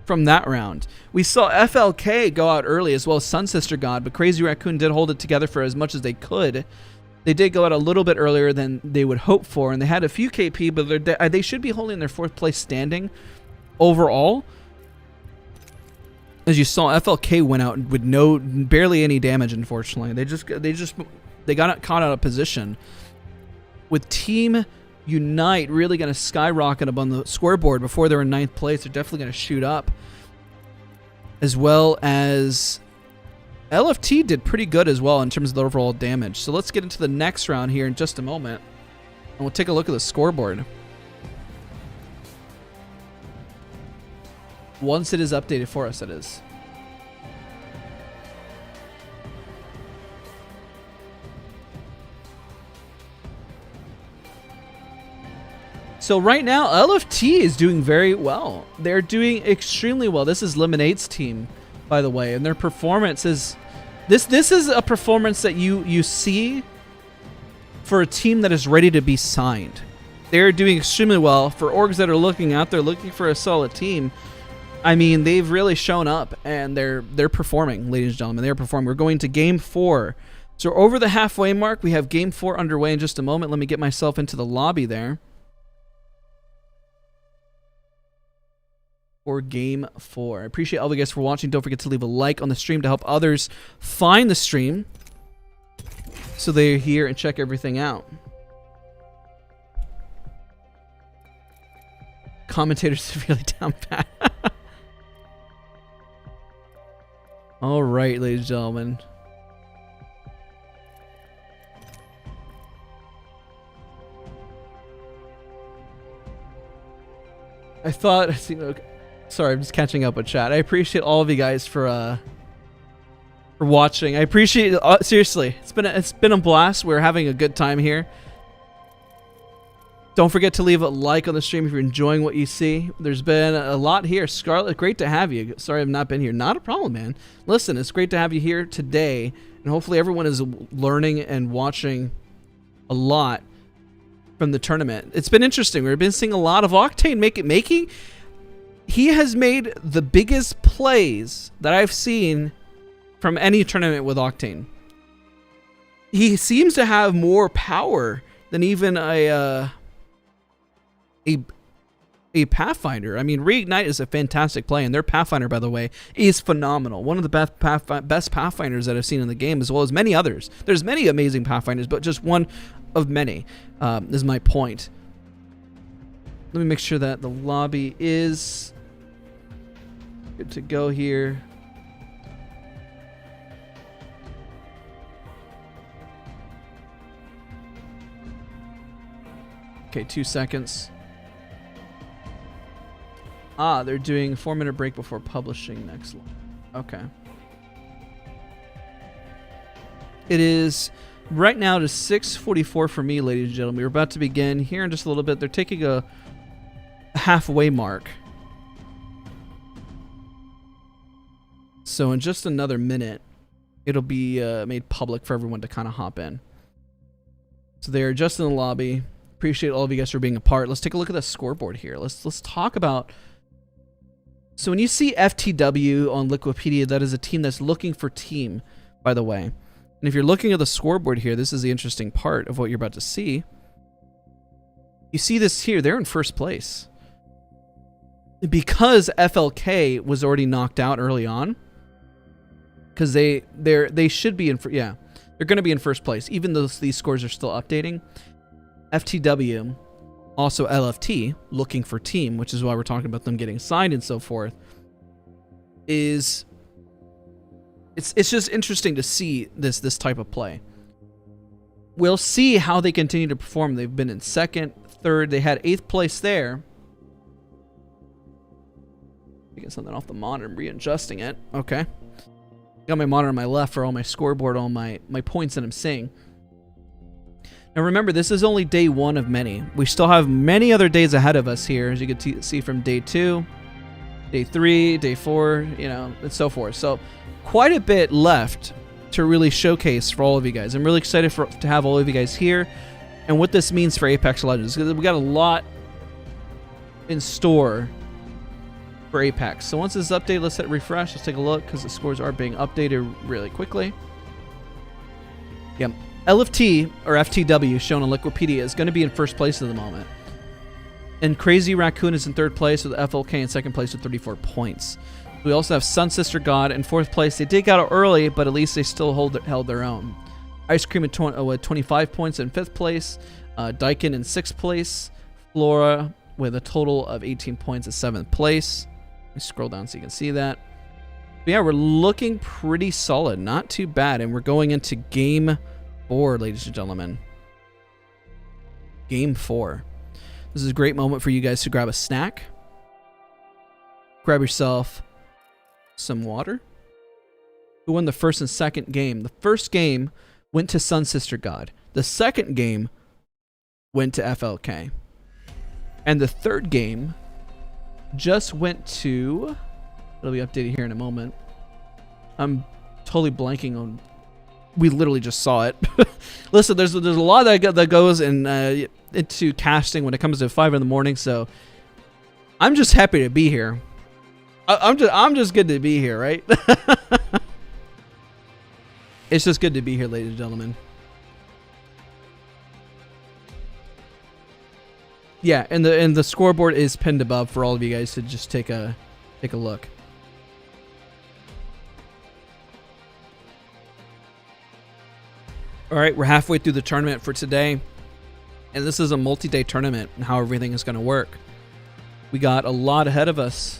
from that round. We saw FLK go out early as well as Sun Sister God, but Crazy Raccoon did hold it together for as much as they could. They did go out a little bit earlier than they would hope for, and they had a few KP, but they should be holding their 4th place standing overall. As you saw, FLK went out with barely any damage. Unfortunately, they got caught out of position. With Team Unite really going to skyrocket up on the scoreboard before they're in 9th place, they're definitely going to shoot up. As well as LFT did pretty good as well in terms of the overall damage. So let's get into the next round here in just a moment, and we'll take a look at the scoreboard. Once it is updated for us, it is. So right now, LFT is doing very well. They're doing extremely well. This is Lemonade's team, by the way, and their performance is... This is a performance that you see for a team that is ready to be signed. They're doing extremely well. For orgs that are looking out there, looking for a solid team, I mean, they've really shown up, and they're performing, ladies and gentlemen. They're performing. We're going to Game 4. So over the halfway mark, we have Game 4 underway in just a moment. Let me get myself into the lobby there for Game 4. I appreciate all of you guys for watching. Don't forget to leave a like on the stream to help others find the stream so they're here and check everything out. commentator's severely down pat. All right, ladies and gentlemen. I thought, sorry, I'm just catching up with chat. I appreciate all of you guys for watching. I appreciate seriously. It's been a blast. We're having a good time here. Don't forget to leave a like on the stream if you're enjoying what you see. There's been a lot here. Scarlett, great to have you. Sorry I've not been here. Not a problem, man. Listen, it's great to have you here today, and hopefully everyone is learning and watching a lot from the tournament. It's been interesting. We've been seeing a lot of Octane making. He has made the biggest plays that I've seen from any tournament with Octane. He seems to have more power than even a Pathfinder. I mean, Reignite is a fantastic play, and their Pathfinder, by the way, is phenomenal. One of the best Pathfinders that I've seen in the game, as well as many others. There's many amazing Pathfinders, but just one of many is my point. Let me make sure that the lobby is good to go here. Okay, 2 seconds. Ah, they're doing a 4-minute break before publishing next one. Okay. It is right now to 6:44 for me, ladies and gentlemen. We're about to begin here in just a little bit. They're taking a halfway mark. So in just another minute, it'll be made public for everyone to kind of hop in. So they're just in the lobby. Appreciate all of you guys for being a part. Let's take a look at the scoreboard here. Let's talk about. So when you see FTW on Liquipedia, that is a team that's looking for team, by the way. And if you're looking at the scoreboard here, this is the interesting part of what you're about to see. You see this here, they're in first place. Because FLK was already knocked out early on. Because they should be in, they're going to be in first place, even though these scores are still updating. FTW, also LFT, looking for team, which is why we're talking about them getting signed and so forth, it's just interesting to see this type of play. We'll see how they continue to perform. They've been in second, third. They had 8th place there. Get something off the monitor. I'm readjusting it. Okay. Got my monitor on my left for all my scoreboard, all my points that I'm seeing. Now remember, this is only day 1 of many. We still have many other days ahead of us here, as you can see from day 2, day 3, day 4, and so forth. So quite a bit left to really showcase for all of you guys. I'm really excited to have all of you guys here and what this means for Apex Legends, because we got a lot in store for Apex. So once this is updated, let's hit refresh. Let's take a look, because the scores are being updated really quickly. Yep. LFT, or FTW, shown on Liquipedia, is going to be in first place at the moment. And Crazy Raccoon is in 3rd place, with FLK in 2nd place with 34 points. We also have Sun Sister God in 4th place. They did get out early, but at least they still held their own. Ice Cream with 25 points in 5th place. Daikin in 6th place. Flora with a total of 18 points at 7th place. Let me scroll down so you can see that. But yeah, we're looking pretty solid. Not too bad. And we're going into game 4, ladies and gentlemen. Game 4. This is a great moment for you guys to grab a snack. Grab yourself some water. Who won the first and second game? The first game went to Sun Sister God. The second game went to FLK. And the third game just went to... It'll be updated here in a moment. I'm totally blanking on... We literally just saw it. Listen, there's a lot that goes into casting when it comes to 5 in the morning, so I'm just happy to be here. I'm just good to be here, right? It's just good to be here, ladies and gentlemen. Yeah, and the scoreboard is pinned above for all of you guys to just take a look. All right, we're halfway through the tournament for today, and this is a multi-day tournament and how everything is going to work. We got a lot ahead of us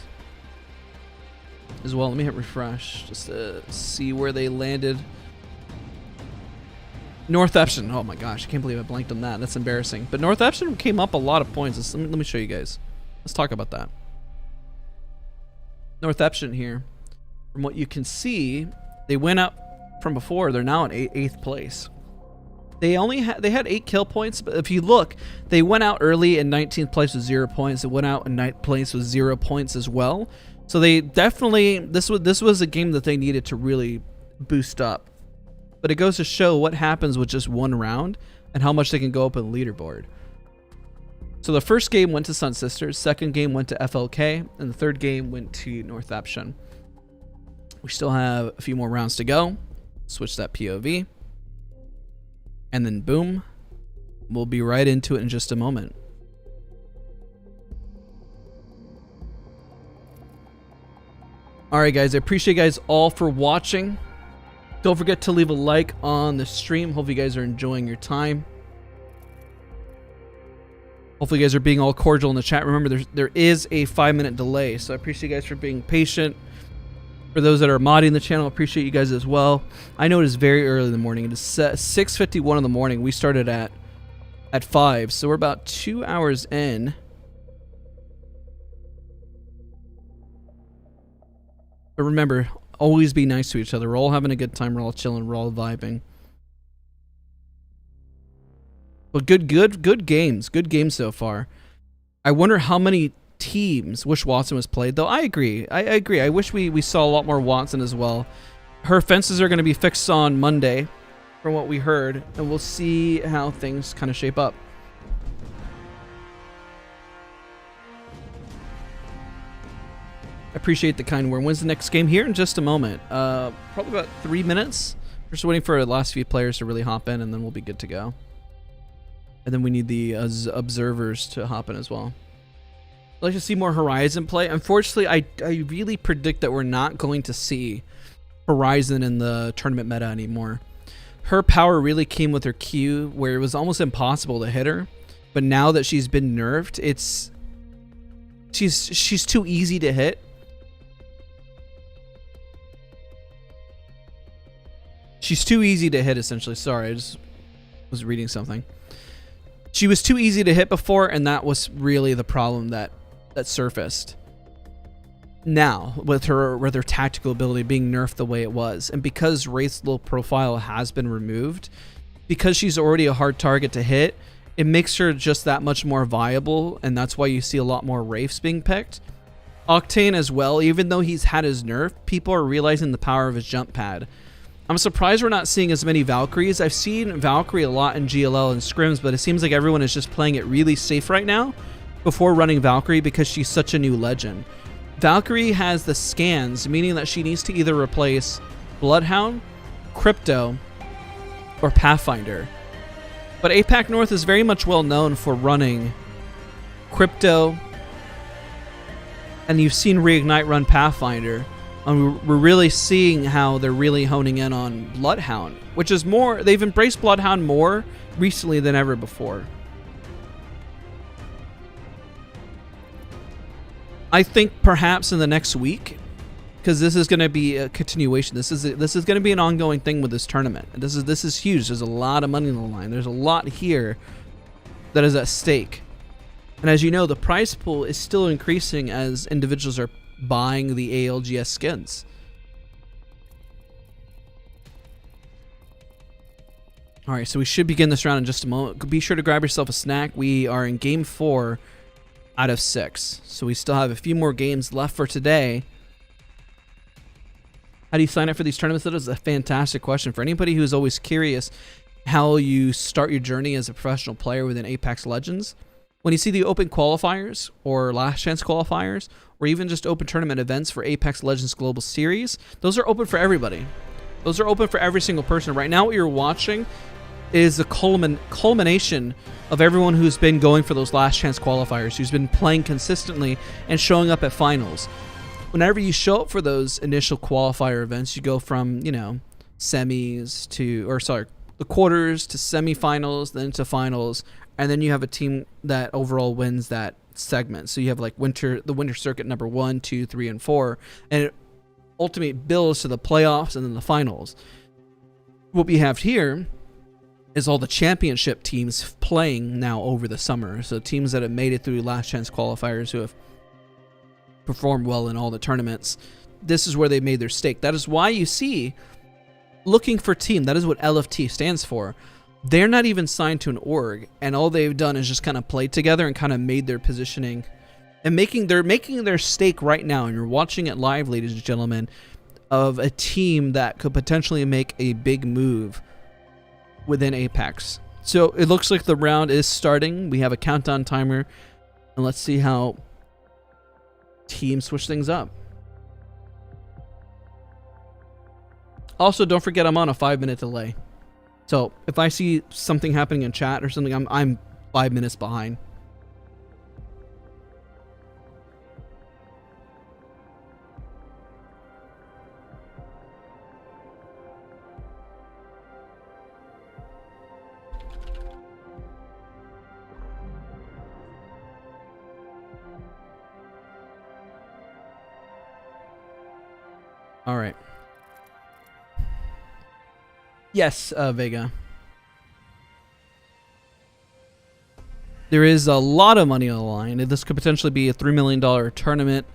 as well. Let me hit refresh just to see where they landed. North Epsom. Oh my gosh, I can't believe I blanked on that. That's embarrassing. But North Epsom came up a lot of points. Let me show you guys. Let's talk about that. North Epsom here. From what you can see, they went up from before. They're now in 8th place. They had 8 kill points, but if you look, they went out early in 19th place with 0 points. They went out in 9th place with 0 points as well. So they definitely, this was a game that they needed to really boost up. But it goes to show what happens with just one round and how much they can go up in the leaderboard. So the first game went to Sun Sisters, second game went to FLK, and the third game went to North Epsom. We still have a few more rounds to go. Switch that POV. And then boom, we'll be right into it in just a moment. Alright guys, I appreciate you guys all for watching. Don't forget to leave a like on the stream. Hope you guys are enjoying your time. Hopefully you guys are being all cordial in the chat. Remember, there is a 5-minute delay, so I appreciate you guys for being patient. For those that are modding the channel, I appreciate you guys as well. I know it is very early in the morning. It is 6:51 in the morning. We started at 5, so we're about 2 hours in. But remember, always be nice to each other. We're all having a good time. We're all chilling. We're all vibing. But good games. Good games so far. I wonder how many teams wish Watson was played, though. I agree. I agree. I wish we saw a lot more Watson as well. Her fences are going to be fixed on Monday, from what we heard, and we'll see how things kind of shape up. Appreciate the kind word. When's the next game? Here in just a moment. Probably about 3 minutes. We're just waiting for the last few players to really hop in, and then we'll be good to go. And then we need the observers to hop in as well. I'd like to see more Horizon play. Unfortunately, I really predict that we're not going to see Horizon in the tournament meta anymore. Her power really came with her Q, where it was almost impossible to hit her. But now that she's been nerfed, she's too easy to hit. She's too easy to hit, essentially. Sorry, I just was reading something. She was too easy to hit before, and that was really the problem that surfaced. Now, with her tactical ability being nerfed the way it was, and because Wraith's low profile has been removed, because she's already a hard target to hit, it makes her just that much more viable, and that's why you see a lot more Wraiths being picked. Octane as well, even though he's had his nerf, people are realizing the power of his jump pad. I'm surprised we're not seeing as many Valkyries. I've seen Valkyrie a lot in GLL and scrims, but it seems like everyone is just playing it really safe right now before running Valkyrie because she's such a new legend. Valkyrie has the scans, meaning that she needs to either replace Bloodhound, Crypto, or Pathfinder. But APAC North is very much well known for running Crypto, and you've seen Reignite run Pathfinder. And we're really seeing how they're really honing in on Bloodhound, which is more, they've embraced Bloodhound more recently than ever before. I think perhaps in the next week, because this is going to be a continuation. This is going to be an ongoing thing with this tournament. This is huge. There's a lot of money on the line. There's a lot here that is at stake. And as you know, the prize pool is still increasing as individuals are buying the ALGS skins. Alright, so we should begin this round in just a moment. Be sure to grab yourself a snack. We are in game 4 out of 6. So we still have a few more games left for today. How do you sign up for these tournaments? That is a fantastic question. For anybody who's always curious how you start your journey as a professional player within Apex Legends, when you see the open qualifiers or last chance qualifiers, or even just open tournament events for Apex Legends Global Series, those are open for everybody. Those are open for every single person. Right now what you're watching is the culmination of everyone who's been going for those last chance qualifiers, who's been playing consistently and showing up at finals. Whenever you show up for those initial qualifier events, you go from, you know, semis to, or sorry, the quarters to semifinals, then to finals, and then you have a team that overall wins that segments. So you have like the winter circuit number 1, 2, 3, and 4, and it ultimately builds to the playoffs and then the finals. What we have here is all the championship teams playing now over the summer. So teams that have made it through last chance qualifiers, who have performed well in all the tournaments. This is where they made their stake. That is why you see looking for team. That is what LFT stands for. They're not even signed to an org, and all they've done is just kind of played together and kind of made their positioning and they're making their stake right now. And you're watching it live, ladies and gentlemen, of a team that could potentially make a big move within Apex. So it looks like the round is starting. We have a countdown timer, and let's see how teams switch things up. Also, don't forget I'm on a 5-minute delay. So if I see something happening in chat or something, I'm 5 minutes behind. All right. Yes, Vega. There is a lot of money on the line. This could potentially be a $3 million tournament,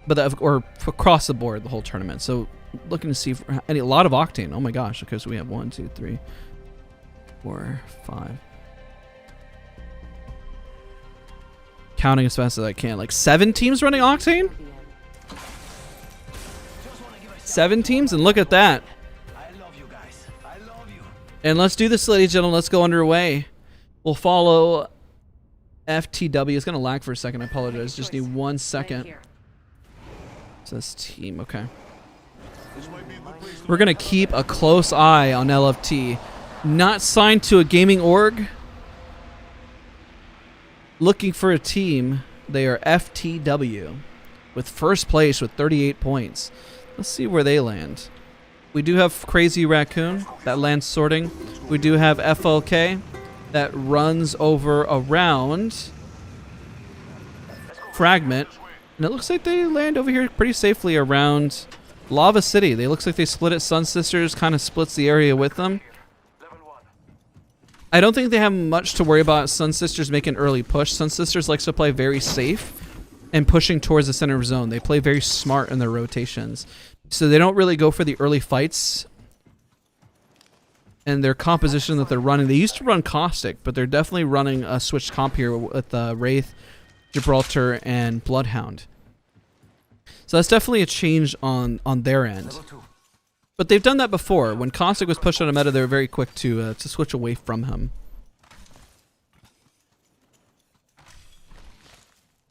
but or across the board, the whole tournament. So looking to see a lot of octane. Oh my gosh! Okay, so we have 1, 2, 3, 4, 5. Counting as fast as I can. Like 7 teams running octane. 7 teams, and look at that. And let's do this, ladies and gentlemen. Let's go underway. We'll follow FTW. It's going to lag for a second. I apologize. Just need 1 second. It says team. Okay. We're going to keep a close eye on LFT. Not signed to a gaming org. Looking for a team. They are FTW with first place with 38 points. Let's see where they land. We do have Crazy Raccoon that lands sorting. We do have FLK that runs over around Fragment. And it looks like they land over here pretty safely around Lava City. They looks like they split it. Sun Sisters kind of splits the area with them. I don't think they have much to worry about Sun Sisters making early push. Sun Sisters likes to play very safe and pushing towards the center of zone. They play very smart in their rotations. So they don't really go for the early fights. And their composition that they're running, they used to run Caustic, but they're definitely running a switched comp here with Wraith, Gibraltar, and Bloodhound. So that's definitely a change on their end. But they've done that before. When Caustic was pushed on a meta, they were very quick to switch away from him.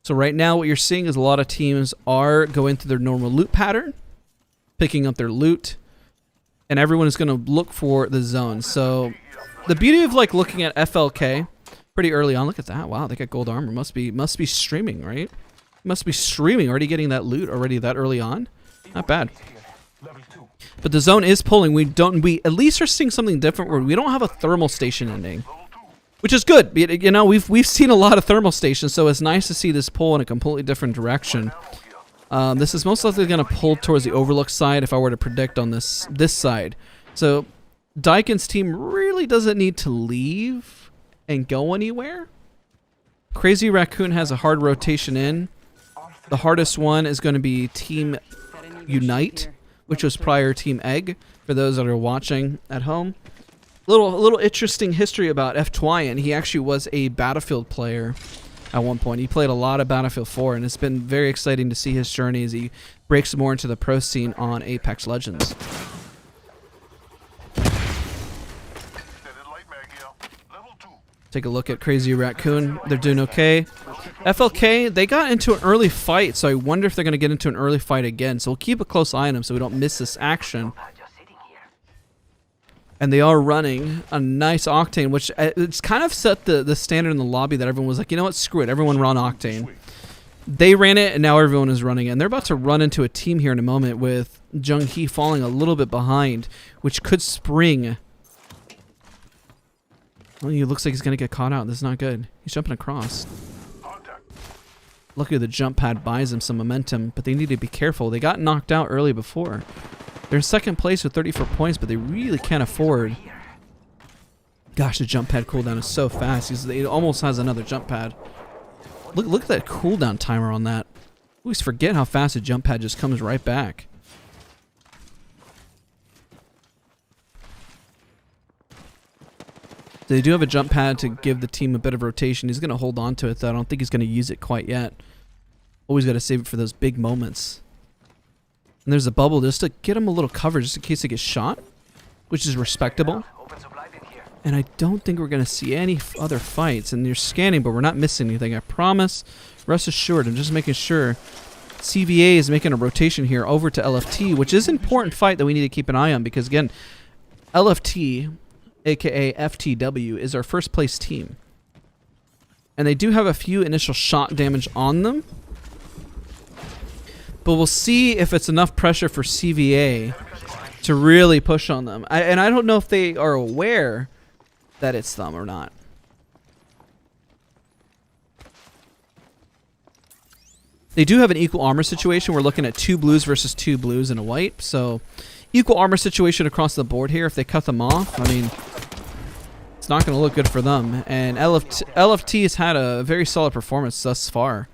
So right now what you're seeing is a lot of teams are going through their normal loot pattern, picking up their loot, and everyone is going to look for the zone. So the beauty of like looking at FLK pretty early on, look at that. Wow, they got gold armor. Must be streaming, right? Must be streaming, already getting that loot already that early on. Not bad. But the zone is pulling. We at least are seeing something different where we don't have a thermal station ending, which is good. You know, we've seen a lot of thermal stations, so it's nice to see this pull in a completely different direction. This is most likely going to pull towards the Overlook side if I were to predict on this side. So Daikin's team really doesn't need to leave and go anywhere. Crazy Raccoon has a hard rotation in. The hardest one is going to be Team Unite, which was prior Team Egg, for those that are watching at home. A little interesting history about F. Twyan. He actually was a Battlefield player at one point. He played a lot of Battlefield 4, and it's been very exciting to see his journey as he breaks more into the pro scene on Apex Legends. Take a look at Crazy Raccoon. They're doing okay. FLK, they got into an early fight, so I wonder if they're going to get into an early fight again. So we'll keep a close eye on them so we don't miss this action. And they are running a nice Octane, which it's kind of set the standard in the lobby that everyone was like, you know what, screw it, everyone run Octane. They ran it, and now everyone is running it. And they're about to run into a team here in a moment with Jung Hee falling a little bit behind, which could spring. Well, he looks like he's going to get caught out. This is not good. He's jumping across. Luckily, the jump pad buys them some momentum, but they need to be careful. They got knocked out early before. They're in second place with 34 points, but they really can't afford. Gosh, the jump pad cooldown is so fast. It almost has another jump pad. Look at that cooldown timer on that. I always forget how fast a jump pad just comes right back. They do have a jump pad to give the team a bit of rotation. He's going to hold on to it, though. I don't think he's going to use it quite yet. Always got to save it for those big moments. And there's a bubble just to get him a little cover just in case he gets shot, which is respectable. And I don't think we're going to see any other fights. And you're scanning, but we're not missing anything. I promise. Rest assured, I'm just making sure. CVA is making a rotation here over to LFT, which is an important fight that we need to keep an eye on because, again, LFT, aka FTW, is our first place team. And they do have a few initial shot damage on them. But we'll see if it's enough pressure for CVA to really push on them. And I don't know if they are aware that it's them or not. They do have an equal armor situation. We're looking at 2 blues versus 2 blues and a white. So equal armor situation across the board here. If they cut them off, I mean, it's not going to look good for them. And LFT has had a very solid performance thus far.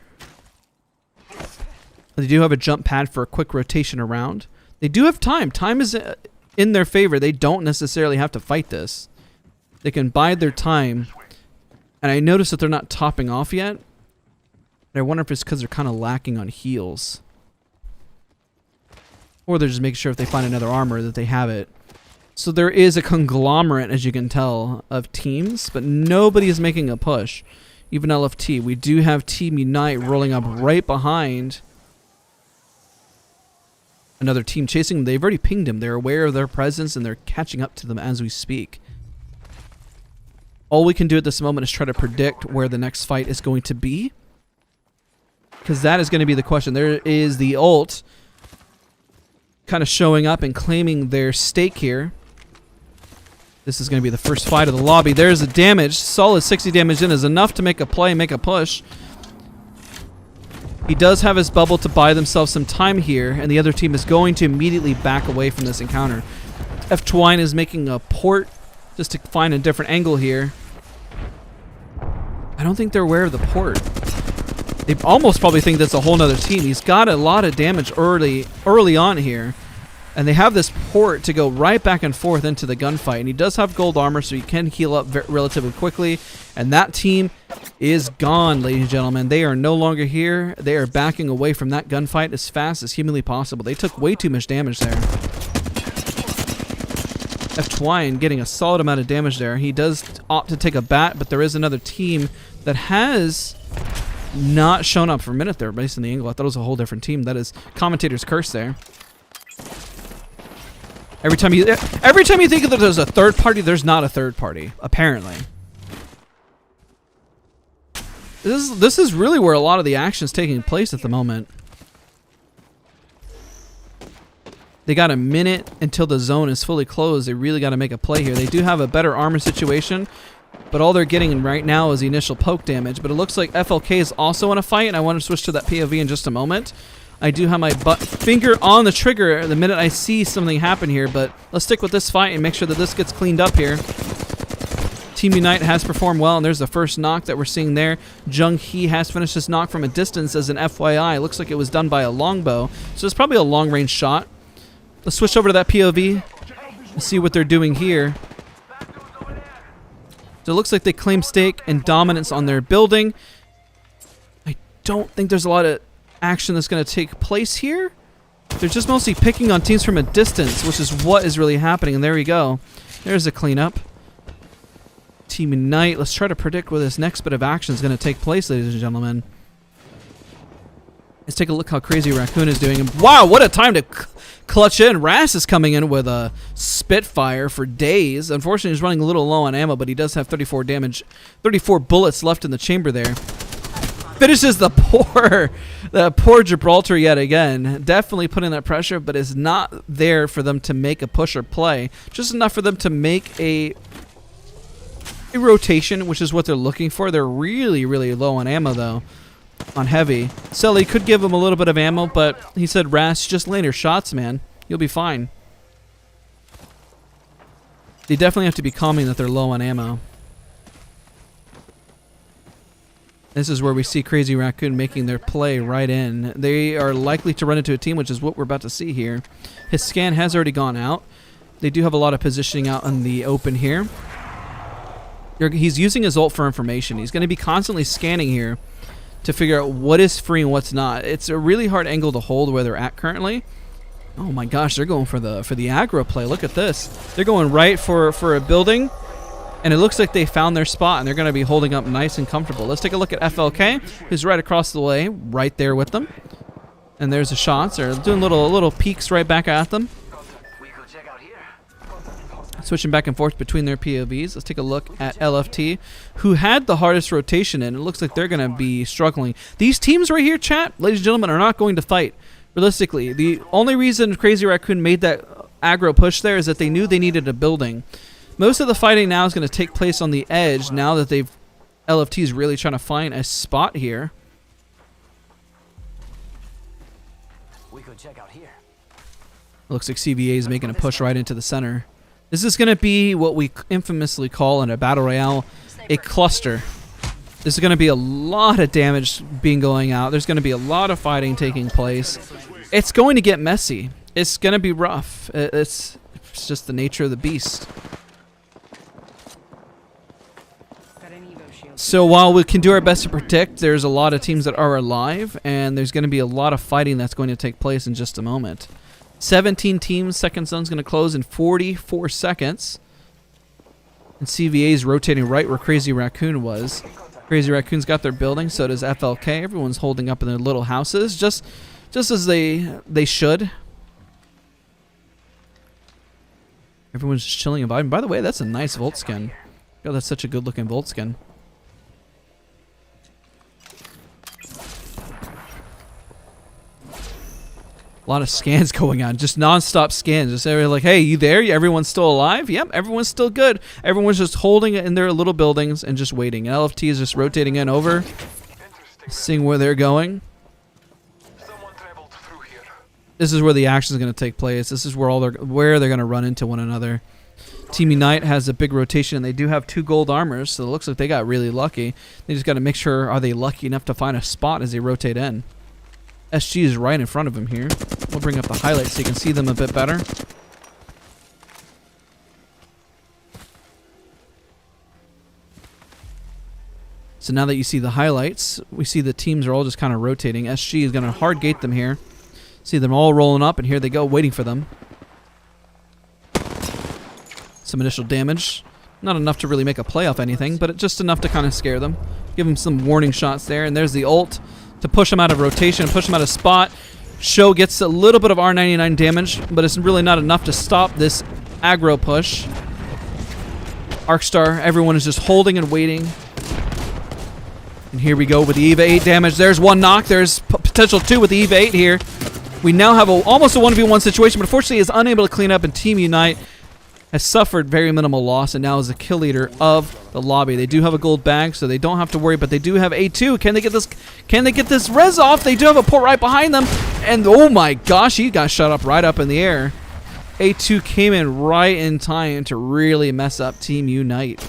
They do have a jump pad for a quick rotation around. They do have time. Time is in their favor. They don't necessarily have to fight this. They can bide their time. And I noticed that they're not topping off yet. And I wonder if it's because they're kind of lacking on heals. Or they're just making sure if they find another armor that they have it. So there is a conglomerate, as you can tell, of teams. But nobody is making a push. Even LFT. We do have Team Unite rolling up right behind another team chasing them. They've already pinged him. They're aware of their presence and they're catching up to them as we speak. All we can do at this moment is try to predict where the next fight is going to be. Because that is going to be the question. There is the ult kind of showing up and claiming their stake here. This is going to be the first fight of the lobby. There's the damage. Solid 60 damage in is enough to make a play, make a push. He does have his bubble to buy themselves some time here, and the other team is going to immediately back away from this encounter. F-Twine is making a port just to find a different angle here. I don't think they're aware of the port. They almost probably think that's a whole nother team. He's got a lot of damage early on here, and they have this port to go right back and forth into the gunfight. And he does have gold armor, so he can heal up relatively quickly. And that team is gone, ladies and gentlemen. They are no longer here. They are backing away from that gunfight as fast as humanly possible. They took way too much damage there. F-Twine getting a solid amount of damage there. He does opt to take a bat, but there is another team that has not shown up for a minute there based on the angle. I thought it was a whole different team. That is commentator's curse there. Every time you think that there's a third party, there's not a third party, apparently. This is really where a lot of the action is taking place at the moment. They got a minute until the zone is fully closed. They really got to make a play here. They do have a better armor situation, but all they're getting right now is the initial poke damage. But it looks like FLK is also in a fight, and I want to switch to that POV in just a moment. I do have my finger on the trigger the minute I see something happen here, but let's stick with this fight and make sure that this gets cleaned up here. Team Unite has performed well, and there's the first knock that we're seeing there. Jung Hee has finished this knock from a distance as an FYI. It looks like it was done by a longbow, so it's probably a long-range shot. Let's switch over to that POV and see what they're doing here. So it looks like they claim stake and dominance on their building. I don't think there's a lot of action that's going to take place here. They're just mostly picking on teams from a distance, which is what is really happening. And there we go. There's a cleanup. Team Unite. Let's try to predict where this next bit of action is going to take place, ladies and gentlemen. Let's take a look how Crazy Raccoon is doing. And wow, what a time to clutch in. Ras is coming in with a Spitfire for days. Unfortunately, he's running a little low on ammo, but he does have 34 damage, 34 bullets left in the chamber there. Finishes the poor Gibraltar yet again. Definitely putting that pressure, but is not there for them to make a push or play. Just enough for them to make a rotation, which is what they're looking for. They're really, really low on ammo, though. on heavy. Sully could give him a little bit of ammo, but he said, Ras, just land your shots, man. You'll be fine. They definitely have to be calming that they're low on ammo. This is where we see Crazy Raccoon making their play right in. They are likely to run into a team, which is what we're about to see here. His scan has already gone out. They do have a lot of positioning out in the open here. He's using his ult for information. He's going to be constantly scanning here to figure out what is free and what's not. It's a really hard angle to hold where they're at currently. Oh my gosh, they're going for the aggro play. Look at this. They're going right for a building. And it looks like they found their spot, and they're going to be holding up nice and comfortable. Let's take a look at FLK, who's right across the way, right there with them. And there's the shots. They're doing little peeks right back at them. Switching back and forth between their POVs. Let's take a look at LFT, who had the hardest rotation in. It looks like they're going to be struggling. These teams right here, chat, ladies and gentlemen, are not going to fight. Realistically, the only reason Crazy Raccoon made that aggro push there is that they knew they needed a building. Most of the fighting now is going to take place on the edge now that LFT is really trying to find a spot here. We could check out here. Looks like CVA is making a push right into the center. This is going to be what we infamously call in a battle royale a cluster. This is going to be a lot of damage being going out. There's going to be a lot of fighting taking place. It's going to get messy. It's going to be rough. It's just the nature of the beast. So while we can do our best to protect, there's a lot of teams that are alive, and there's going to be a lot of fighting that's going to take place in just a moment. 17 teams, second zone's going to close in 44 seconds. And CVA's rotating right where Crazy Raccoon was. Crazy Raccoon's got their building, so does FLK. Everyone's holding up in their little houses, just as they should. Everyone's just chilling and vibing. By the way, that's a nice Volt skin. Oh, that's such a good looking Volt skin. A lot of scans going on, just non-stop scans. Just like, hey, you there? Everyone's still alive? Yep, everyone's still good. Everyone's just holding it in their little buildings and just waiting. And LFT is just rotating in over, seeing where they're going. This is where the action is going to take place. This is where they're going to run into one another. Team Unite has a big rotation, and they do have 2 gold armors, so it looks like they got really lucky. They just got to make sure, are they lucky enough to find a spot as they rotate in. SG is right in front of him here. We'll bring up the highlights so you can see them a bit better. So now that you see the highlights, we see the teams are all just kind of rotating. SG is going to hard gate them here. See them all rolling up, and here they go, waiting for them. Some initial damage. Not enough to really make a play off anything, but just enough to kind of scare them. Give them some warning shots there, and there's the ult to push them out of rotation, push them out of spot. Show gets a little bit of R99 damage, but it's really not enough to stop this aggro push. Arcstar, everyone is just holding and waiting. And here we go with the EVA 8 damage. There's one knock. There's potential 2 with the EVA 8 here. We now have almost a 1v1 situation, but unfortunately is unable to clean up, and Team Unite has suffered very minimal loss and now is the kill leader of the lobby. They do have a gold bag, so they don't have to worry, but they do have A2. Can they get this? Can they get this res off? They do have a port right behind them, and oh my gosh, he got shot up right up in the air. A2 came in right in time to really mess up Team Unite.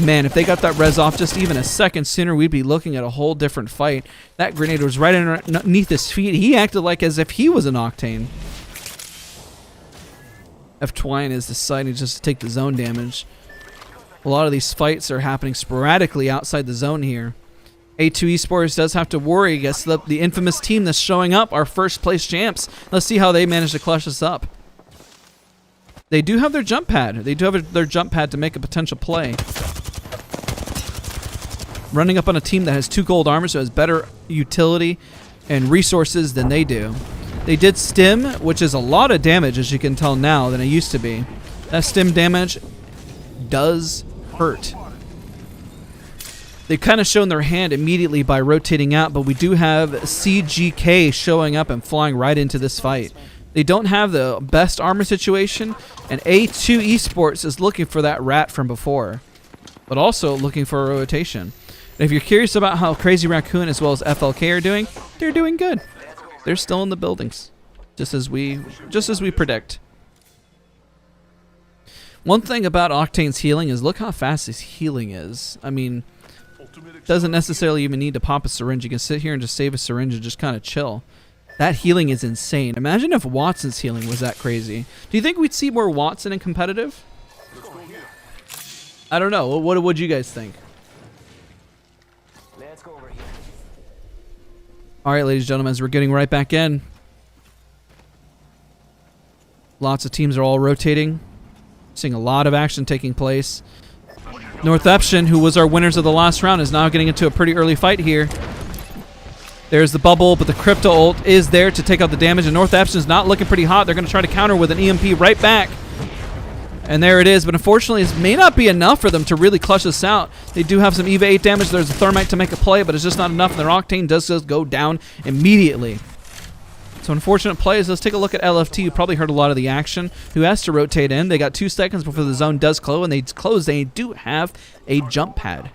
Man, if they got that res off just even a second sooner, we'd be looking at a whole different fight. That grenade was right underneath his feet. He acted like as if he was an Octane. F-Twine is deciding just to take the zone damage. A lot of these fights are happening sporadically outside the zone here. A2 Esports does have to worry against the infamous team that's showing up, our first place champs. Let's see how they manage to clutch us up. They do have their jump pad. They do have their jump pad to make a potential play. Running up on a team that has 2 gold armor, so has better utility and resources than they do. They did stim, which is a lot of damage, as you can tell now, than it used to be. That stim damage does hurt. They've kind of shown their hand immediately by rotating out, but we do have CGK showing up and flying right into this fight. They don't have the best armor situation, and A2 Esports is looking for that rat from before, but also looking for a rotation. If you're curious about how Crazy Raccoon as well as FLK are doing, they're doing good. They're still in the buildings, just as we predict. One thing about Octane's healing is look how fast his healing is. I mean, doesn't necessarily even need to pop a syringe. You can sit here and just save a syringe and just kind of chill. That healing is insane. Imagine if Watson's healing was that crazy. Do you think we'd see more Watson in competitive? I don't know. What would you guys think? Let's go over here. All right, ladies and gentlemen, as we're getting right back in. Lots of teams are all rotating. Seeing a lot of action taking place. Northeption, who was our winners of the last round, is now getting into a pretty early fight here. There's the bubble, but the crypto ult is there to take out the damage, and Northeption's not looking pretty hot. They're going to try to counter with an EMP right back. And there it is, but unfortunately, this may not be enough for them to really clutch this out. They do have some EVA 8 damage. There's a Thermite to make a play, but it's just not enough, and their Octane does just go down immediately. So unfortunate plays. Let's take a look at LFT. You probably heard a lot of the action. Who has to rotate in? They got 2 seconds before the zone does close, and they do have a jump pad.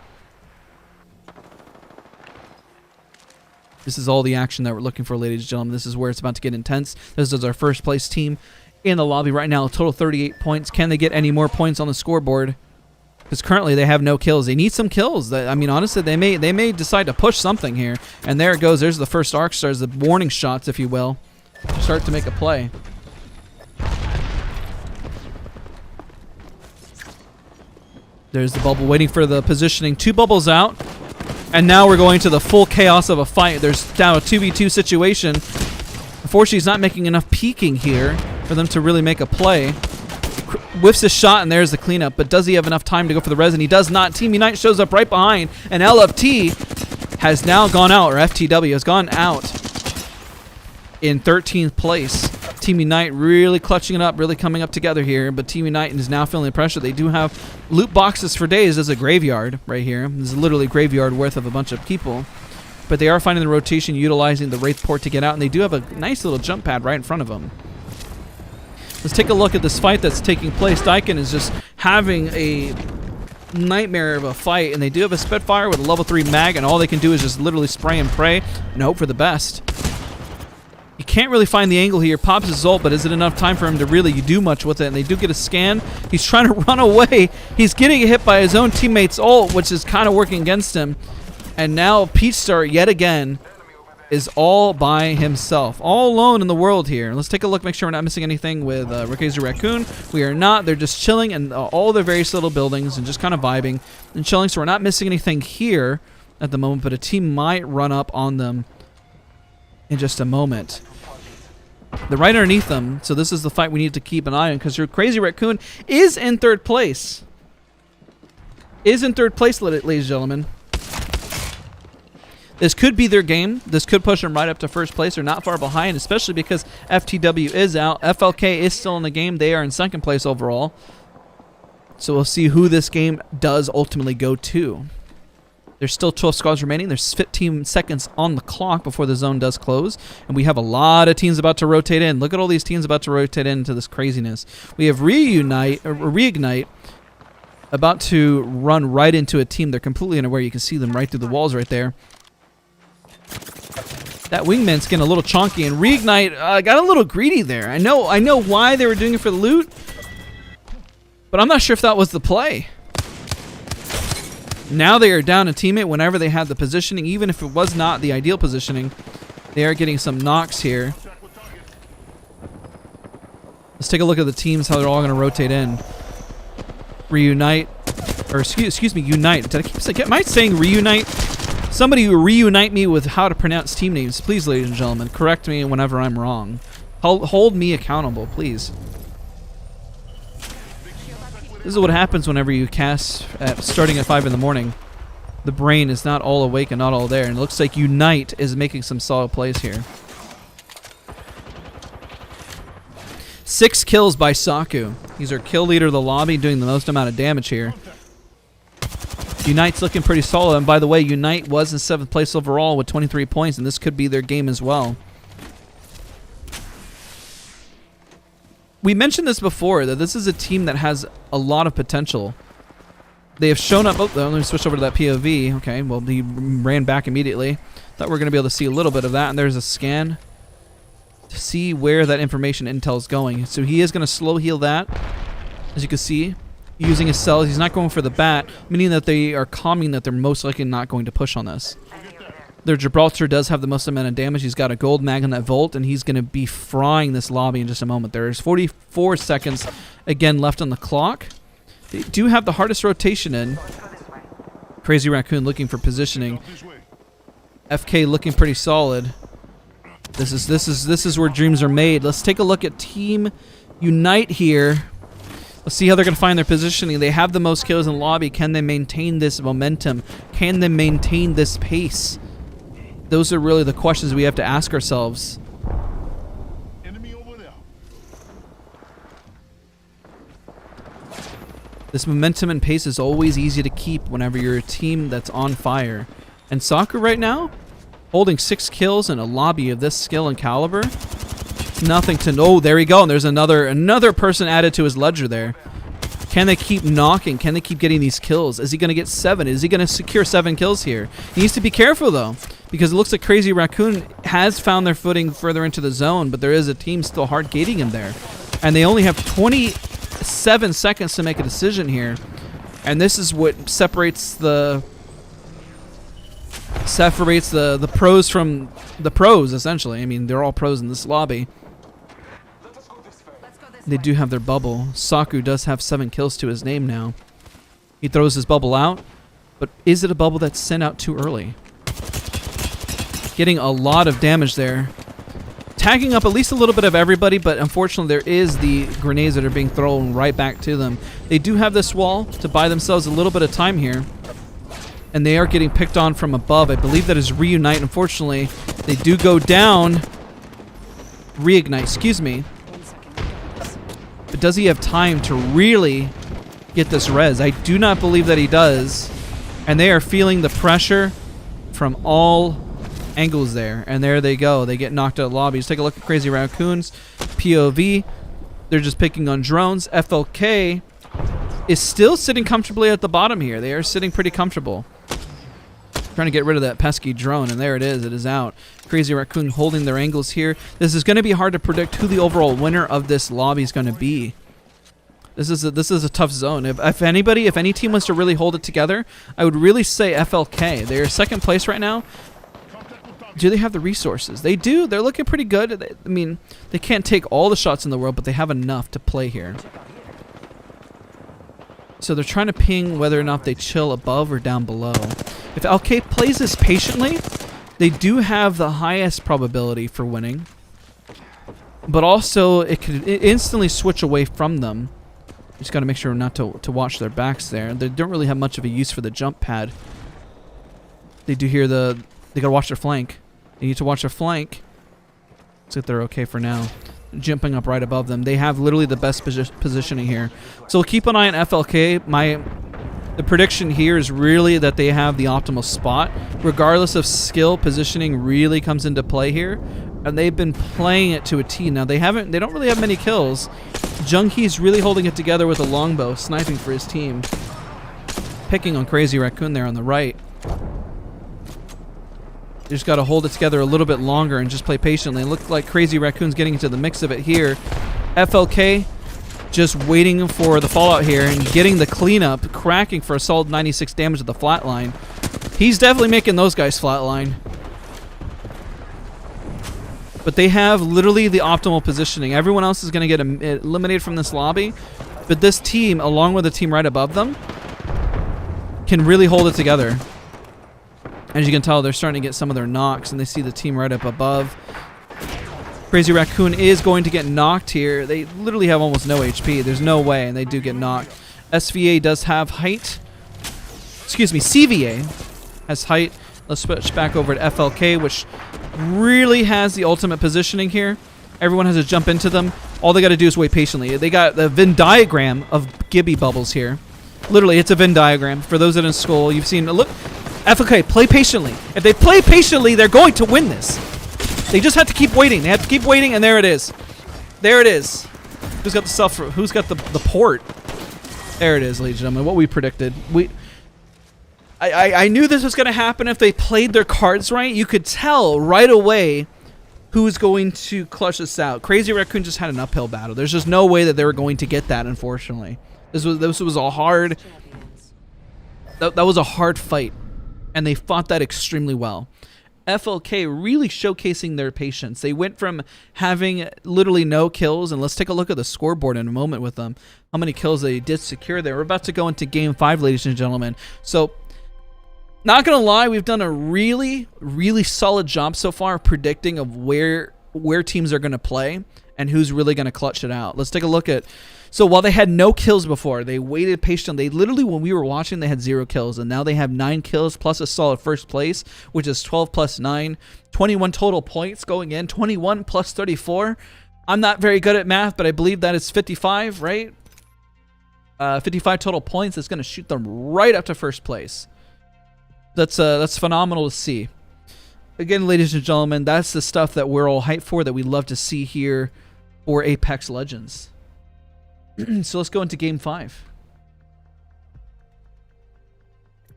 This is all the action that we're looking for, ladies and gentlemen. This is where it's about to get intense. This is our first place team in the lobby right now. Total 38 points. Can they get any more points on the scoreboard? Because currently they have no kills. They need some kills. I mean, honestly, they may decide to push something here. And there it goes. There's the first arc stars, the warning shots, if you will. Start to make a play. There's the bubble waiting for the positioning. 2 bubbles out. And now we're going to the full chaos of a fight. There's now a 2v2 situation. Unfortunately, he's not making enough peeking here for them to really make a play. Whiffs his shot, and there's the cleanup. But does he have enough time to go for the res? And he does not. Team Unite shows up right behind. And LFT has now gone out, or FTW has gone out in 13th place. Team Unite really clutching it up, really coming up together here. But Team Unite is now feeling the pressure. They do have loot boxes for days. There's a graveyard right here. This is literally a graveyard worth of a bunch of people. But they are finding the rotation, utilizing the Wraith Port to get out. And they do have a nice little jump pad right in front of them. Let's take a look at this fight that's taking place. Daikin is just having a nightmare of a fight. And they do have a Spitfire with a level 3 mag. And all they can do is just literally spray and pray and hope for the best. You can't really find the angle here. Pops his ult, but is it enough time for him to really do much with it? And they do get a scan. He's trying to run away. He's getting hit by his own teammate's ult, which is kind of working against him. And now Peach Star, yet again, is all by himself. All alone in the world here. Let's take a look, make sure we're not missing anything with Crazy Raccoon. We are not. They're just chilling in all their various little buildings and just kind of vibing and chilling. So we're not missing anything here at the moment, but a team might run up on them in just a moment. They're right underneath them, so this is the fight we need to keep an eye on, because your Crazy Raccoon is in 3rd place. Ladies and gentlemen. This could be their game. This could push them right up to 1st place. They're not far behind, especially because FTW is out. FLK is still in the game. They are in 2nd place overall. So we'll see who this game does ultimately go to. There's still 12 squads remaining. There's 15 seconds on the clock before the zone does close. And we have a lot of teams about to rotate in. Look at all these teams about to rotate into this craziness. We have Reignite about to run right into a team. They're completely unaware. You can see them right through the walls right there. That wingman's getting a little chonky, and Reignite got a little greedy there. I know why they were doing it for the loot, but I'm not sure if that was the play. Now they are down a teammate whenever they had the positioning, even if it was not the ideal positioning. They are getting some knocks here. Let's take a look at the teams, how they're all going to rotate in. Reunite, or excuse me, Unite. Did I keep saying, am I saying Reunite? Somebody reunite me with how to pronounce team names, please, ladies and gentlemen. Correct me whenever I'm wrong. Hold me accountable, please. This is what happens whenever you cast starting at 5 in the morning. The brain is not all awake and not all there. And it looks like Unite is making some solid plays here. 6 kills by Saku. He's our kill leader of the lobby, doing the most amount of damage here. Unite's looking pretty solid. And by the way, Unite was in 7th place overall with 23 points, and this could be their game as well. We mentioned this before, that this is a team that has a lot of potential. They have shown up. Oh, let me switch over to that POV. Okay, well, he ran back immediately. Thought we were going to be able to see a little bit of that. And there's a scan to see where that information intel is going. So he is going to slow heal that, as you can see, using his cells. He's not going for the bat, meaning that they are calming that they're most likely not going to push on this. Their Gibraltar does have the most amount of damage. He's got a gold mag on that Volt, and he's going to be frying this lobby in just a moment. There's 44 seconds, again, left on the clock. They do have the hardest rotation in. Crazy Raccoon looking for positioning. FK looking pretty solid. This is where dreams are made. Let's take a look at Team Unite here. Let's see how they're going to find their positioning. They have the most kills in lobby. Can they maintain this momentum? Can they maintain this pace? Those are really the questions we have to ask ourselves. Enemy over there. This momentum and pace is always easy to keep whenever you're a team that's on fire. And Saku right now, holding 6 kills in a lobby of this skill and caliber. Nothing to know. Oh, there we go. And there's another person added to his ledger there. Can they keep knocking? Can they keep getting these kills? Is he going to get 7? Is he going to secure 7 kills here? He needs to be careful, though, because it looks like Crazy Raccoon has found their footing further into the zone, but there is a team still hard gating him there. And they only have 27 seconds to make a decision here. And this is what separates the pros from the pros, essentially. I mean, they're all pros in this lobby. They do have their bubble. Saku does have 7 kills to his name now. He throws his bubble out, but is it a bubble that's sent out too early? Getting a lot of damage there. Tagging up at least a little bit of everybody, but unfortunately there is the grenades that are being thrown right back to them. They do have this wall to buy themselves a little bit of time here. And they are getting picked on from above. I believe that is Reunite. Unfortunately, they do go down. Reignite, excuse me. But does he have time to really get this res? I do not believe that he does. And they are feeling the pressure from all angles there. And there they go. They get knocked out of lobbies. Take a look at Crazy Raccoons. POV. They're just picking on drones. FLK is still sitting comfortably at the bottom here. They are sitting pretty comfortable. Trying to get rid of that pesky drone, and there it is. It is out. Crazy Raccoon holding their angles here. This is going to be hard to predict who the overall winner of this lobby is going to be. This is a tough zone. If any team wants to really hold it together, I would really say FLK. They are second place right now. Do they have the resources? They do. They're looking pretty good. I mean, they can't take all the shots in the world, but they have enough to play here. So they're trying to ping whether or not they chill above or down below. If LK plays this patiently, they do have the highest probability for winning. But also, it could instantly switch away from them. Just got to make sure not to watch their backs there. They don't really have much of a use for the jump pad. They do hear they got to watch their flank. They need to watch their flank. Looks like they're okay for now. Jumping up right above them. They have literally the best positioning here. So we'll keep an eye on FLK. The prediction here is really that they have the optimal spot. Regardless of skill, positioning really comes into play here. And they've been playing it to a T. Now they don't really have many kills. Junghee's really holding it together with a longbow, sniping for his team. Picking on Crazy Raccoon there on the right. They just got to hold it together a little bit longer and just play patiently. It looks like Crazy Raccoon's getting into the mix of it here. FLK just waiting for the fallout here and getting the cleanup, cracking for a solid 96 damage at the flatline. He's definitely making those guys flatline. But they have literally the optimal positioning. Everyone else is going to get eliminated from this lobby. But this team, along with the team right above them, can really hold it together. As you can tell, they're starting to get some of their knocks, and they see the team right up above. Crazy Raccoon is going to get knocked here. They literally have almost no HP. There's no way, and they do get knocked. SVA does have height. Excuse me, CVA has height. Let's switch back over to FLK, which really has the ultimate positioning here. Everyone has to jump into them. All they got to do is wait patiently. They got the Venn diagram of Gibby bubbles here. Literally, it's a Venn diagram. For those that are in school, you've seen. Look, FLK, play patiently. If they play patiently, they're going to win this. They just have to keep waiting. They have to keep waiting, and there it is. There it is. Who's got the port? There it is, ladies and gentlemen. What we predicted. I knew this was going to happen if they played their cards right. You could tell right away who's going to clutch this out. Crazy Raccoon just had an uphill battle. There's just no way that they were going to get that, unfortunately. This was a hard... That was a hard fight, and they fought that extremely well. FLK really showcasing their patience. They went from having literally no kills, and let's take a look at the scoreboard in a moment with them. How many kills they did secure there. We're about to go into Game 5, ladies and gentlemen. So, not going to lie, we've done a really, really solid job so far of predicting of where teams are going to play and who's really going to clutch it out. Let's take a look at... So while they had no kills before, they waited patiently. They literally, when we were watching, they had 0 kills, and now they have 9 kills plus a solid first place, which is 12 plus 9, 21 total points going in, 21 plus 34. I'm not very good at math, but I believe that is 55, right? 55 total points. That's going to shoot them right up to first place. That's phenomenal to see. Again, ladies and gentlemen, that's the stuff that we're all hyped for, that we love to see here for Apex Legends. So let's go into Game 5.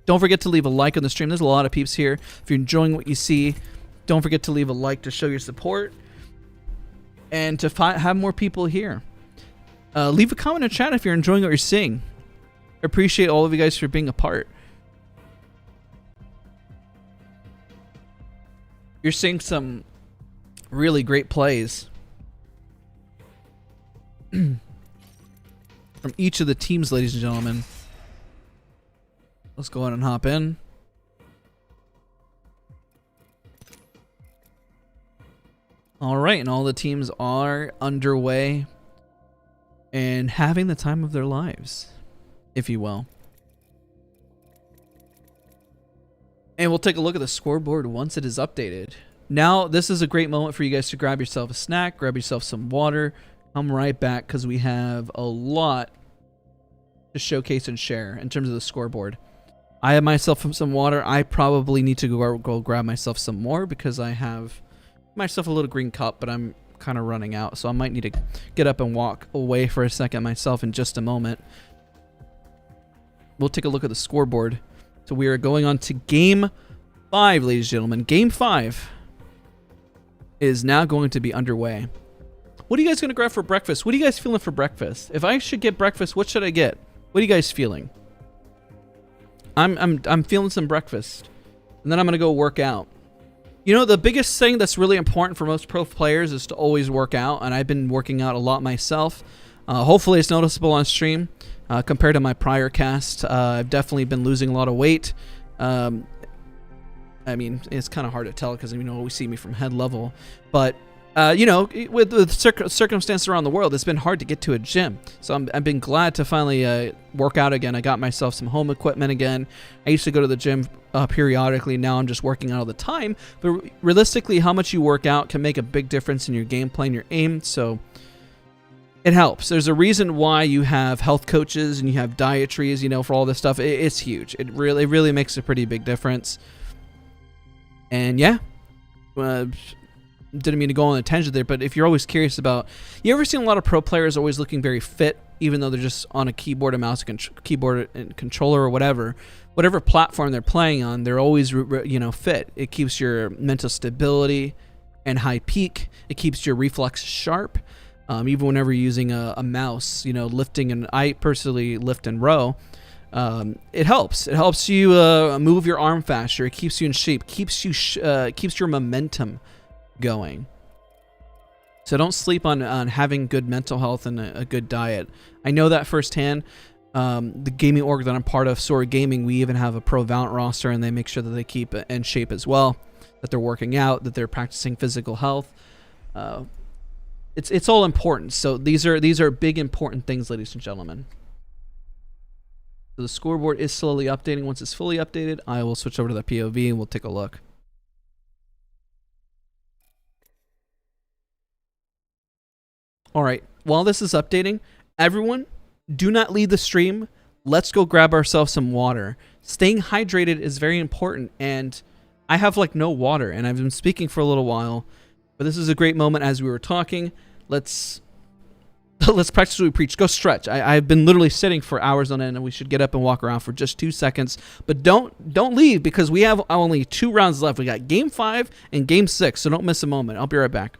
Don't forget to leave a like on the stream. There's a lot of peeps here. If you're enjoying what you see, don't forget to leave a like to show your support and to have more people here. Leave a comment in chat if you're enjoying what you're seeing. I appreciate all of you guys for being a part. You're seeing some really great plays from each of the teams, ladies and gentlemen. Let's go ahead and hop in. All right, and all the teams are underway and having the time of their lives, if you will. And we'll take a look at the scoreboard once it is updated. Now, this is a great moment for you guys to grab yourself a snack, grab yourself some water. Come right back because we have a lot to showcase and share in terms of the scoreboard. I have myself some water. I probably need to go grab myself some more because I have myself a little green cup, but I'm kind of running out. So I might need to get up and walk away for a second myself in just a moment. We'll take a look at the scoreboard. So we are going on to Game 5, ladies and gentlemen. Game 5 is now going to be underway. What are you guys going to grab for breakfast? What are you guys feeling for breakfast? If I should get breakfast, what should I get? What are you guys feeling? I'm feeling some breakfast. And then I'm going to go work out. You know, the biggest thing that's really important for most pro players is to always work out. And I've been working out a lot myself. Hopefully it's noticeable on stream. Compared to my prior cast, I've definitely been losing a lot of weight. I mean, it's kind of hard to tell because you know we see me from head level, but you know, with circumstances around the world, it's been hard to get to a gym. So I've been glad to finally work out again. I got myself some home equipment again. I used to go to the gym periodically. Now I'm just working out all the time. But realistically, how much you work out can make a big difference in your gameplay and your aim. So it helps. There's a reason why you have health coaches and you have dietaries, you know, for all this stuff. It's huge. It really makes a pretty big difference. And yeah, didn't mean to go on a tangent there, but if you're always curious about, you ever seen a lot of pro players always looking very fit, even though they're just on a keyboard and mouse, keyboard and controller or whatever platform they're playing on, they're always, you know, fit. It keeps your mental stability and high peak. It keeps your reflex sharp. Even whenever you're using a mouse, you know, lifting, and I personally lift and row, it helps. It helps you move your arm faster. It keeps you in shape. Keeps your momentum going. So don't sleep on having good mental health and a good diet. I know that firsthand. The gaming org that I'm part of, Sora Gaming, we even have a pro Valorant roster, and they make sure that they keep in shape as well, that they're working out, that they're practicing physical health. It's all important. So these are big important things, ladies and gentlemen. So the scoreboard is slowly updating. Once it's fully updated, I will switch over to the POV and we'll take a look. All right, while this is updating, everyone, do not leave the stream. Let's go grab ourselves some water. Staying hydrated is very important, and I have like no water, and I've been speaking for a little while, but this is a great moment as we were talking. Let's Let's practice what we preach. Go stretch. I've been literally sitting for hours on end, and we should get up and walk around for just 2 seconds. But don't leave, because we have only 2 rounds left. We got game 5 and game 6, so don't miss a moment. I'll be right back.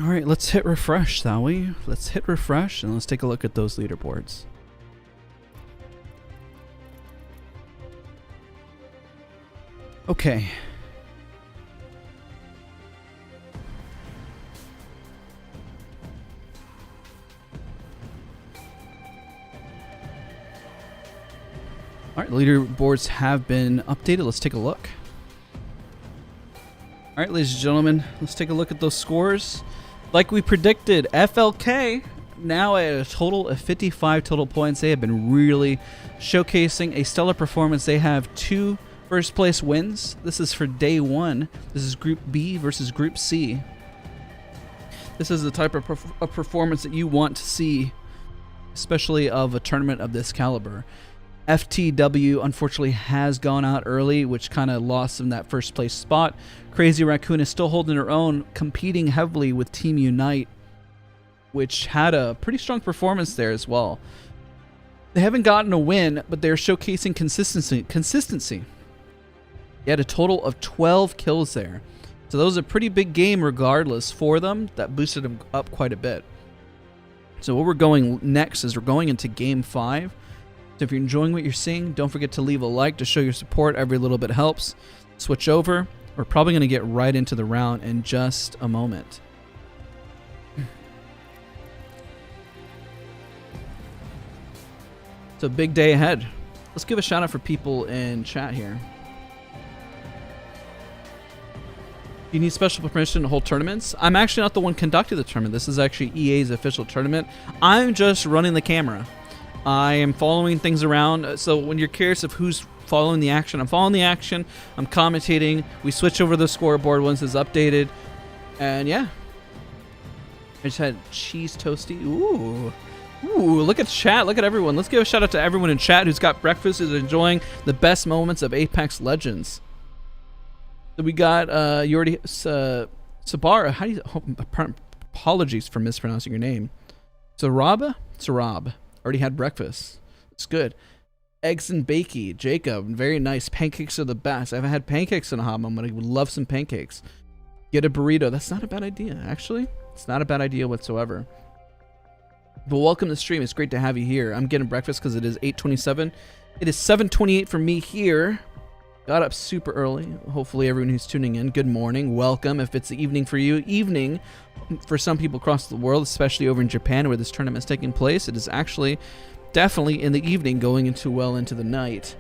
All right, let's hit refresh, shall we? Let's hit refresh, and let's take a look at those leaderboards. Okay. All right, leaderboards have been updated. Let's take a look. All right, ladies and gentlemen, let's take a look at those scores. Like we predicted, FLK now at a total of 55 total points. They have been really showcasing a stellar performance. They have 2 first place wins. This is for day 1. This is Group B versus Group C. This is the type of performance that you want to see, especially of a tournament of this caliber. FTW unfortunately has gone out early, which kind of lost them that first place spot. Crazy Raccoon is still holding her own, competing heavily with Team Unite, which had a pretty strong performance there as well. They haven't gotten a win, but they're showcasing consistency. They had a total of 12 kills there. So that was a pretty big game regardless for them. That boosted them up quite a bit. So what we're going next is we're going into game 5. So if you're enjoying what you're seeing, don't forget to leave a like to show your support. Every little bit helps. Switch over. We're probably going to get right into the round in just a moment. So big day ahead. Let's give a shout out for people in chat here. You need special permission to hold tournaments? I'm actually not the one conducting the tournament. This is actually EA's official tournament. I'm just running the camera. I am following things around. So when you're curious of who's following the action, I'm following the action. I'm commentating. We switch over the scoreboard once it's updated. And yeah. I just had cheese toasty. Ooh. Ooh, look at chat. Look at everyone. Let's give a shout out to everyone in chat who's got breakfast, who's enjoying the best moments of Apex Legends. So we got, you already, Sabara. How do you, apologies for mispronouncing your name. Sarab. Already had breakfast. It's good. Eggs and bakey. Jacob, very nice. Pancakes are the best. I haven't had pancakes in a hot moment. I would love some pancakes. Get a burrito. That's not a bad idea, actually. It's not a bad idea whatsoever. But welcome to the stream. It's great to have you here. I'm getting breakfast because it is 8:27. It is 7:28 for me here. Got up super early. Hopefully everyone who's tuning in, good morning. Welcome. If it's the evening for you, evening for some people across the world, especially over in Japan where this tournament is taking place. It is actually definitely in the evening going into well into the night.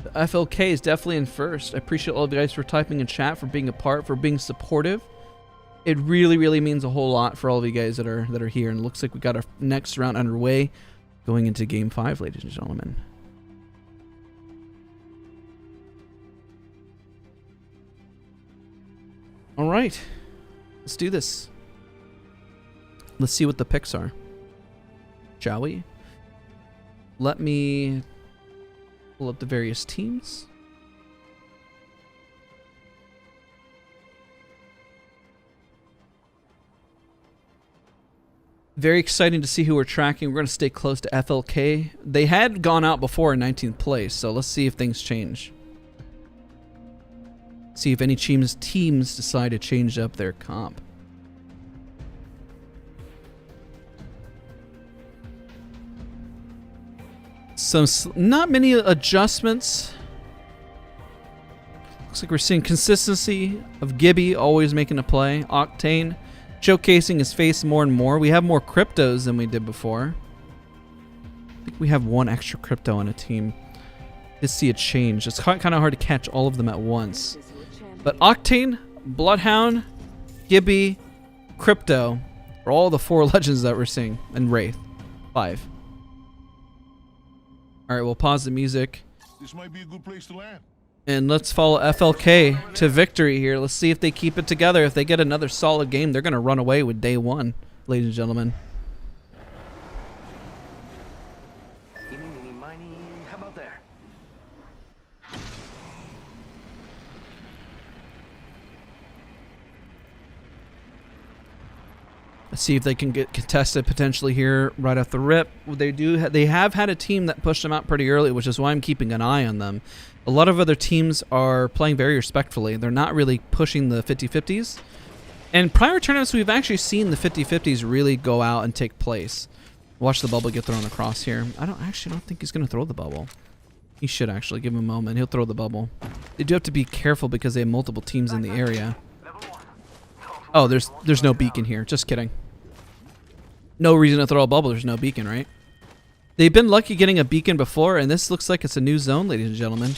The FLK is definitely in first. I appreciate all of you guys for typing in chat, for being a part, for being supportive. It really, really means a whole lot for all of you guys that are here. And it looks like we got our next round underway going into game 5, ladies and gentlemen. All right. Let's do this. Let's see what the picks are. Shall we? Let me pull up the various teams. Very exciting to see who we're tracking. We're going to stay close to FLK. They had gone out before in 19th place, so let's see if things change. See if any teams decide to change up their comp. So not many adjustments. Looks like we're seeing consistency of Gibby always making a play. Octane showcasing his face more and more. We have more cryptos than we did before. I think we have one extra crypto on a team. Let's see a change. It's kind of hard to catch all of them at once. But Octane, Bloodhound, Gibby, Crypto are all the 4 legends that we're seeing. And Wraith. 5. Alright, we'll pause the music. This might be a good place to land. And let's follow FLK to victory here. Let's see if they keep it together. If they get another solid game, they're going to run away with day 1, ladies and gentlemen. Eeny, meeny, miny. How about there? Let's see if they can get contested potentially here right off the rip. They have had a team that pushed them out pretty early, which is why I'm keeping an eye on them. A lot of other teams are playing very respectfully. They're not really pushing the 50-50s. And prior tournaments, we've actually seen the 50-50s really go out and take place. Watch the bubble get thrown across here. I don't think he's going to throw the bubble. He should actually give him a moment. He'll throw the bubble. They do have to be careful because they have multiple teams in the area. Oh, there's no beacon here. Just kidding. No reason to throw a bubble. There's no beacon, right? They've been lucky getting a beacon before, and this looks like it's a new zone, ladies and gentlemen.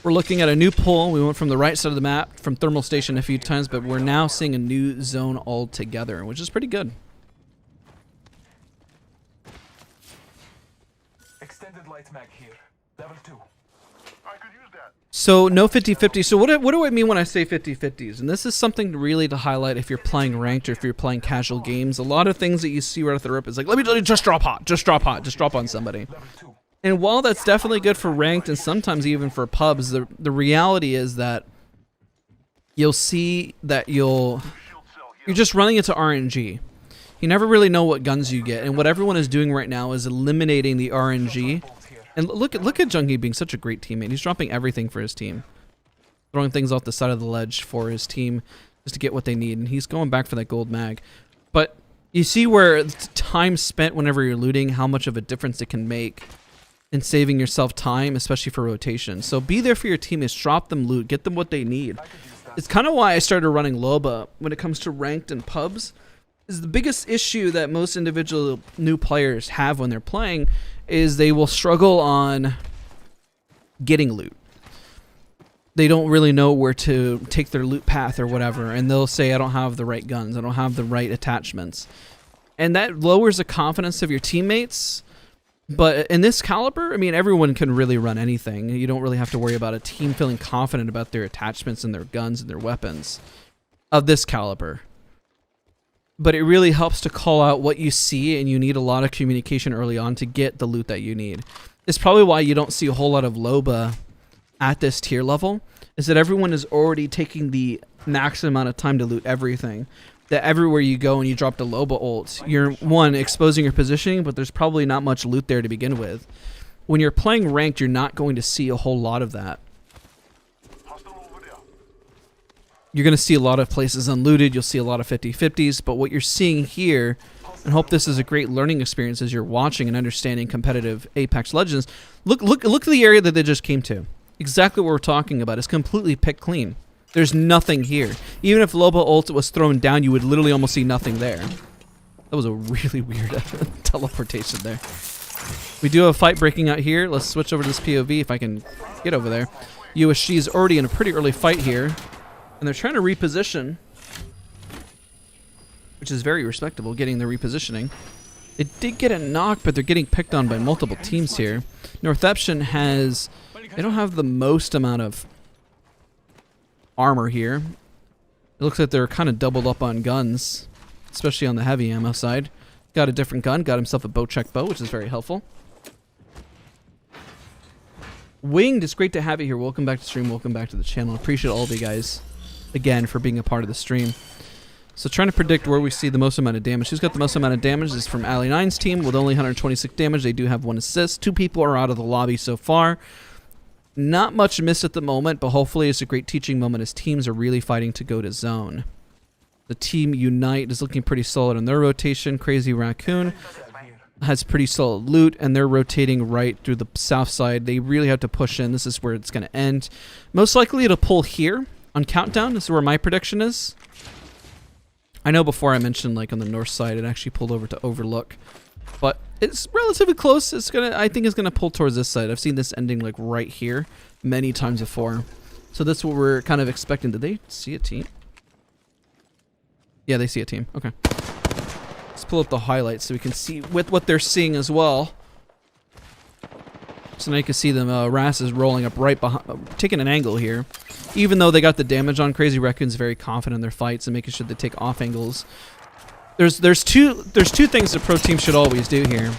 We're looking at a new pull. We went from the right side of the map, from Thermal Station a few times, but we're now seeing a new zone altogether, which is pretty good. Extended light mag here. Level 2. I could use that. So no 50-50. So what do I mean when I say 50-50s? And this is something really to highlight if you're playing ranked or if you're playing casual games. A lot of things that you see right off the rip is like, let me just drop hot, just drop hot, just drop on somebody. Level 2. And while that's definitely good for ranked and sometimes even for pubs, the reality is that you'll see that you're just running into RNG. You never really know what guns you get, and what everyone is doing right now is eliminating the RNG. And look at Junkie being such a great teammate. He's dropping everything for his team, throwing things off the side of the ledge for his team just to get what they need, and he's going back for that gold mag. But you see where time spent whenever you're looting, how much of a difference it can make in saving yourself time, especially for rotation. So be there for your teammates, drop them loot, get them what they need. It's kind of why I started running Loba when it comes to ranked and pubs. Is the biggest issue that most individual new players have when they're playing is they will struggle on getting loot. They don't really know where to take their loot path or whatever, and they'll say, I don't have the right guns, I don't have the right attachments. And that lowers the confidence of your teammates. But in this caliber, I mean, everyone can really run anything. You don't really have to worry about a team feeling confident about their attachments and their guns and their weapons of this caliber. But it really helps to call out what you see, and you need a lot of communication early on to get the loot that you need. It's probably why you don't see a whole lot of Loba at this tier level, is that everyone is already taking the maximum amount of time to loot everything. That everywhere you go and you drop the Loba ult, you're, one, exposing your positioning, but there's probably not much loot there to begin with. When you're playing ranked, you're not going to see a whole lot of that. You're going to see a lot of places unlooted, you'll see a lot of 50-50s, but what you're seeing here, and hope this is a great learning experience as you're watching and understanding competitive Apex Legends, look at the area that they just came to. Exactly what we're talking about. It's completely picked clean. There's nothing here. Even if Loba ult was thrown down, you would literally almost see nothing there. That was a really weird teleportation there. We do have a fight breaking out here. Let's switch over to this POV if I can get over there. USG is already in a pretty early fight here, and they're trying to reposition, which is very respectable, getting the repositioning. It did get a knock, but they're getting picked on by multiple teams here. Northampton has... They don't have the most amount of armor here. It looks like they're kind of doubled up on guns, especially on the heavy ammo side. Got a different gun, got himself a bow check bow, which is very helpful. Winged, it's great to have you here. Welcome back to the stream, welcome back to the channel. Appreciate all of you guys, again, for being a part of the stream. So trying to predict where we see the most amount of damage. Who's got the most amount of damage? This is from Ali9's team with only 126 damage. They do have 1 assist. 2 people are out of the lobby so far. Not much missed at the moment, but hopefully it's a great teaching moment as teams are really fighting to go to zone. The team Unite is looking pretty solid in their rotation. Crazy Raccoon has pretty solid loot, and they're rotating right through the south side. They really have to push in. This is where it's going to end. Most likely it'll pull here on countdown. This is where my prediction is. I know before I mentioned like on the north side it actually pulled over to Overlook, but it's relatively close. I think it's gonna pull towards this side. I've seen this ending like right here many times before, so that's what we're kind of expecting. Did they see a team? Yeah, they see a team. Okay, let's pull up the highlights so we can see with what they're seeing as well. So now you can see them. Ras is rolling up right behind, taking an angle here. Even though they got the damage on, Crazy Raccoon's very confident in their fights and making sure they take off angles. There's two things the pro team should always do here.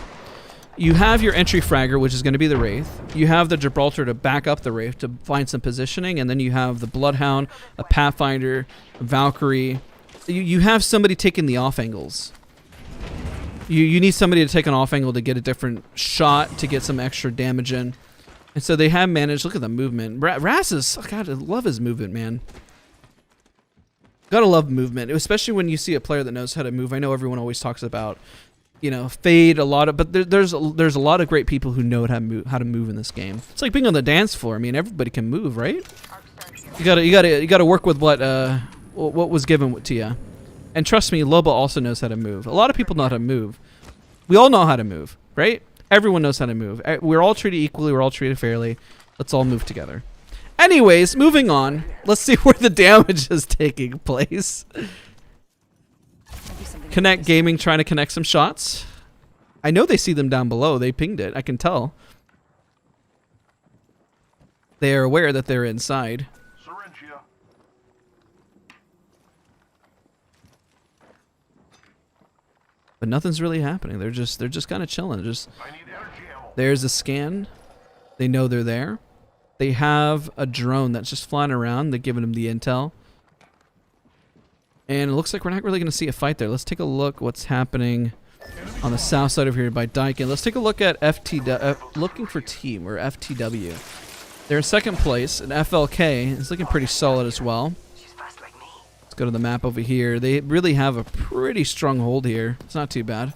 You have your entry fragger, which is going to be the Wraith. You have the Gibraltar to back up the Wraith to find some positioning, and then you have the Bloodhound, a Pathfinder, a Valkyrie. You have somebody taking the off angles. You need somebody to take an off angle to get a different shot to get some extra damage in. And so they have managed. Look at the movement. Ras is, God, I love his movement, man. Gotta love movement, especially when you see a player that knows how to move. I know everyone always talks about, you know, fade a lot of, but there's a lot of great people who know how to move in this game. It's like being on the dance floor. I mean, everybody can move, right? You gotta work with what was given to you. And trust me, Loba also knows how to move. A lot of people know how to move. We all know how to move, right? Everyone knows how to move. We're all treated equally. We're all treated fairly. Let's all move together. Anyways, moving on. Let's see where the damage is taking place. Connect Gaming trying to connect some shots. I know they see them down below. They pinged it. I can tell. They are aware that they're inside. Syringe here. But nothing's really happening. They're just kind of chilling. I need energy ammo. There's a scan. They know they're there. They have a drone that's just flying around. They're giving them the intel. And it looks like we're not really going to see a fight there. Let's take a look what's happening on the south side over here by Daikin. Let's take a look at looking for team, or FTW. They're in second place, and FLK is looking pretty solid as well. Let's go to the map over here. They really have a pretty strong hold here. It's not too bad.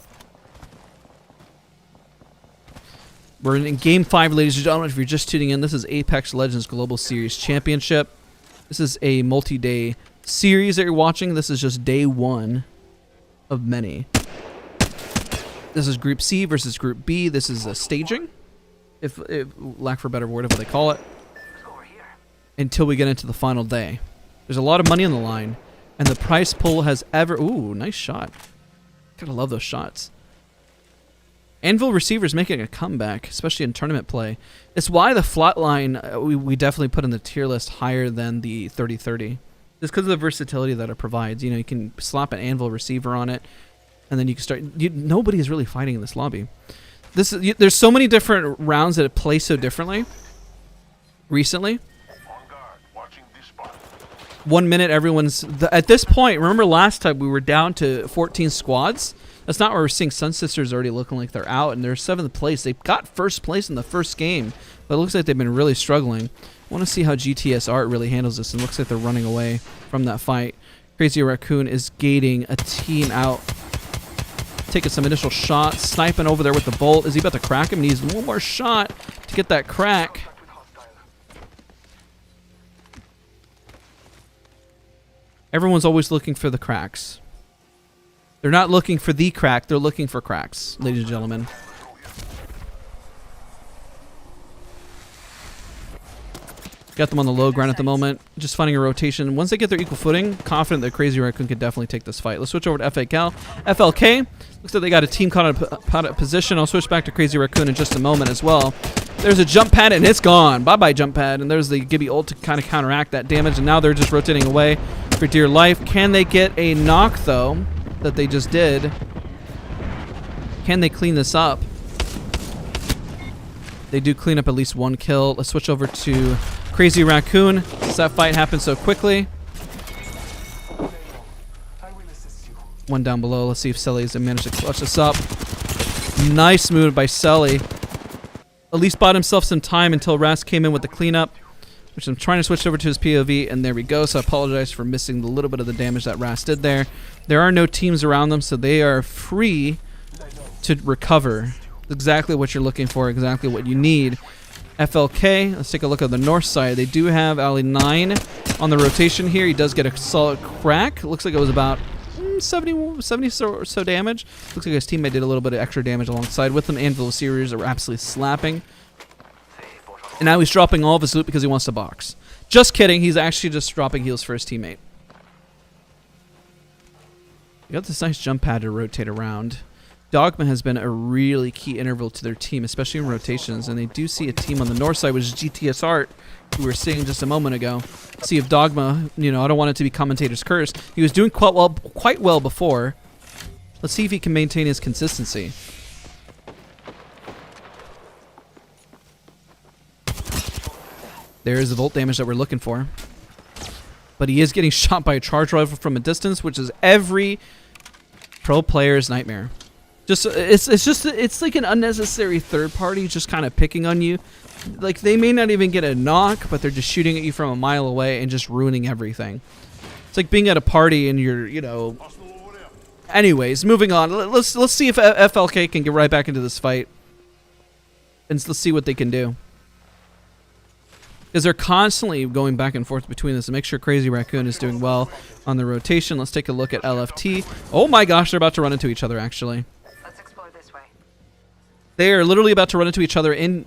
We're in Game 5, ladies and gentlemen. If you're just tuning in, this is Apex Legends Global Series Championship. This is a multi-day series that you're watching. This is just day 1 of many. This is Group C versus Group B. This is a staging, if lack for a better word, of what they call it, until we get into the final day. There's a lot of money on the line, and the price pool has ever... Ooh, nice shot. Gotta love those shots. Anvil Receiver's making a comeback, especially in tournament play. It's why the flatline we definitely put in the tier list higher than the 30-30. Just because of the versatility that it provides. You know, you can slap an Anvil Receiver on it, and then you can start... nobody is really fighting in this lobby. There's so many different rounds that play so differently recently. 1 minute, everyone's... at this point, remember last time we were down to 14 squads? That's not where we're seeing Sun Sisters already looking like they're out, and they're 7th place. They got first place in the first game, but it looks like they've been really struggling. I want to see how GTS Art really handles this, and it looks like they're running away from that fight. Crazy Raccoon is gating a team out, taking some initial shots, sniping over there with the bolt. Is he about to crack him? He needs one more shot to get that crack. Everyone's always looking for the cracks. They're not looking for the crack, they're looking for cracks, ladies and gentlemen. Got them on the low ground at the moment, just finding a rotation. Once they get their equal footing, confident that Crazy Raccoon could definitely take this fight. Let's switch over to FLK. Looks like they got a team caught out of position. I'll switch back to Crazy Raccoon in just a moment as well. There's a jump pad, and it's gone. Bye-bye, jump pad. And there's the Gibby ult to kind of counteract that damage, and now they're just rotating away for dear life. Can they get a knock, though, that they just did? Can they clean this up? They do clean up at least one kill. Let's switch over to Crazy Raccoon, since that fight happened so quickly. One down below. Let's see if Selly's managed to clutch this up. Nice move by Selly. At least bought himself some time until Ras came in with the cleanup, which I'm trying to switch over to his POV, and there we go. So I apologize for missing the little bit of the damage that Ras did there. There are no teams around them, so they are free to recover. Exactly what you're looking for, exactly what you need. FLK, let's take a look at the north side. They do have Ali 9 on the rotation here. He does get a solid crack. Looks like it was about 70 or so damage. Looks like his teammate did a little bit of extra damage alongside with him. Anvil series are absolutely slapping. And now he's dropping all of his loot because he wants to box. Just kidding. He's actually just dropping heals for his teammate. You got this nice jump pad to rotate around. Dogma has been a really key interval to their team, especially in rotations. And they do see a team on the north side, which is GTS Art, who we were seeing just a moment ago. See if Dogma, I don't want it to be commentator's curse. He was doing quite well before. Let's see if he can maintain his consistency. There is the volt damage that we're looking for. But he is getting shot by a charge rifle from a distance, which is every pro player's nightmare. It's like an unnecessary third party just kind of picking on you. Like, they may not even get a knock, but they're just shooting at you from a mile away and just ruining everything. It's like being at a party and you're, Anyways, moving on. Let's see if FLK can get right back into this fight. And let's see what they can do. Because they're constantly going back and forth between this. And make sure Crazy Raccoon is doing well on the rotation. Let's take a look at LFT. Oh my gosh, they're about to run into each other, actually. Let's explore this way. They are literally about to run into each other in...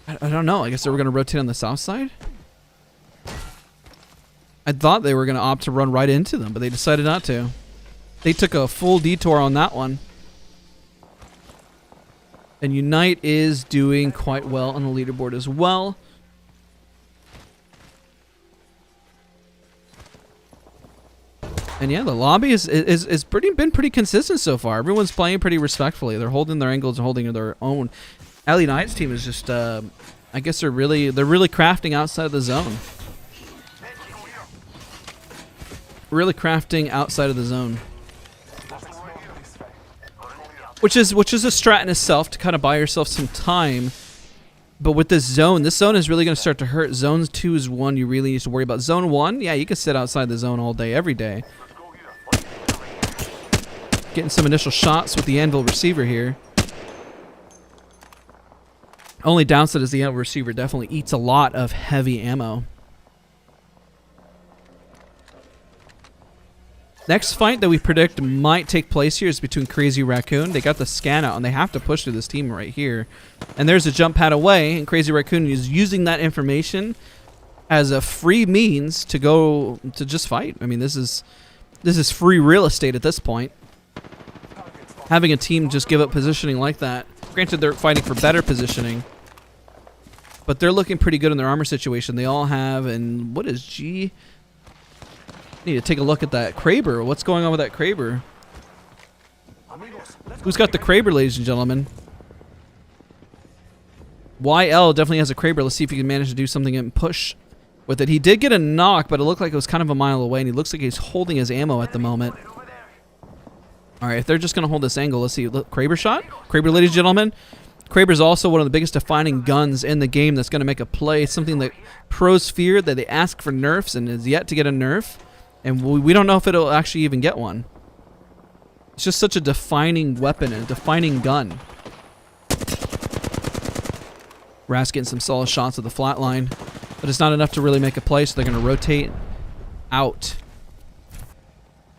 I don't know. I guess they were going to rotate on the south side? I thought they were going to opt to run right into them, but they decided not to. They took a full detour on that one. And Unite is doing quite well on the leaderboard as well. And yeah, the lobby is been pretty consistent so far. Everyone's playing pretty respectfully. They're holding their angles and holding their own. Ali Knight's team is just, I guess they're really crafting outside of the zone. Really crafting outside of the zone. Which is a strat in itself to kind of buy yourself some time. But with this zone is really going to start to hurt. Zone 2 is one you really need to worry about. Zone 1, yeah, you can sit outside the zone all day, every day. Getting some initial shots with the Anvil receiver here. Only downside is the Anvil receiver definitely eats a lot of heavy ammo. Next fight that we predict might take place here is between Crazy Raccoon. They got the scan out, and they have to push through this team right here. And there's a jump pad away, and Crazy Raccoon is using that information as a free means to go to just fight. I mean, this is free real estate at this point. Having a team just give up positioning like that. Granted, they're fighting for better positioning, but they're looking pretty good in their armor situation. They all have, and what is G? Need to take a look at that Kraber. What's going on with that Kraber? Who's got the Kraber, ladies and gentlemen? YL definitely has a Kraber. Let's see if he can manage to do something and push with it. He did get a knock, but it looked like it was kind of a mile away, and he looks like he's holding his ammo at the moment. All right, if they're just going to hold this angle, let's see. Look, Kraber shot. Kraber, ladies and gentlemen. Kraber's also one of the biggest defining guns in the game that's going to make a play. Something that pros fear, that they ask for nerfs, and is yet to get a nerf. And we don't know if it'll actually even get one. It's just such a defining weapon, a defining gun. Ras getting some solid shots at the flat line, but it's not enough to really make a play, so they're going to rotate out.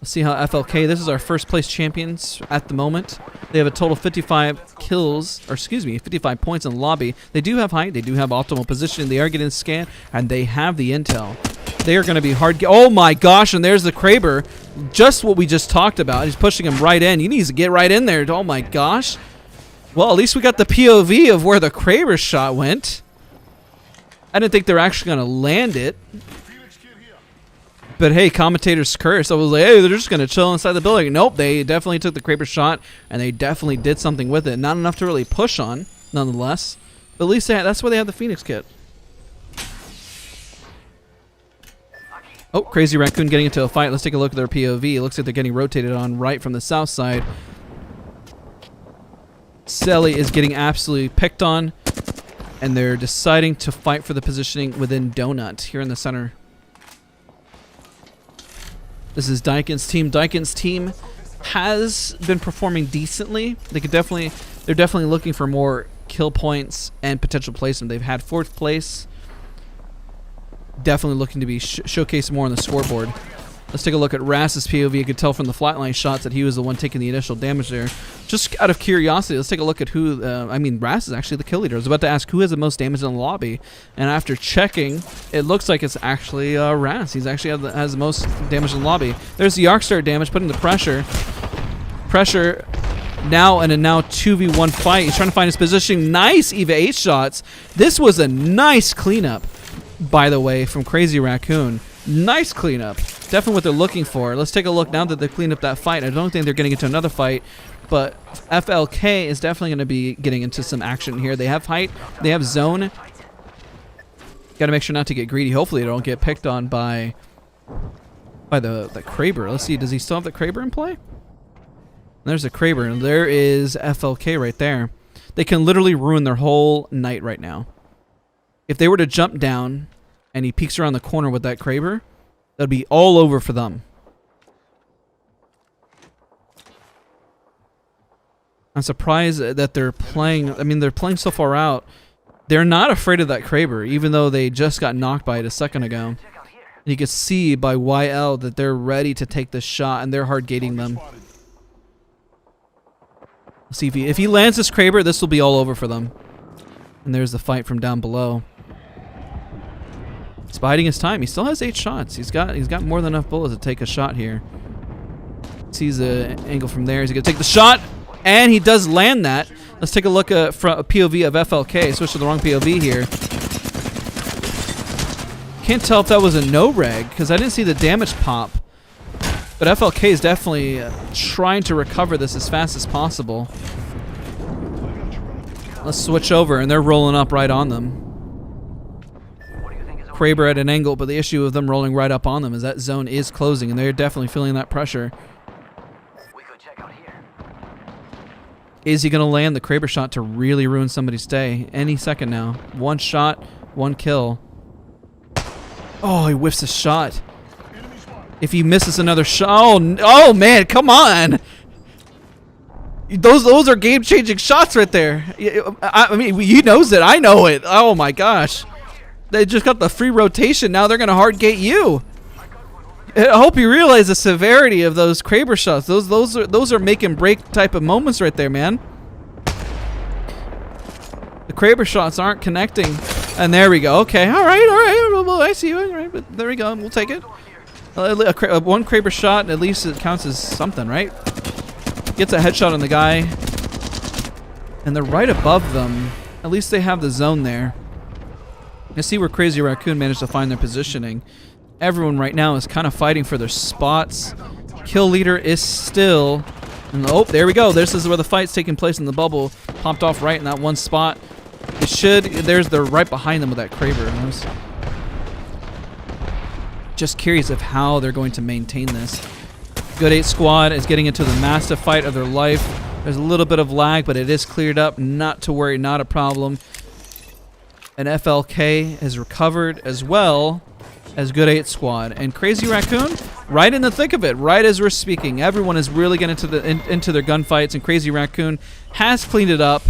Let's see how FLK, this is our first place champions at the moment. They have a total of 55 kills, or excuse me, 55 points in the lobby. They do have height, they do have optimal positioning, they are getting scanned, and they have the intel. They are going to be hard. Oh my gosh, and there's the Kraber. Just what we just talked about. He's pushing him right in. He needs to get right in there. Oh my gosh. Well, at least we got the POV of where the Kraber shot went. I didn't think they were actually going to land it. But hey, commentator's curse. I was like, hey, they're just going to chill inside the building. Nope, they definitely took the Kraber shot, and they definitely did something with it. Not enough to really push on, nonetheless. But at least that's why they have the Phoenix kit. Oh, Crazy Raccoon getting into a fight. Let's take a look at their POV. It looks like they're getting rotated on right from the south side. Selly is getting absolutely picked on, and they're deciding to fight for the positioning within Donut here in the center. This is Daikin's team. Daikin's team has been performing decently. They're definitely looking for more kill points and potential placement. They've had 4th place. Definitely looking to be showcased more on the scoreboard. Let's take a look at Rass's POV. You could tell from the flatline shots that he was the one taking the initial damage there. Just out of curiosity, let's take a look at who... Rass is actually the kill leader. I was about to ask who has the most damage in the lobby. And after checking, it looks like it's actually Rass. He's actually has the most damage in the lobby. There's the arc start damage, putting the pressure. Pressure now in a 2v1 fight. He's trying to find his positioning. Nice EVA 8 shots. This was a nice cleanup, by the way, from Crazy Raccoon. Nice cleanup. Definitely what they're looking for. Let's take a look now that they've cleaned up that fight. I don't think they're getting into another fight, but FLK is definitely going to be getting into some action here. They have height. They have zone. Got to make sure not to get greedy. Hopefully they don't get picked on by the Kraber. Let's see. Does he still have the Kraber in play? There's a Kraber, and there is FLK right there. They can literally ruin their whole night right now. If they were to jump down and he peeks around the corner with that Kraber, that'd be all over for them. I'm surprised that they're playing... they're playing so far out. They're not afraid of that Kraber, even though they just got knocked by it a second ago. And you can see by YL that they're ready to take this shot, and they're hard gating them. Let's see if he lands this Kraber, this will be all over for them. And there's the fight from down below. He's biding his time. He still has 8 shots. He's got more than enough bullets to take a shot here. Sees the angle from there. He's gonna take the shot, and he does land that. Let's take a look at a POV of FLK. Switch to the wrong POV here. Can't tell if that was a no-reg because I didn't see the damage pop. But FLK is definitely trying to recover this as fast as possible. Let's switch over, and they're rolling up right on them. Kraber at an angle, but the issue of them rolling right up on them is that zone is closing, and they're definitely feeling that pressure. Is he going to land the Kraber shot to really ruin somebody's day? Any second now. 1 shot, 1 kill. Oh, he whiffs a shot. If he misses another shot... Oh, man, come on! Those are game-changing shots right there. I mean, he knows it. I know it. Oh, my gosh. They just got the free rotation. Now they're going to hard gate you. I hope you realize the severity of those Kraber shots. Those are make and break type of moments right there, man. The Kraber shots aren't connecting. And there we go. Okay. All right. Well, I see you. All right, but there we go. We'll take it. 1 Kraber shot, at least it counts as something, right? Gets a headshot on the guy. And they're right above them. At least they have the zone there. You see where Crazy Raccoon managed to find their positioning. Everyone right now is kind of fighting for their spots. Kill leader is still... Oh, there we go. This is where the fight's taking place in the bubble. Popped off right in that one spot. It should... They're right behind them with that Kraber. I was just curious of how they're going to maintain this. Good 8 squad is getting into the massive fight of their life. There's a little bit of lag, but it is cleared up. Not to worry, not a problem. And FLK has recovered as well as Good 8 squad. And Crazy Raccoon, right in the thick of it, right as we're speaking. Everyone is really getting into their gunfights, and Crazy Raccoon has cleaned it up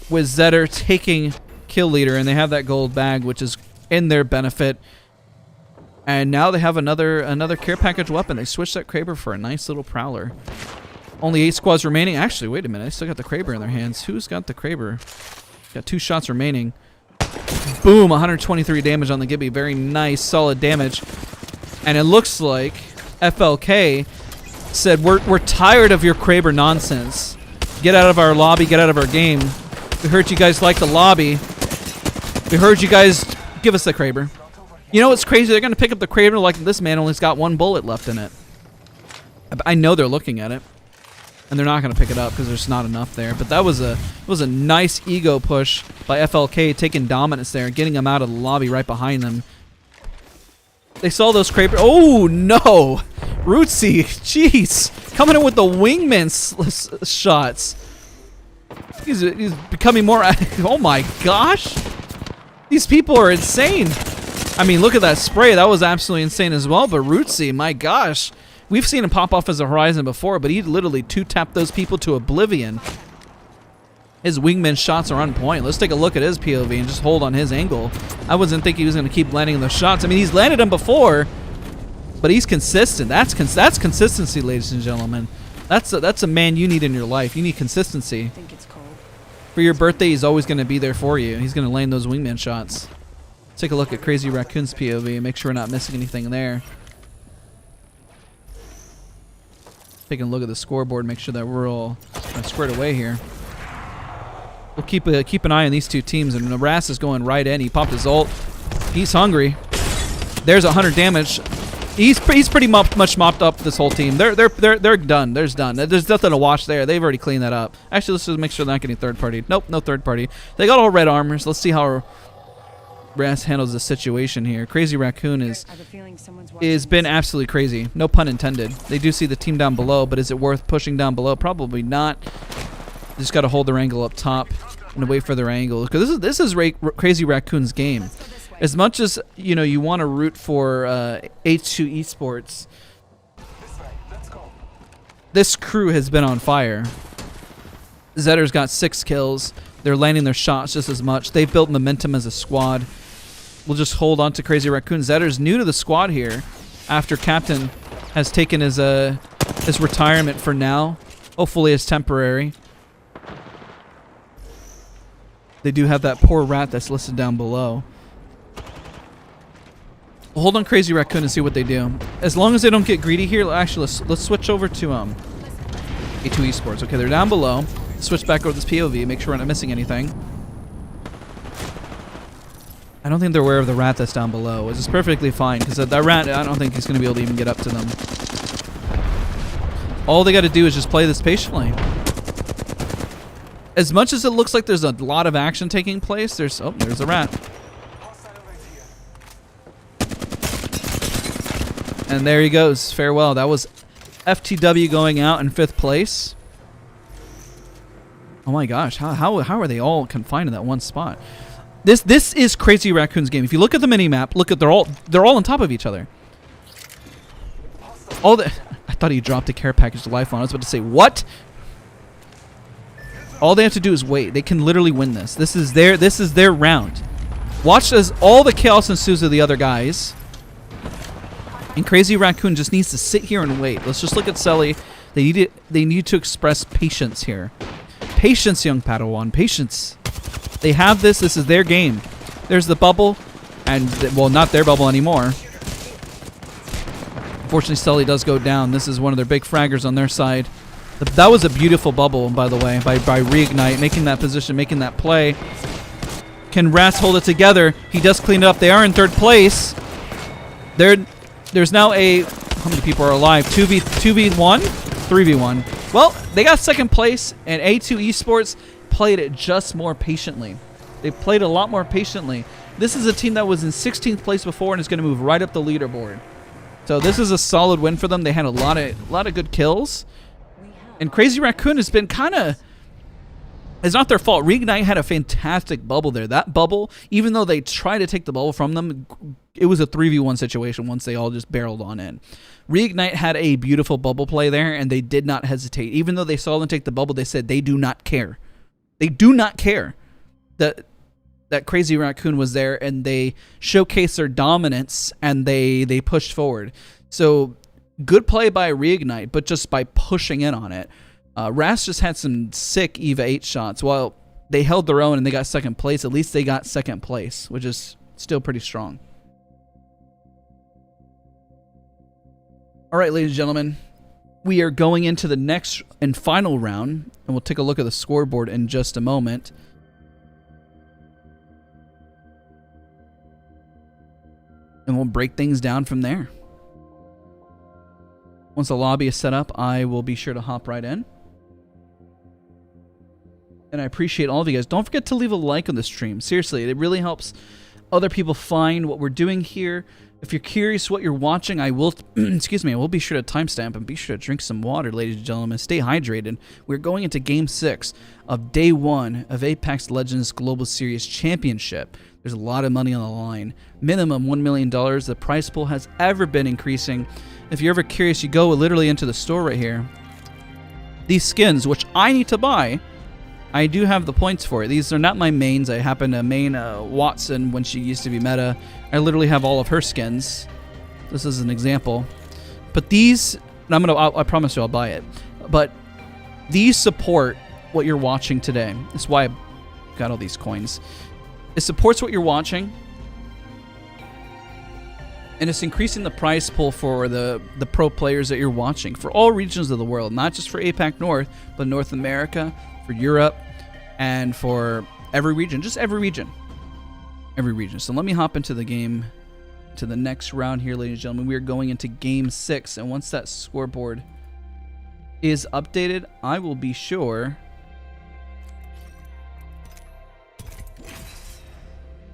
with Zetter taking kill leader, and they have that gold bag, which is in their benefit. And now they have another care package weapon. They switched that Kraber for a nice little prowler. Only 8 squads remaining. Actually, wait a minute. They still got the Kraber in their hands. Who's got the Kraber? Got 2 shots remaining. Boom, 123 damage on the Gibby. Very nice, solid damage. And it looks like FLK said, we're tired of your Kraber nonsense. Get out of our lobby. Get out of our game. We heard you guys like the lobby. We heard you guys give us the Kraber. You know what's crazy? They're going to pick up the Kraber like this man only's got 1 bullet left in it. I know they're looking at it. And they're not going to pick it up because there's not enough there. But that was a nice ego push by FLK, taking dominance there, getting them out of the lobby right behind them. They saw those Kraber. Oh, no. Rootsy, jeez. Coming in with the wingman shots. He's becoming more... Oh, my gosh. These people are insane. I mean, look at that spray. That was absolutely insane as well. But Rootsy, my gosh. We've seen him pop off as a Horizon before, but he literally 2-tapped those people to oblivion. His wingman shots are on point. Let's take a look at his POV and just hold on his angle. I wasn't thinking he was going to keep landing those shots. I mean, he's landed them before, but he's consistent. That's consistency, ladies and gentlemen. That's a man you need in your life. You need consistency. I think it's cold. For your birthday, he's always going to be there for you. He's going to land those wingman shots. Take a look at Crazy Raccoon's POV and make sure we're not missing anything there. Taking a look at the scoreboard, make sure that we're all squared away here. We'll keep an eye on these two teams, and Ras is going right in. He popped his ult. He's hungry. There's 100 damage. He's pretty much mopped up this whole team. They're done. There's done. There's nothing to watch there. They've already cleaned that up. Actually, let's just make sure they're not getting third party. Nope, no third party. They got all red armors. Let's see how Ras handles the situation here. Crazy Raccoon is been absolutely crazy. No pun intended. They do see the team down below, but is it worth pushing down below? Probably not. They just got to hold their angle up top and wait for their angle, because this is Crazy Raccoon's game. As much as you want to root for H2 Esports, this crew has been on fire. Zetter's got 6 kills. They're landing their shots just as much. They've built momentum as a squad. We'll just hold on to Crazy Raccoon. Zetter's new to the squad here after Captain has taken his retirement for now. Hopefully it's temporary. They do have that poor rat that's listed down below. We'll hold on Crazy Raccoon and see what they do. As long as they don't get greedy here, actually, let's switch over to A2 Esports. Okay, they're down below. Switch back over to this POV, make sure we're not missing anything. I don't think they're aware of the rat that's down below, which is perfectly fine, because that rat, I don't think he's going to be able to even get up to them. All they got to do is just play this patiently. As much as it looks like there's a lot of action taking place, there's a rat. And there he goes. Farewell. That was FTW going out in 5th place. Oh my gosh, how are they all confined in that one spot? This is Crazy Raccoon's game. If you look at the mini map, look at they're all on top of each other. I thought he dropped a care package to Lifeline. I was about to say what? All they have to do is wait. They can literally win this. This is their round. Watch as all the chaos ensues of the other guys. And Crazy Raccoon just needs to sit here and wait. Let's just look at Sully. They need to express patience here. Patience, young Padawan. Patience. They have this. This is their game. There's the bubble. And, well, not their bubble anymore. Unfortunately, Sully does go down. This is one of their big fraggers on their side. That was a beautiful bubble, by the way, by Reignite, making that position, making that play. Can Ras hold it together? He does clean it up. They are in 3rd place. There's now how many people are alive? 2v1? 3v1. Well, they got 2nd place, and A2 Esports played it just more patiently. They played a lot more patiently. This is a team that was in 16th place before and is going to move right up the leaderboard. So this is a solid win for them. They had a lot of good kills. And Crazy Raccoon has been kind of... It's not their fault. Reignite had a fantastic bubble there. That bubble, even though they tried to take the bubble from them, it was a 3v1 situation once they all just barreled on in. Reignite had a beautiful bubble play there, and they did not hesitate. Even though they saw them take the bubble, they said they do not care. They do not care that Crazy Raccoon was there, and they showcased their dominance, and they pushed forward. So good play by Reignite, but just by pushing in on it. Ras just had some sick EVA 8 shots. While they held their own and they got 2nd place, at least they got 2nd place, which is still pretty strong. All right, ladies and gentlemen, we are going into the next and final round, and we'll take a look at the scoreboard in just a moment. And we'll break things down from there. Once the lobby is set up, I will be sure to hop right in. And I appreciate all of you guys. Don't forget to leave a like on the stream. Seriously, it really helps other people find what we're doing here. If you're curious what you're watching, I will, excuse me, I will be sure to timestamp and be sure to drink some water, ladies and gentlemen. Stay hydrated. We're going into Game 6 of Day 1 of APAC Legends Global Series Championship. There's a lot of money on the line. Minimum $1 million. The prize pool has ever been increasing. If you're ever curious, you go literally into the store right here. These skins, which I need to buy, I do have the points for it. These are not my mains. I happen to main Watson when she used to be meta. I literally have all of her skins. This is an example. But these, and I promise you I'll buy it. But these support what you're watching today. That's why I got all these coins. It supports what you're watching. And it's increasing the prize pool for the pro players that you're watching for all regions of the world, not just for APAC North, but North America, for Europe, and for every region, just every region. Every region. So let me hop into the game, to the next round here, ladies and gentlemen. We are going into Game 6, and once that scoreboard is updated, I will be sure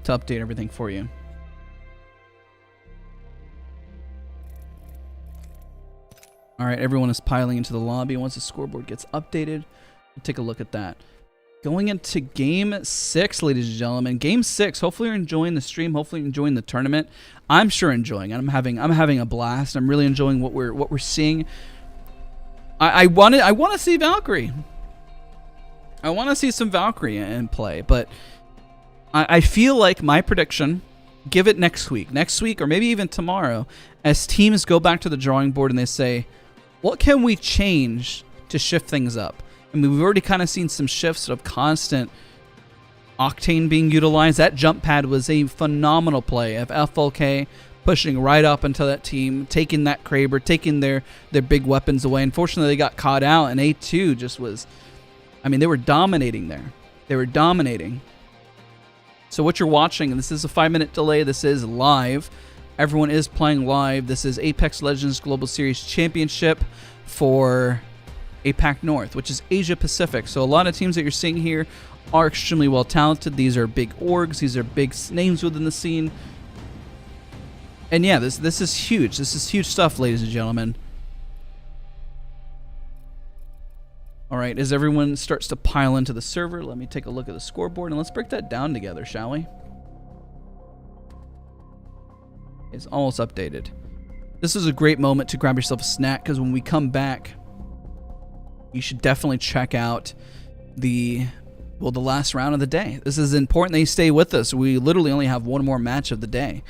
to update everything for you. All right, everyone is piling into the lobby. Once the scoreboard gets updated, we'll take a look at that. Going into Game 6, ladies and gentlemen. Game 6. Hopefully you're enjoying the stream. Hopefully you're enjoying the tournament. I'm sure enjoying it. I'm having a blast. I'm really enjoying what we're seeing. I want to see Valkyrie. I want to see some Valkyrie in play, but I feel like my prediction, give it next week, or maybe even tomorrow, as teams go back to the drawing board and they say, what can we change to shift things up? I mean, we've already kind of seen some shifts of constant Octane being utilized. That jump pad was a phenomenal play of FLK pushing right up into that team, taking that Kraber, taking their big weapons away. Unfortunately, they got caught out, and A2 just was, I mean, they were dominating there. They were dominating. So what you're watching, and this is a 5-minute delay, this is live. Everyone is playing live. This is APAC Legends Global Series Championship for APAC North, which is Asia Pacific. So a lot of teams that you're seeing here are extremely well talented. These are big orgs. These are big names within the scene. And yeah, this is huge. This is huge stuff, ladies and gentlemen. All right, as everyone starts to pile into the server, let me take a look at the scoreboard and let's break that down together, shall we? It's almost updated. This is a great moment to grab yourself a snack, because when we come back, you should definitely check out the last round of the day. This is important that you stay with us. We literally only have one more match of the day.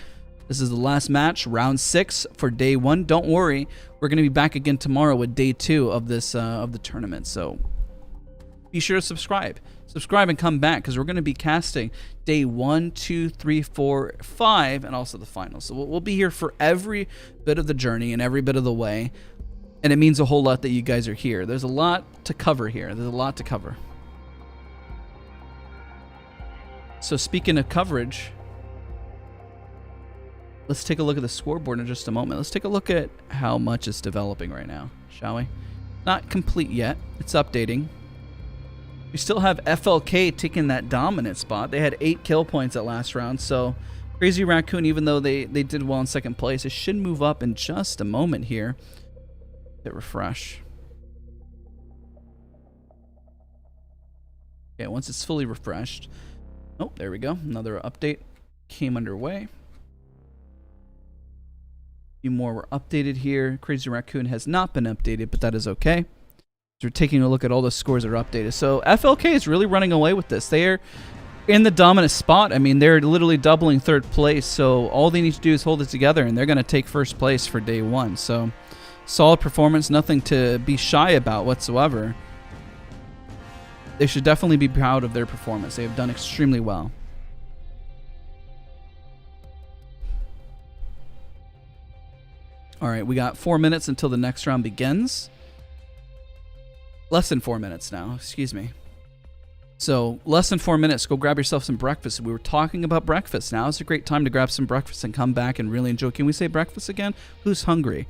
This is the last match, round 6 for day 1. Don't worry, we're going to be back again tomorrow with day 2 of this of the tournament. So be sure to subscribe and come back, because we're going to be casting day 1, 2, 3, 4, 5, and also the finals. So we'll be here for every bit of the journey and every bit of the way. And it means a whole lot that you guys are here. There's a lot to cover here. There's a lot to cover. So speaking of coverage, let's take a look at the scoreboard in just a moment. Let's take a look at how much is developing right now, shall we? Not complete yet. It's updating. We still have FLK taking that dominant spot. They had 8 kill points at last round, so Crazy Raccoon, even though they did well in second place, it should move up in just a moment here. Hit refresh. Okay, once it's fully refreshed. Oh, there we go. Another update came underway. A few more were updated here. Crazy Raccoon has not been updated, but that is okay. So we're taking a look at all the scores that are updated. So FLK is really running away with this. They are in the dominant spot. I mean, they're literally doubling third place. So all they need to do is hold it together, and they're going to take first place for day 1. So solid performance, nothing to be shy about whatsoever. They should definitely be proud of their performance. They have done extremely well. All right, we got 4 minutes until the next round begins. less than 4 minutes now. Excuse me. So less than 4 minutes. Go grab yourself some breakfast. We were talking about breakfast. Now is a great time to grab some breakfast and come back and really enjoy. Can we say breakfast again? Who's hungry?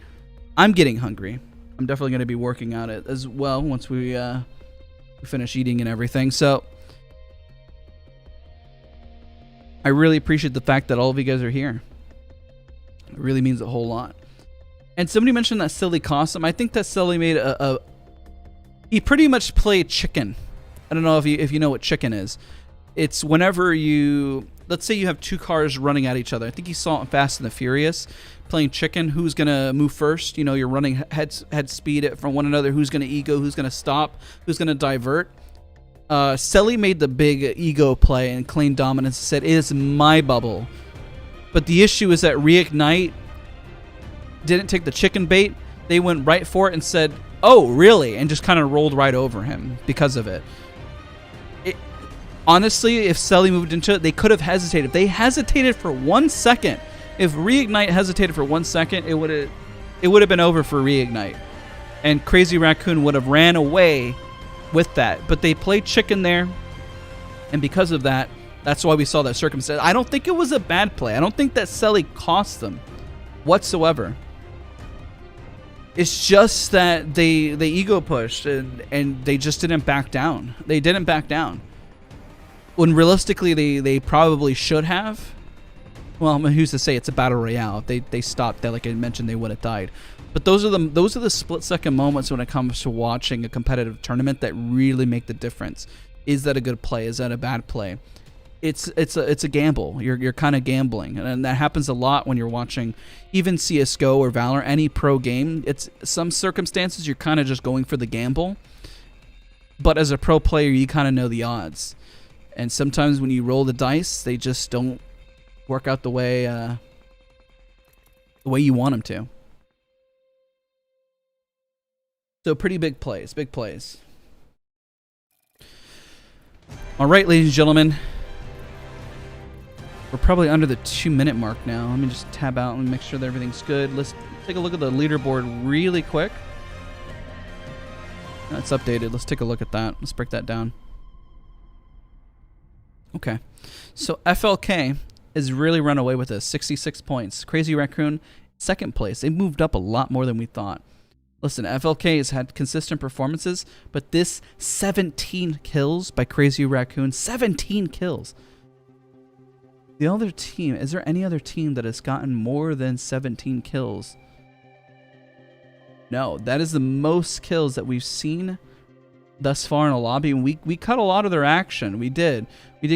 I'm getting hungry. I'm definitely going to be working out it as well once we finish eating and everything. So I really appreciate the fact that all of you guys are here. It really means a whole lot. And somebody mentioned that Silly cost him. I think that Silly made he pretty much played chicken. I don't know if you know what chicken is. It's whenever let's say you have two cars running at each other. I think you saw it in Fast and the Furious, playing chicken. Who's gonna move first? You know, you're running head speed from one another. Who's gonna ego? Who's gonna stop? Who's gonna divert? Selly made the big ego play and claimed dominance and said, "It is my bubble." But the issue is that Reignite didn't take the chicken bait. They went right for it and said, "Oh, really?" and just kind of rolled right over him because of it. Honestly, if Selly moved into it, they could have hesitated. If they hesitated for 1 second, if Reignite hesitated for 1 second, it would have been over for Reignite. And Crazy Raccoon would have ran away with that. But they played chicken there, and because of that, that's why we saw that circumstance. I don't think it was a bad play. I don't think that Selly cost them whatsoever. It's just that they ego pushed and they just didn't back down. They didn't back down. When realistically they probably should have. Well, who's to say? It's a battle royale. If they stopped that, like I mentioned, they would have died. But those are the split-second moments when it comes to watching a competitive tournament that really make the difference. Is that a good play? Is that a bad play? It's a gamble. You're kind of gambling, and that happens a lot when you're watching even CS:GO or Valor, any pro game. It's some circumstances you're kind of just going for the gamble, but as a pro player, you kind of know the odds. And sometimes when you roll the dice, they just don't work out the way you want them to. So pretty big plays, big plays. All right, ladies and gentlemen. We're probably under the 2-minute mark now. Let me just tab out and make sure that everything's good. Let's take a look at the leaderboard really quick. That's updated. Let's take a look at that. Let's break that down. Okay. So FLK has really run away with this. 66 points. Crazy Raccoon, second place. They moved up a lot more than we thought. Listen, FLK has had consistent performances, but this 17 kills by Crazy Raccoon. 17 kills. The other team, is there any other team that has gotten more than 17 kills? No, that is the most kills that we've seen thus far in a lobby. And we cut a lot of their action. We did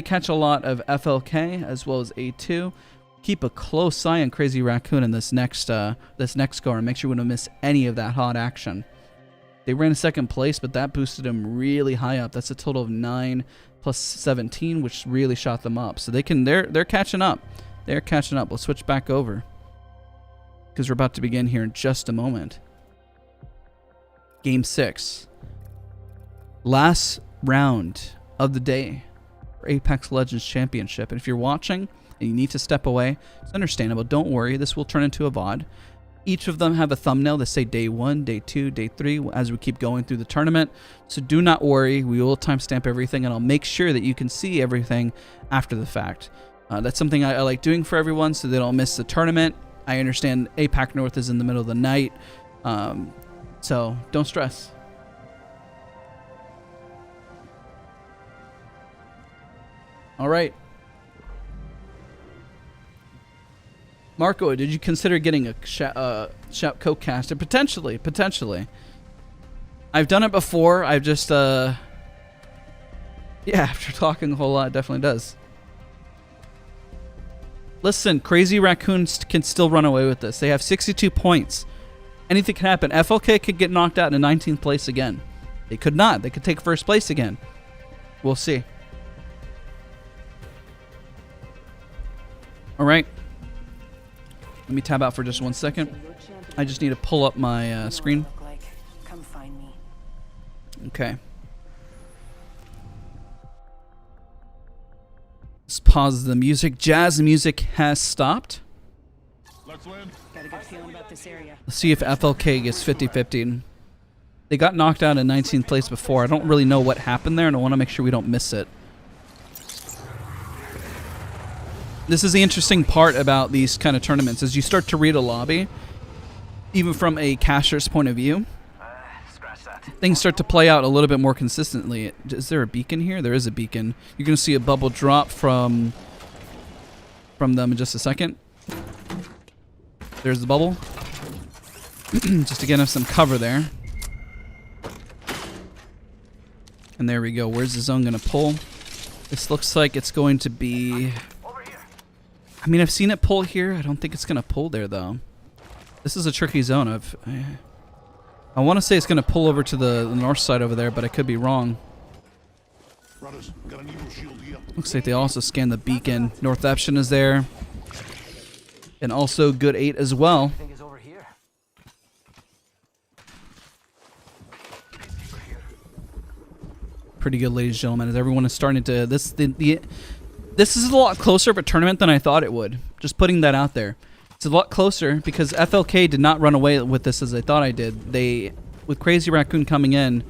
catch a lot of FLK as well as A2. Keep a close eye on Crazy Raccoon in this next go and make sure we don't miss any of that hot action. They ran second place, but that boosted them really high up. That's a total of 9 plus 17, which really shot them up. So they're catching up. They're catching up. Let's switch back over because we're about to begin here in just a moment. Game 6. Last round of the day for Apex Legends Championship. And if you're watching and you need to step away, it's understandable. Don't worry. This will turn into a VOD. Each of them have a thumbnail that say day 1, day 2, day 3 as we keep going through the tournament. So do not worry. We will timestamp everything, and I'll make sure that you can see everything after the fact. That's something I like doing for everyone so they don't miss the tournament. I understand APAC North is in the middle of the night, so don't stress. All right. Marco, did you consider getting a Shout Codecaster? Potentially. I've done it before. I've just, yeah, after talking a whole lot, it definitely does. Listen, Crazy Raccoons can still run away with this. They have 62 points. Anything can happen. FLK could get knocked out in 19th place again. They could not. They could take first place again. We'll see. All right. Let me tab out for just 1 second. I just need to pull up my screen. Come find me. Okay. Let's pause the music. Jazz music has stopped. Let's land. Got a good feeling about this area. Let's see if FLK gets 50-50. They got knocked out in 19th place before. I don't really know what happened there, and I want to make sure we don't miss it. This is the interesting part about these kind of tournaments, is you start to read a lobby, even from a caster's point of view. Scratch that. Things start to play out a little bit more consistently. Is there a beacon here? There is a beacon. You're going to see a bubble drop from them in just a second. There's the bubble. Just to get us some cover there. And there we go. Where's the zone going to pull? This looks like it's going to be... I mean, I've seen it pull here. I don't think it's going to pull there, though. This is a tricky zone. I want to say it's going to pull over to the north side over there, but I could be wrong. Brothers, got an evil shield here. Looks like they also scanned the beacon. North option is there. And also good 8 as well. I think it's over here. Pretty good, ladies and gentlemen, as everyone is starting to... This is a lot closer of a tournament than I thought it would. Just putting that out there. It's a lot closer because FLK did not run away with this as I thought I did. With Crazy Raccoon coming in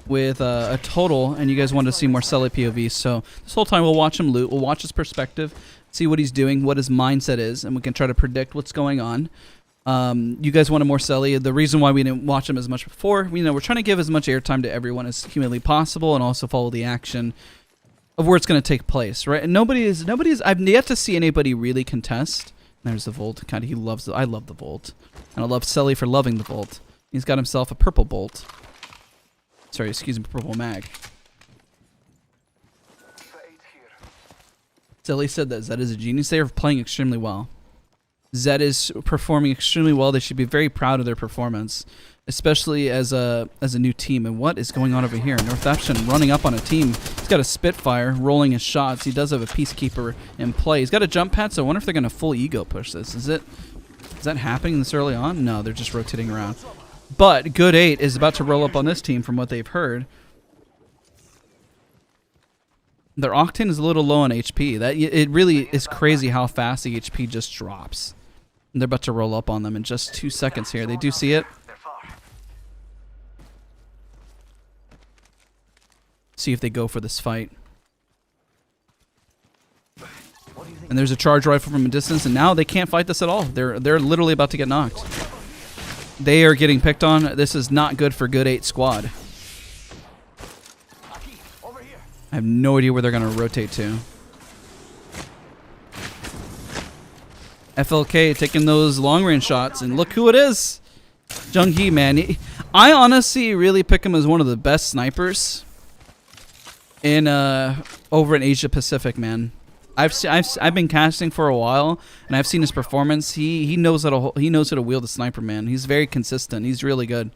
with a total, and you guys wanted to see more Selly POV, so this whole time we'll watch him loot. We'll watch his perspective, see what he's doing, what his mindset is, and we can try to predict what's going on. You guys wanted more Selly. The reason why we didn't watch him as much before, we're trying to give as much airtime to everyone as humanly possible, and also follow the action of where it's going to take place, right? And I've yet to see anybody really contest. There's the Volt. God, I love the Volt. And I love Selly for loving the Volt. He's got himself a purple Bolt. Sorry, excuse me, purple mag. Selly said that Zed is a genius. They are playing extremely well. Zed is performing extremely well. They should be very proud of their performance, especially as a new team. And what is going on over here? Northampton running up on a team. He's got a Spitfire rolling his shots. He does have a Peacekeeper in play. He's got a jump pad, so I wonder if they're going to full ego push this. Is that happening this early on? No, they're just rotating around. But good 8 is about to roll up on this team from what they've heard. Their Octane is a little low on HP. It really is crazy how fast the HP just drops. And they're about to roll up on them in just 2 seconds here. They do see it. See if they go for this fight. And there's a charge rifle from a distance, and now they can't fight this at all. They're literally about to get knocked. They are getting picked on. This is not good for good 8 squad. I have no idea where they're going to rotate to. FLK taking those long-range shots, and look who it is. Jung-hee, man. I honestly really pick him as one of the best snipers in over in Asia Pacific, man. I've been casting for a while, and I've seen his performance. He knows how to wield a sniper, man. He's very consistent. He's really good.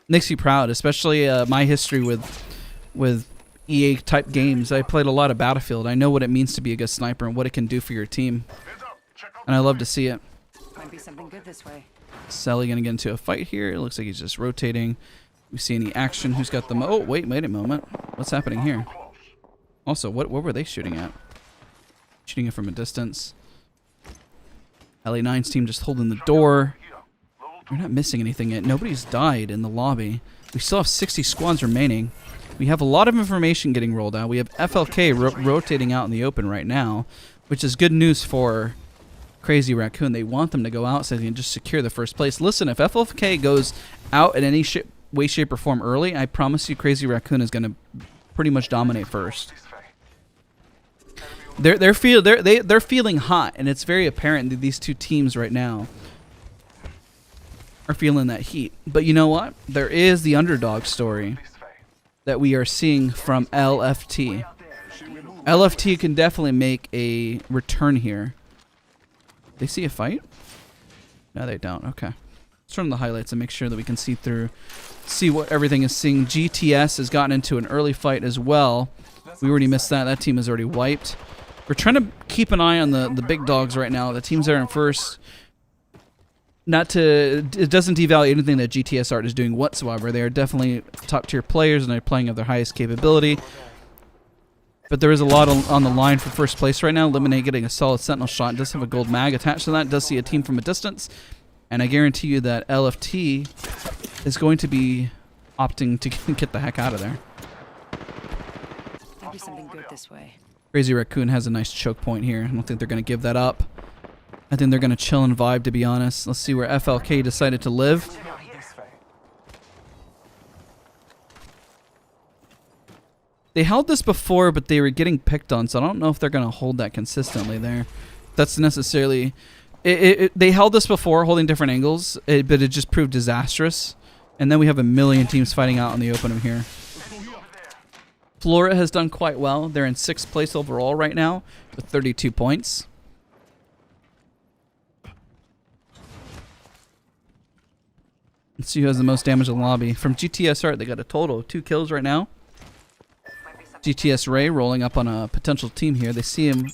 Makes you proud, especially my history with EA type games. I played a lot of Battlefield. I know what it means to be a good sniper and what it can do for your team, and I love to see it. Might be something good this way. Selly gonna get into a fight here. It looks like he's just rotating. We see any action. Who's got the oh wait a moment. What's happening here? Also, what were they shooting at? Shooting it from a distance. LA9's team just holding the door. We're not missing anything yet. Nobody's died in the lobby. We still have 60 squads remaining. We have a lot of information getting rolled out. We have FLK rotating out in the open right now, which is good news for Crazy Raccoon. They want them to go out so they can just secure the first place. Listen, if FLK goes out in any way, shape, or form early, I promise you Crazy Raccoon is going to pretty much dominate first. They're feeling hot, and it's very apparent that these two teams right now are feeling that heat. But you know what? There is the underdog story that we are seeing from LFT. LFT can definitely make a return here. They see a fight? No, they don't. Okay. Let's turn on the highlights and make sure that we can see what everything is seeing. GTS has gotten into an early fight as well. We already missed that. That team is already wiped. We're trying to keep an eye on the big dogs right now. The teams that are in first. It doesn't devalue anything that GTS Art is doing whatsoever. They are definitely top tier players and they're playing at their highest capability. But there is a lot on the line for first place right now. Lemonade getting a solid sentinel shot. Does have a gold mag attached to that. Does see a team from a distance. And I guarantee you that LFT is going to be opting to get the heck out of there. Maybe something good this way. Crazy Raccoon has a nice choke point here. I don't think they're going to give that up. I think they're going to chill and vibe, to be honest. Let's see where FLK decided to live. They held this before, but they were getting picked on, so I don't know if they're going to hold that consistently there. That's necessarily... they held this before, holding different angles, but it just proved disastrous. And then we have a million teams fighting out in the open here. Flora has done quite well. They're in 6th place overall right now with 32 points. Let's see who has the most damage in the lobby. From GTS Art, they got a total of 2 kills right now. GTS Ray rolling up on a potential team here. They see him.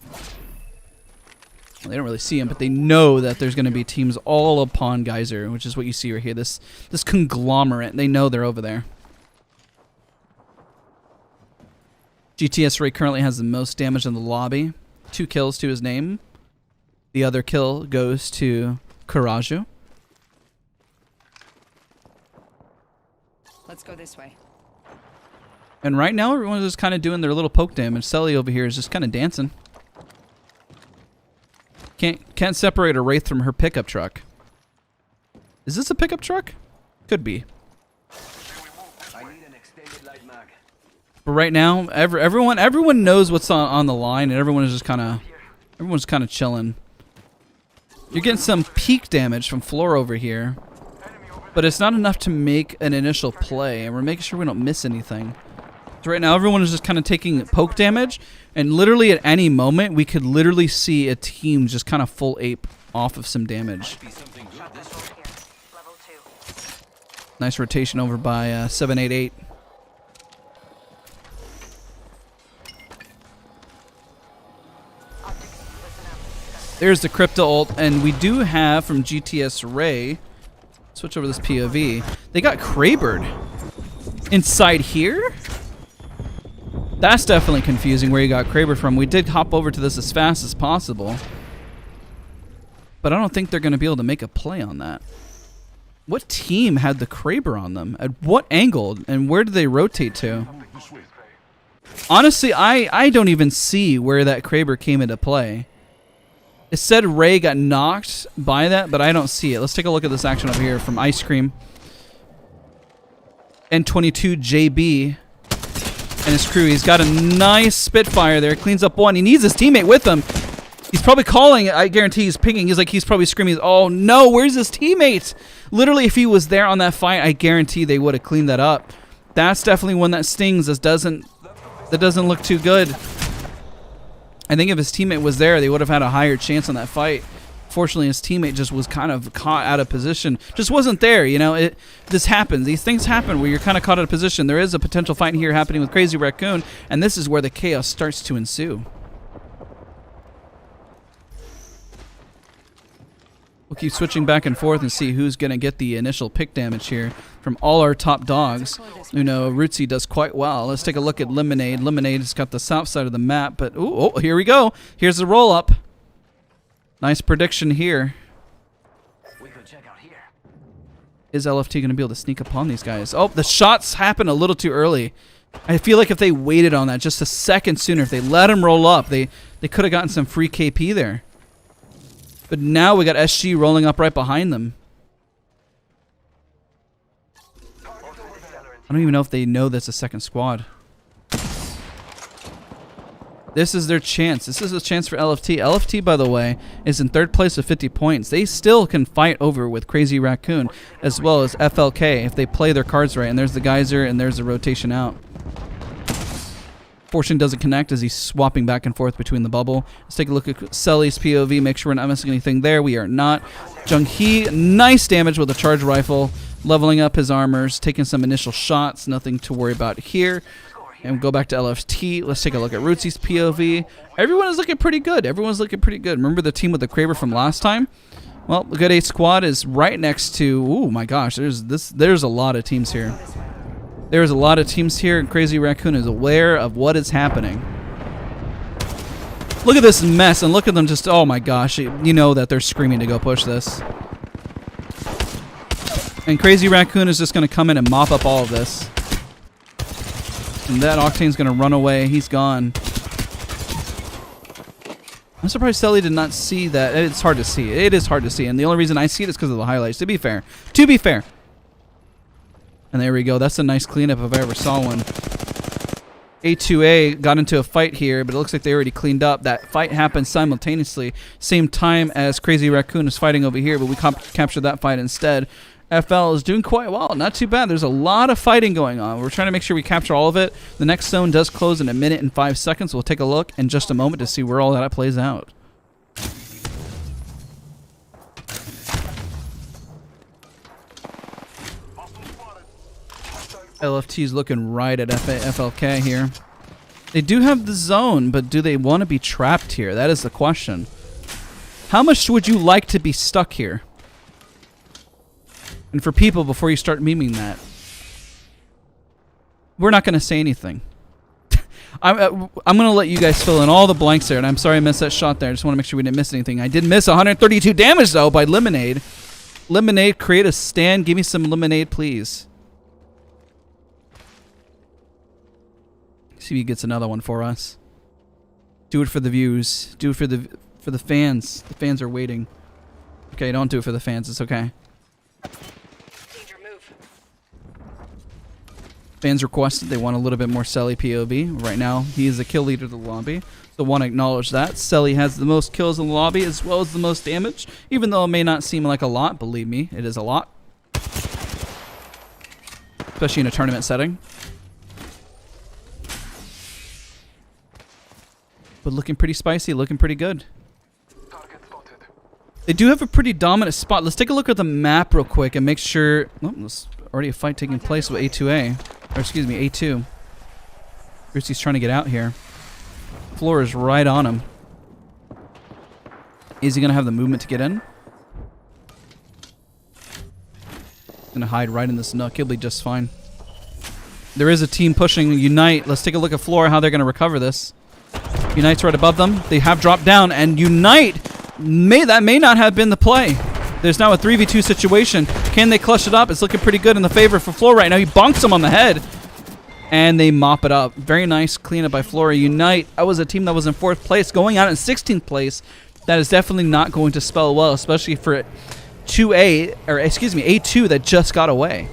Well, they don't really see him, but they know that there's going to be teams all upon Geyser, which is what you see right here. This conglomerate. They know they're over there. GTS Ray currently has the most damage in the lobby. 2 kills to his name. The other kill goes to Karaju. Let's go this way. And right now, everyone's just kind of doing their little poke damage. Sully over here is just kind of dancing. Can't separate a Wraith from her pickup truck. Is this a pickup truck? Could be. I need an extended light mag. But right now, everyone knows what's on the line, and everyone's kind of chilling. You're getting some peak damage from Floor over here, but it's not enough to make an initial play, and we're making sure we don't miss anything. So right now, everyone is just kind of taking poke damage, and literally at any moment, we could literally see a team just kind of full ape off of some damage. Nice rotation over by 788. There's the Crypto ult, and we do have from GTS Ray. Switch over this POV. They got Krabered inside here. That's definitely confusing where you got Kraber from. We did hop over to this as fast as possible, but I don't think they're going to be able to make a play on that. What team had the Kraber on them? At what angle? And where did they rotate to? Honestly, I don't even see where that Kraber came into play. It said Ray got knocked by that, but I don't see it. Let's take a look at this action over here from Ice Cream. N22 JB and his crew. He's got a nice Spitfire there. Cleans up one. He needs his teammate with him. He's probably calling. I guarantee he's pinging. He's probably screaming, "Oh no, where's his teammate?" Literally, if he was there on that fight, I guarantee they would have cleaned that up. That's definitely one that stings. That doesn't look too good. I think if his teammate was there, they would have had a higher chance on that fight. Fortunately, his teammate just was kind of caught out of position. Just wasn't there, you know. This happens. These things happen where you're kind of caught out of position. There is a potential fight here happening with Crazy Raccoon, and this is where the chaos starts to ensue. We'll keep switching back and forth and see who's going to get the initial pick damage here from all our top dogs. You know, Rootsy does quite well. Let's take a look at Lemonade. Lemonade has got the south side of the map, but oh, here we go. Here's the roll-up. Nice prediction here. We could check out here. Is LFT going to be able to sneak upon these guys? Oh, the shots happen a little too early. I feel like if they waited on that just a second sooner, if they let him roll up, they could have gotten some free KP there. But now we got SG rolling up right behind them. I don't even know if they know that's a second squad. This is their chance. This is a chance for LFT. LFT, by the way, is in 3rd place with 50 points. They still can fight over with Crazy Raccoon as well as FLK if they play their cards right. And there's the Geyser and there's the rotation out. Fortune doesn't connect as he's swapping back and forth between the bubble. Let's take a look at Sully's POV. Make sure we're not missing anything there. We are not. Jung-hee, nice damage with a charge rifle. Leveling up his armors. Taking some initial shots. Nothing to worry about here. And we'll go back to LFT. Let's take a look at Rootsy's POV. Everyone is looking pretty good. Everyone's looking pretty good. Remember the team with the Kraber from last time? Well, the Good 8 squad is right next to... Oh my gosh, there's a lot of teams here. There's a lot of teams here, and Crazy Raccoon is aware of what is happening. Look at this mess, and look at them just... Oh my gosh, you know that they're screaming to go push this. And Crazy Raccoon is just going to come in and mop up all of this. And that Octane's going to run away. He's gone. I'm surprised Selly did not see that. It's hard to see. It is hard to see. And the only reason I see it is because of the highlights, to be fair. To be fair. And there we go. That's a nice cleanup if I ever saw one. A2A got into a fight here, but it looks like they already cleaned up. That fight happened simultaneously, same time as Crazy Raccoon is fighting over here, but we captured that fight instead. FL is doing quite well. Not too bad. There's a lot of fighting going on. We're trying to make sure we capture all of it. The next zone does close in 1 minute and 5 seconds. We'll take a look in just a moment to see where all that plays out. LFT's looking right at FLK here. They do have the zone, but do they want to be trapped here? That is the question. How much would you like to be stuck here? And for people, before you start memeing that, we're not going to say anything. I'm going to let you guys fill in all the blanks there, and I'm sorry I missed that shot there. I just want to make sure we didn't miss anything. I did miss 132 damage, though, by Lemonade. Lemonade, create a stand. Give me some lemonade, please. See if he gets another one for us. Do it for the views. Do it for the fans. The fans are waiting. Okay, don't do it for the fans. It's okay. Danger move. Fans requested they want a little bit more Selly POV. Right now, he is the kill leader of the lobby. So want to acknowledge that. Selly has the most kills in the lobby as well as the most damage. Even though it may not seem like a lot, believe me, it is a lot. Especially in a tournament setting. But looking pretty spicy, looking pretty good. They do have a pretty dominant spot. Let's take a look at the map real quick and make sure... Oh, there's already a fight taking place with A2A. Or excuse me, A2. Brucey's trying to get out here. Floor is right on him. Is he going to have the movement to get in? Going to hide right in this nook. He'll be just fine. There is a team pushing Unite. Let's take a look at Floor, how they're going to recover this. Unite's right above them. They have dropped down, and Unite, that may not have been the play. There's now a 3v2 situation. Can they clutch it up? It's looking pretty good in the favor for Floor right now. He bonks him on the head, and they mop it up. Very nice cleanup by Flora. Unite, I was a team that was in 4th place, going out in 16th place. That is definitely not going to spell well, especially for A2 that just got away.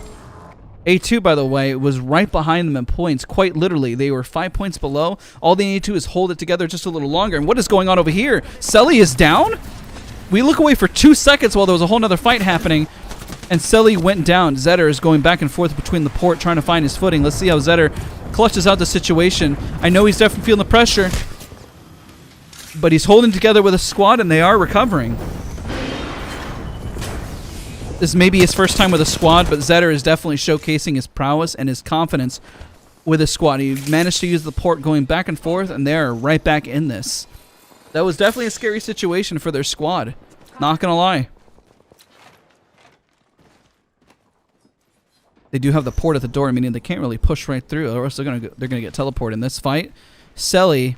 A2, by the way, was right behind them in points, quite literally. They were 5 points below. All they need to do is hold it together just a little longer. And what is going on over here? Selly is down? We look away for 2 seconds while there was a whole nother fight happening, and Selly went down. Zetter is going back and forth between the port, trying to find his footing. Let's see how Zetter clutches out the situation. I know he's definitely feeling the pressure, but he's holding together with a squad, and they are recovering. This may be his first time with a squad, but Zetter is definitely showcasing his prowess and his confidence with his squad. He managed to use the port going back and forth, and they're right back in this. That was definitely a scary situation for their squad. Not gonna lie. They do have the port at the door, meaning they can't really push right through, or else they're gonna get teleported in this fight. Selly,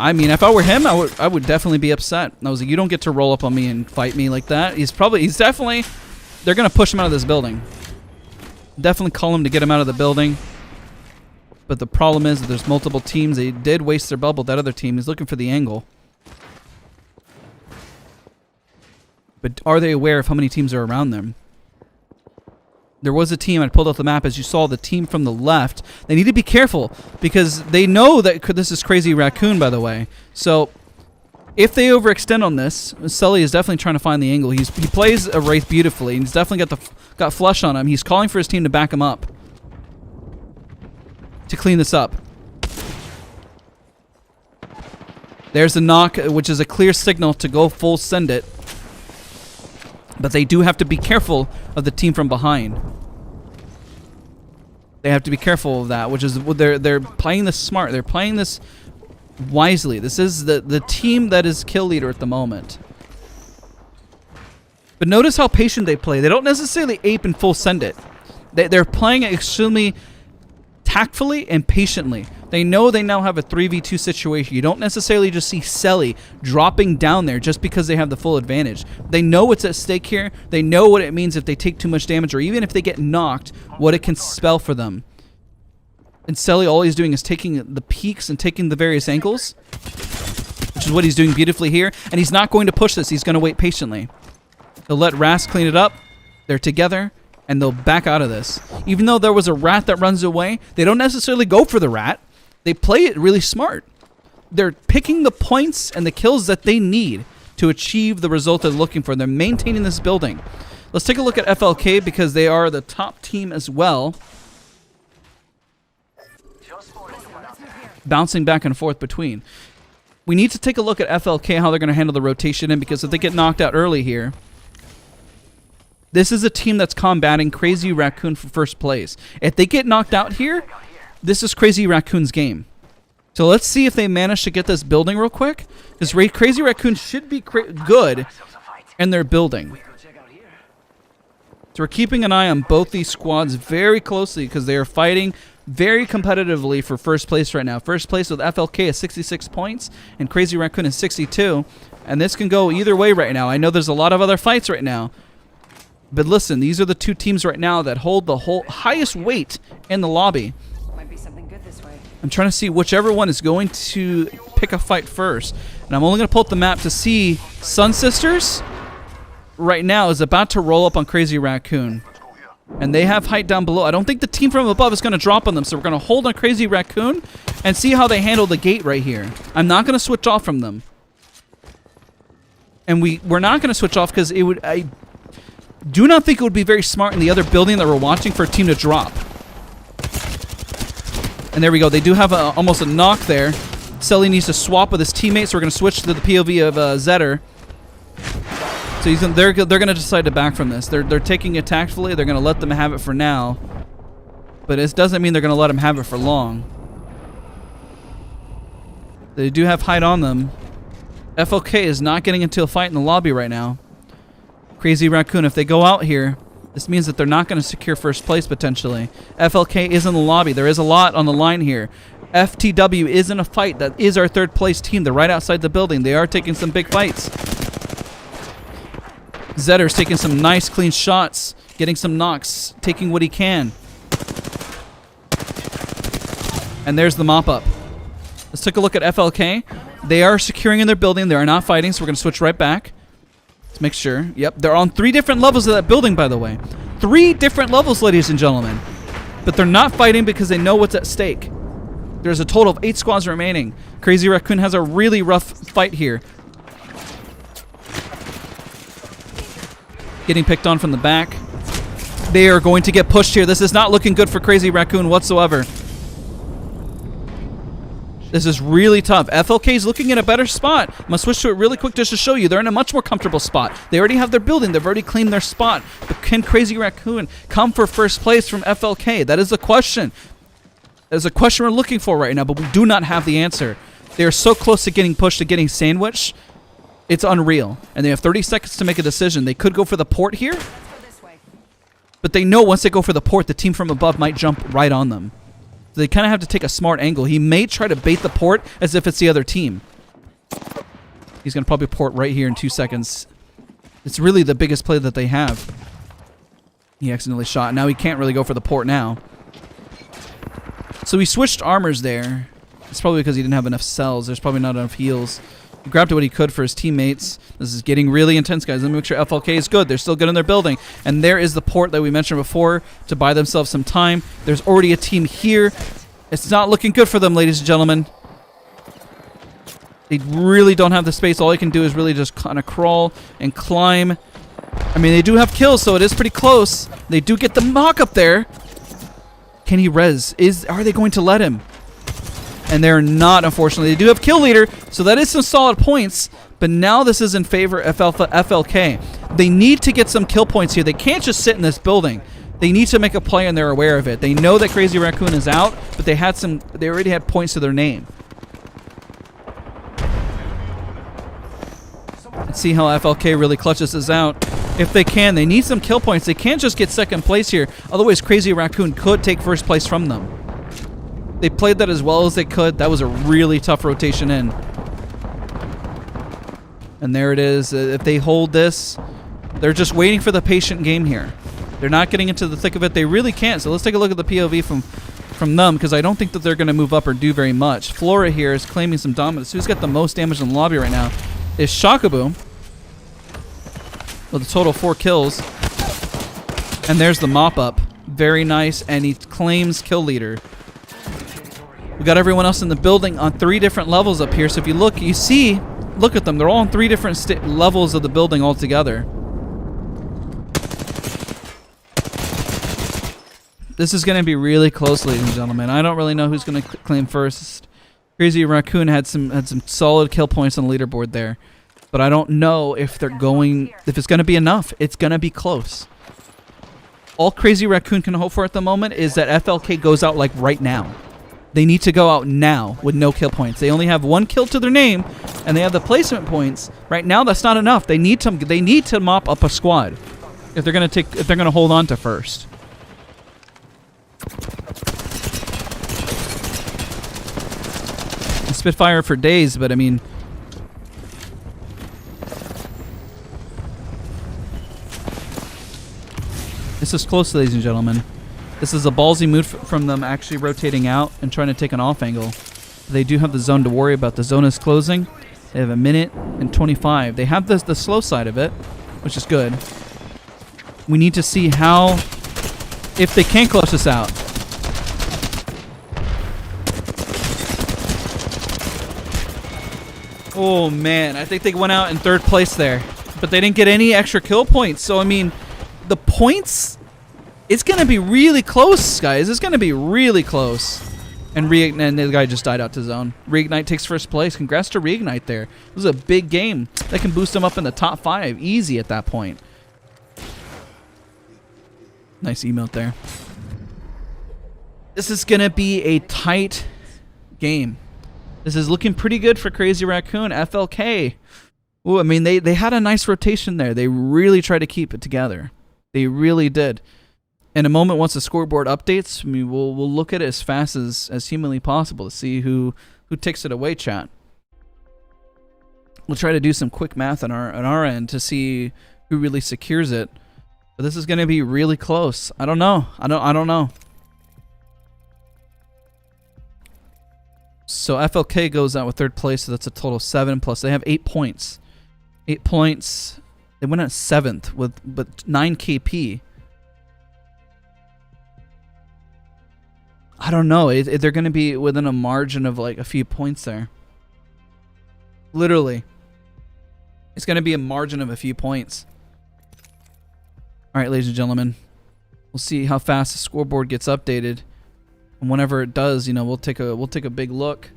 I mean, if I were him, I would definitely be upset. I was like, you don't get to roll up on me and fight me like that. He's definitely. They're gonna push him out of this building. Definitely call him to get him out of the building. But the problem is that there's multiple teams. They did waste their bubble. That other team is looking for the angle. But are they aware of how many teams are around them? There was a team, I pulled up the map, as you saw, the team from the left. They need to be careful because they know that this is Crazy Raccoon, by the way. So if they overextend on this, Sully is definitely trying to find the angle. He plays a Wraith beautifully, and he's definitely got flush on him. He's calling for his team to back him up to clean this up. There's the knock, which is a clear signal to go full send it. But they do have to be careful of the team from behind. They have to be careful of that, which is they're playing this smart. They're playing this wisely. This is the team that is kill leader at the moment. But notice how patient they play. They don't necessarily ape and full send it. They're playing it extremely tactfully and patiently. They know they now have a 3v2 situation. You don't necessarily just see Selly dropping down there just because they have the full advantage. They know what's at stake here. They know what it means if they take too much damage, or even if they get knocked, what it can spell for them. And Selly, all he's doing is taking the peaks and taking the various angles, which is what he's doing beautifully here. And he's not going to push this. He's going to wait patiently. He'll let Ras clean it up. They're together, and they'll back out of this. Even though there was a rat that runs away, they don't necessarily go for the rat. They play it really smart. They're picking the points and the kills that they need to achieve the result they're looking for. They're maintaining this building. Let's take a look at FLK because they are the top team as well. Bouncing back and forth between. We need to take a look at FLK, how they're going to handle the rotation in, because if they get knocked out early here, this is a team that's combating Crazy Raccoon for first place. If they get knocked out here, this is Crazy Raccoon's game. So let's see if they manage to get this building real quick, because Crazy Raccoon should be good in their building. So we're keeping an eye on both these squads very closely because they are fighting very competitively for first place right now. First place with FLK is 66 points and Crazy Raccoon is 62. And this can go either way right now. I know there's a lot of other fights right now. But listen, these are the two teams right now that hold the highest weight in the lobby. Might be something good this way. I'm trying to see whichever one is going to pick a fight first. And I'm only going to pull up the map to see Sun Sisters right now is about to roll up on Crazy Raccoon. And they have height down below. I don't think the team from above is going to drop on them, so we're going to hold on Crazy Raccoon and see how they handle the gate right here. I'm not going to switch off from them. And we're not going to switch off because I do not think it would be very smart in the other building that we're watching for a team to drop. And there we go. They do have almost a knock there. Selly needs to swap with his teammates, so we're going to switch to the POV of Zetter. So they're going to decide to back from this. They're taking it tactfully. They're going to let them have it for now. But it doesn't mean they're going to let them have it for long. They do have height on them. FLK is not getting into a fight in the lobby right now. Crazy Raccoon, if they go out here, this means that they're not going to secure first place potentially. FLK is in the lobby. There is a lot on the line here. FTW is in a fight. That is our third place team. They're right outside the building. They are taking some big fights. Zetter's taking some nice clean shots, getting some knocks, taking what he can. And there's the mop up. Let's take a look at FLK. They are securing in their building. They are not fighting, so we're going to switch right back. Let's make sure. Yep, they're on 3 different levels of that building, by the way. 3 different levels, ladies and gentlemen. But they're not fighting because they know what's at stake. There's a total of 8 squads remaining. Crazy Raccoon has a really rough fight here. Getting picked on from the back. They are going to get pushed here. This is not looking good for Crazy Raccoon whatsoever. This is really tough. FLK is looking in a better spot. I'm going to switch to it really quick just to show you. They're in a much more comfortable spot. They already have their building. They've already claimed their spot. But can Crazy Raccoon come for first place from FLK? That is the question. That is a question we're looking for right now, but we do not have the answer. They are so close to getting pushed, to getting sandwiched. It's unreal. And they have 30 seconds to make a decision. They could go for the port here. But they know once they go for the port, the team from above might jump right on them. So they kind of have to take a smart angle. He may try to bait the port as if it's the other team. He's going to probably port right here in 2 seconds. It's really the biggest play that they have. He accidentally shot. Now he can't really go for the port now. So he switched armors there. It's probably because he didn't have enough cells. There's probably not enough heals. He grabbed what he could for his teammates. This is getting really intense, guys. Let me make sure FLK is good. They're still good in their building. And there is the port that we mentioned before to buy themselves some time. There's already a team here. It's not looking good for them, ladies and gentlemen. They really don't have the space. All they can do is really just kind of crawl and climb. I mean, they do have kills, so it is pretty close. They do get the mock up there. Can he res? Are they going to let him? And they're not, unfortunately. They do have kill leader, so that is some solid points. But now this is in favor of FLK. They need to get some kill points here. They can't just sit in this building. They need to make a play, and they're aware of it. They know that Crazy Raccoon is out, but they already had points to their name. Let's see how FLK really clutches this out. If they can, they need some kill points. They can't just get second place here. Otherwise, Crazy Raccoon could take first place from them. They played that as well as they could. That was a really tough rotation in. And there it is. If they hold this, they're just waiting for the patient game here. They're not getting into the thick of it. They really can't. So let's take a look at the POV from them, because I don't think that they're going to move up or do very much. Flora here is claiming some dominance. Who's got the most damage in the lobby right now is Shakabu with a total of 4 kills. And there's the mop up. Very nice. And he claims kill leader. We got everyone else in the building on 3 different levels up here. So if you look, you see, look at them. They're all on 3 different levels of the building altogether. This is going to be really close, ladies and gentlemen. I don't really know who's going to claim first. Crazy Raccoon had some solid kill points on the leaderboard there, but I don't know if they're going, if it's going to be enough. It's going to be close. All Crazy Raccoon can hope for at the moment is that FLK goes out like right now. They need to go out now with no kill points. They only have 1 kill to their name, and they have the placement points. Right now, that's not enough. They need to mop up a squad if they're gonna hold on to first. Spitfire for days, but I mean, this is close, ladies and gentlemen. This is a ballsy move from them actually rotating out and trying to take an off angle. They do have the zone to worry about. The zone is closing. They have 1 minute and 25. They have the slow side of it, which is good. We need to see how, if they can close this out. Oh man, I think they went out in 3rd place there, but they didn't get any extra kill points. So I mean, the points, it's going to be really close, guys. It's going to be really close. And Reignite, the guy just died out to zone. Reignite takes 1st place. Congrats to Reignite there. This is a big game. That can boost him up in the top 5 easy at that point. Nice emote there. This is going to be a tight game. This is looking pretty good for Crazy Raccoon. FLK. Ooh, I mean, they had a nice rotation there. They really tried to keep it together. They really did. In a moment, once the scoreboard updates, I mean, we'll look at it as fast as humanly possible to see who takes it away, chat. We'll try to do some quick math on our end to see who really secures it. But this is going to be really close. I don't know. I don't know. So FLK goes out with 3rd place, so that's a total of 7. Plus they have 8 points. 8 points. They went at 7th with 9 KP. I don't know. They're going to be within a margin of like a few points there. Literally. It's going to be a margin of a few points. All right, ladies and gentlemen. We'll see how fast the scoreboard gets updated. And whenever it does, you know, we'll take a big look.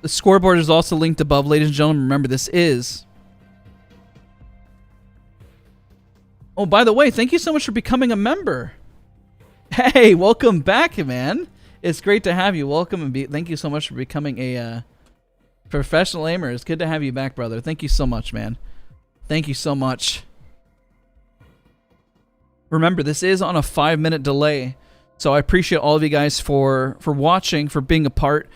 The scoreboard is also linked above, ladies and gentlemen. Remember, this is... Oh, by the way, thank you so much for becoming a member. Hey, welcome back, man. It's great to have you. Welcome, and thank you so much for becoming a professional aimer. It's good to have you back, brother. Thank you so much, man. Thank you so much. Remember, this is on a 5-minute delay, so I appreciate all of you guys for watching, for being a part.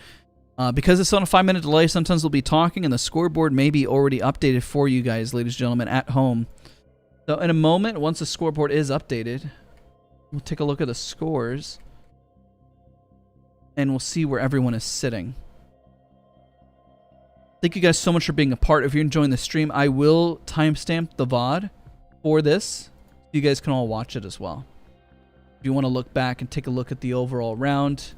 Because it's on a 5-minute delay, sometimes we'll be talking, and the scoreboard may be already updated for you guys, ladies and gentlemen, at home. So in a moment, once the scoreboard is updated, we'll take a look at the scores, and we'll see where everyone is sitting. Thank you guys so much for being a part. If you're enjoying the stream, I will timestamp the VOD for this, so you guys can all watch it as well. If you want to look back and take a look at the overall round,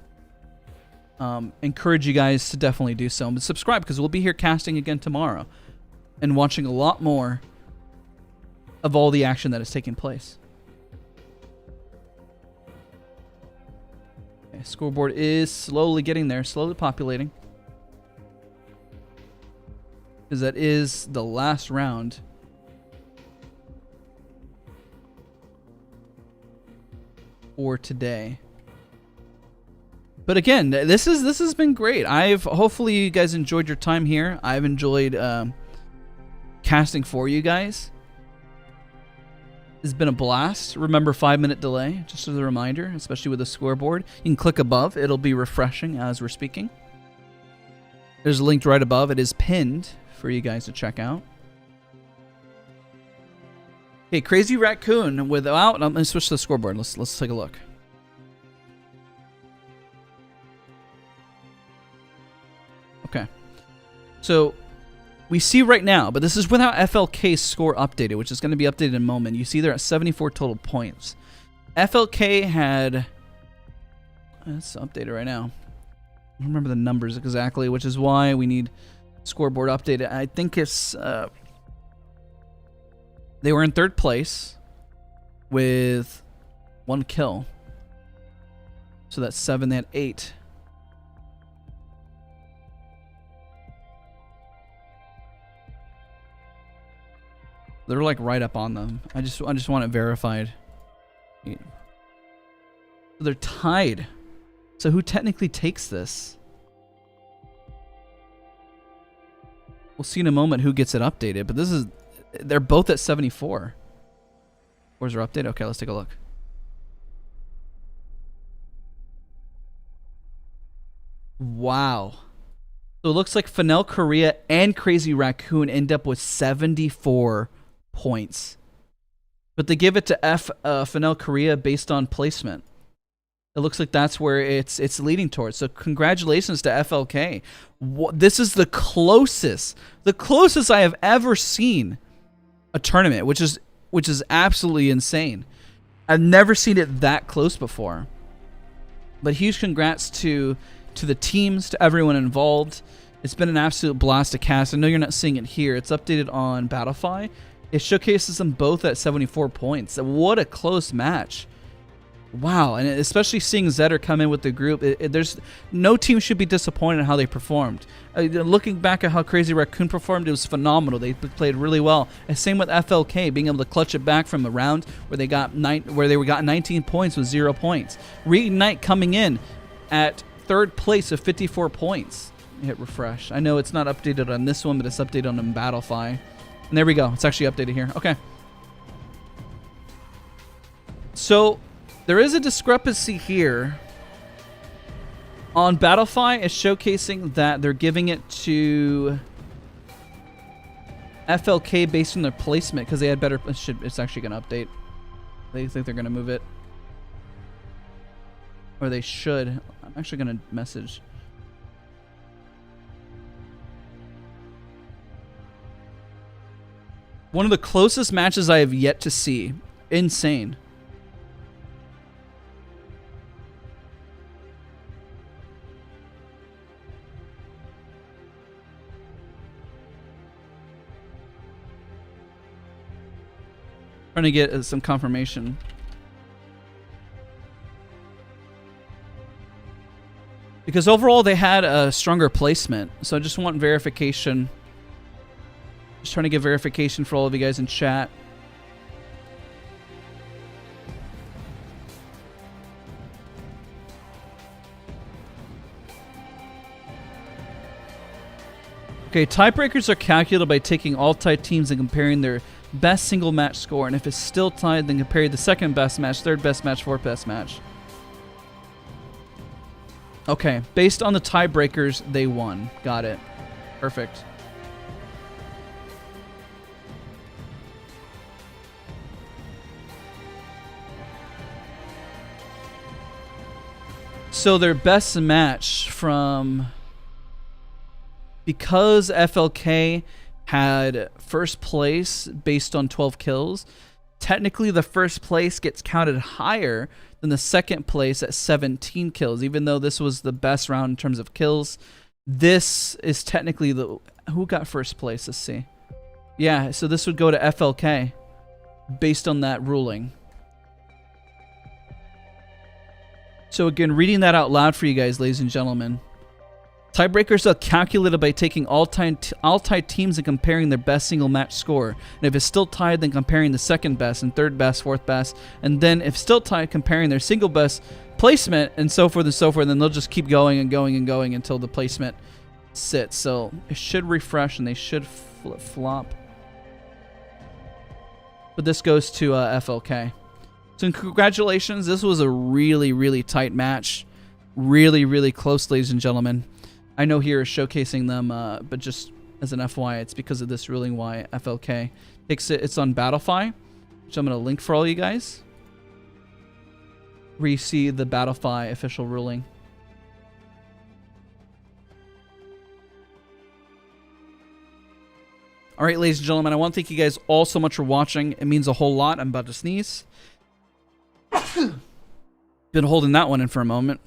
encourage you guys to definitely do so. But subscribe, because we'll be here casting again tomorrow and watching a lot more of all the action that is taking place. Okay, scoreboard is slowly getting there, slowly populating. Because that is the last round. For today. But again, this has been great. Hopefully you guys enjoyed your time here. I've enjoyed casting for you guys. It's been a blast. Remember, 5-minute delay, just as a reminder, especially with the scoreboard. You can click above. It'll be refreshing as we're speaking. There's a link right above. It is pinned for you guys to check out. Okay, Crazy Raccoon without... I'm going to switch to the scoreboard. Let's take a look. Okay. So... we see right now, but this is without FLK's score updated, which is going to be updated in a moment. You see they're at 74 total points. FLK had... it's updated right now. I don't remember the numbers exactly, which is why we need scoreboard updated. I think it's... they were in 3rd place with 1 kill. So that's 7. They had 8. They're like right up on them. I just want it verified. So they're tied. So who technically takes this? We'll see in a moment who gets it updated, but they're both at 74. Where's their update? Okay, let's take a look. Wow. So it looks like Fennel Korea and Crazy Raccoon end up with 74 points. But they give it to Fennel Korea based on placement. It looks like that's where it's leading towards. So congratulations to FLK. This is the closest I have ever seen a tournament, which is absolutely insane. I've never seen it that close before. But huge congrats to the teams, to everyone involved. It's been an absolute blast to cast. I know you're not seeing it here. It's updated on Battlefy. It showcases them both at 74 points. What a close match. Wow, and especially seeing Zetter come in with the group, there's no team should be disappointed in how they performed. Looking back at how Crazy Raccoon performed, it was phenomenal. They played really well. And same with FLK, being able to clutch it back from the round where they got 19 points with 0 points. Reignite coming in at 3rd place with 54 points. Hit refresh. I know it's not updated on this one, but it's updated on Battlefy. And there we go. It's actually updated here. Okay. So there is a discrepancy here. On Battlefy, it's showcasing that they're giving it to FLK based on their placement because they had better... It's actually going to update. They think they're going to move it. Or they should. I'm actually going to message... One of the closest matches I have yet to see. Insane. Trying to get some confirmation. Because overall they had a stronger placement. So I just want verification. Just trying to get verification for all of you guys in chat. Okay, tiebreakers are calculated by taking all tied teams and comparing their best single match score. And if it's still tied, then compare the 2nd best match, 3rd best match, 4th best match. Okay, based on the tiebreakers, they won. Got it. Perfect. So their best match from... Because FLK had 1st place based on 12 kills, technically the 1st place gets counted higher than the 2nd place at 17 kills. Even though this was the best round in terms of kills, this is technically the... Who got 1st place? Let's see. Yeah, so this would go to FLK based on that ruling. So again, reading that out loud for you guys, ladies and gentlemen. Tiebreakers are calculated by taking all tied teams and comparing their best single match score. And if it's still tied, then comparing the 2nd best and 3rd best, 4th best. And then if still tied, comparing their single best placement and so forth and so forth. And then they'll just keep going and going and going until the placement sits. So it should refresh and they should flip-flop. but this goes to FLK. So congratulations. This was a really, really tight match. Really, really close, ladies and gentlemen. I know here is showcasing them, but just as an FYI, it's because of this ruling why FLK takes it. It's on Battlefy, which I'm going to link for all you guys, where you see the Battlefy official ruling. All right, ladies and gentlemen, I want to thank you guys all so much for watching. It means a whole lot. I'm about to sneeze. Been holding that one in for a moment.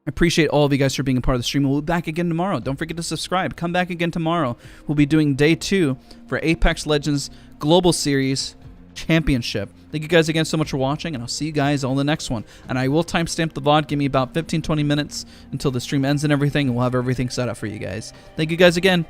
I appreciate all of you guys for being a part of the stream. We'll be back again tomorrow. Don't forget to subscribe. Come back again tomorrow. We'll be doing day 2 for Apex Legends Global Series Championship. Thank you guys again so much for watching, and I'll see you guys on the next one. And I will timestamp the VOD. Give me about 15-20 minutes until the stream ends and everything, and we'll have everything set up for you guys. Thank you guys again.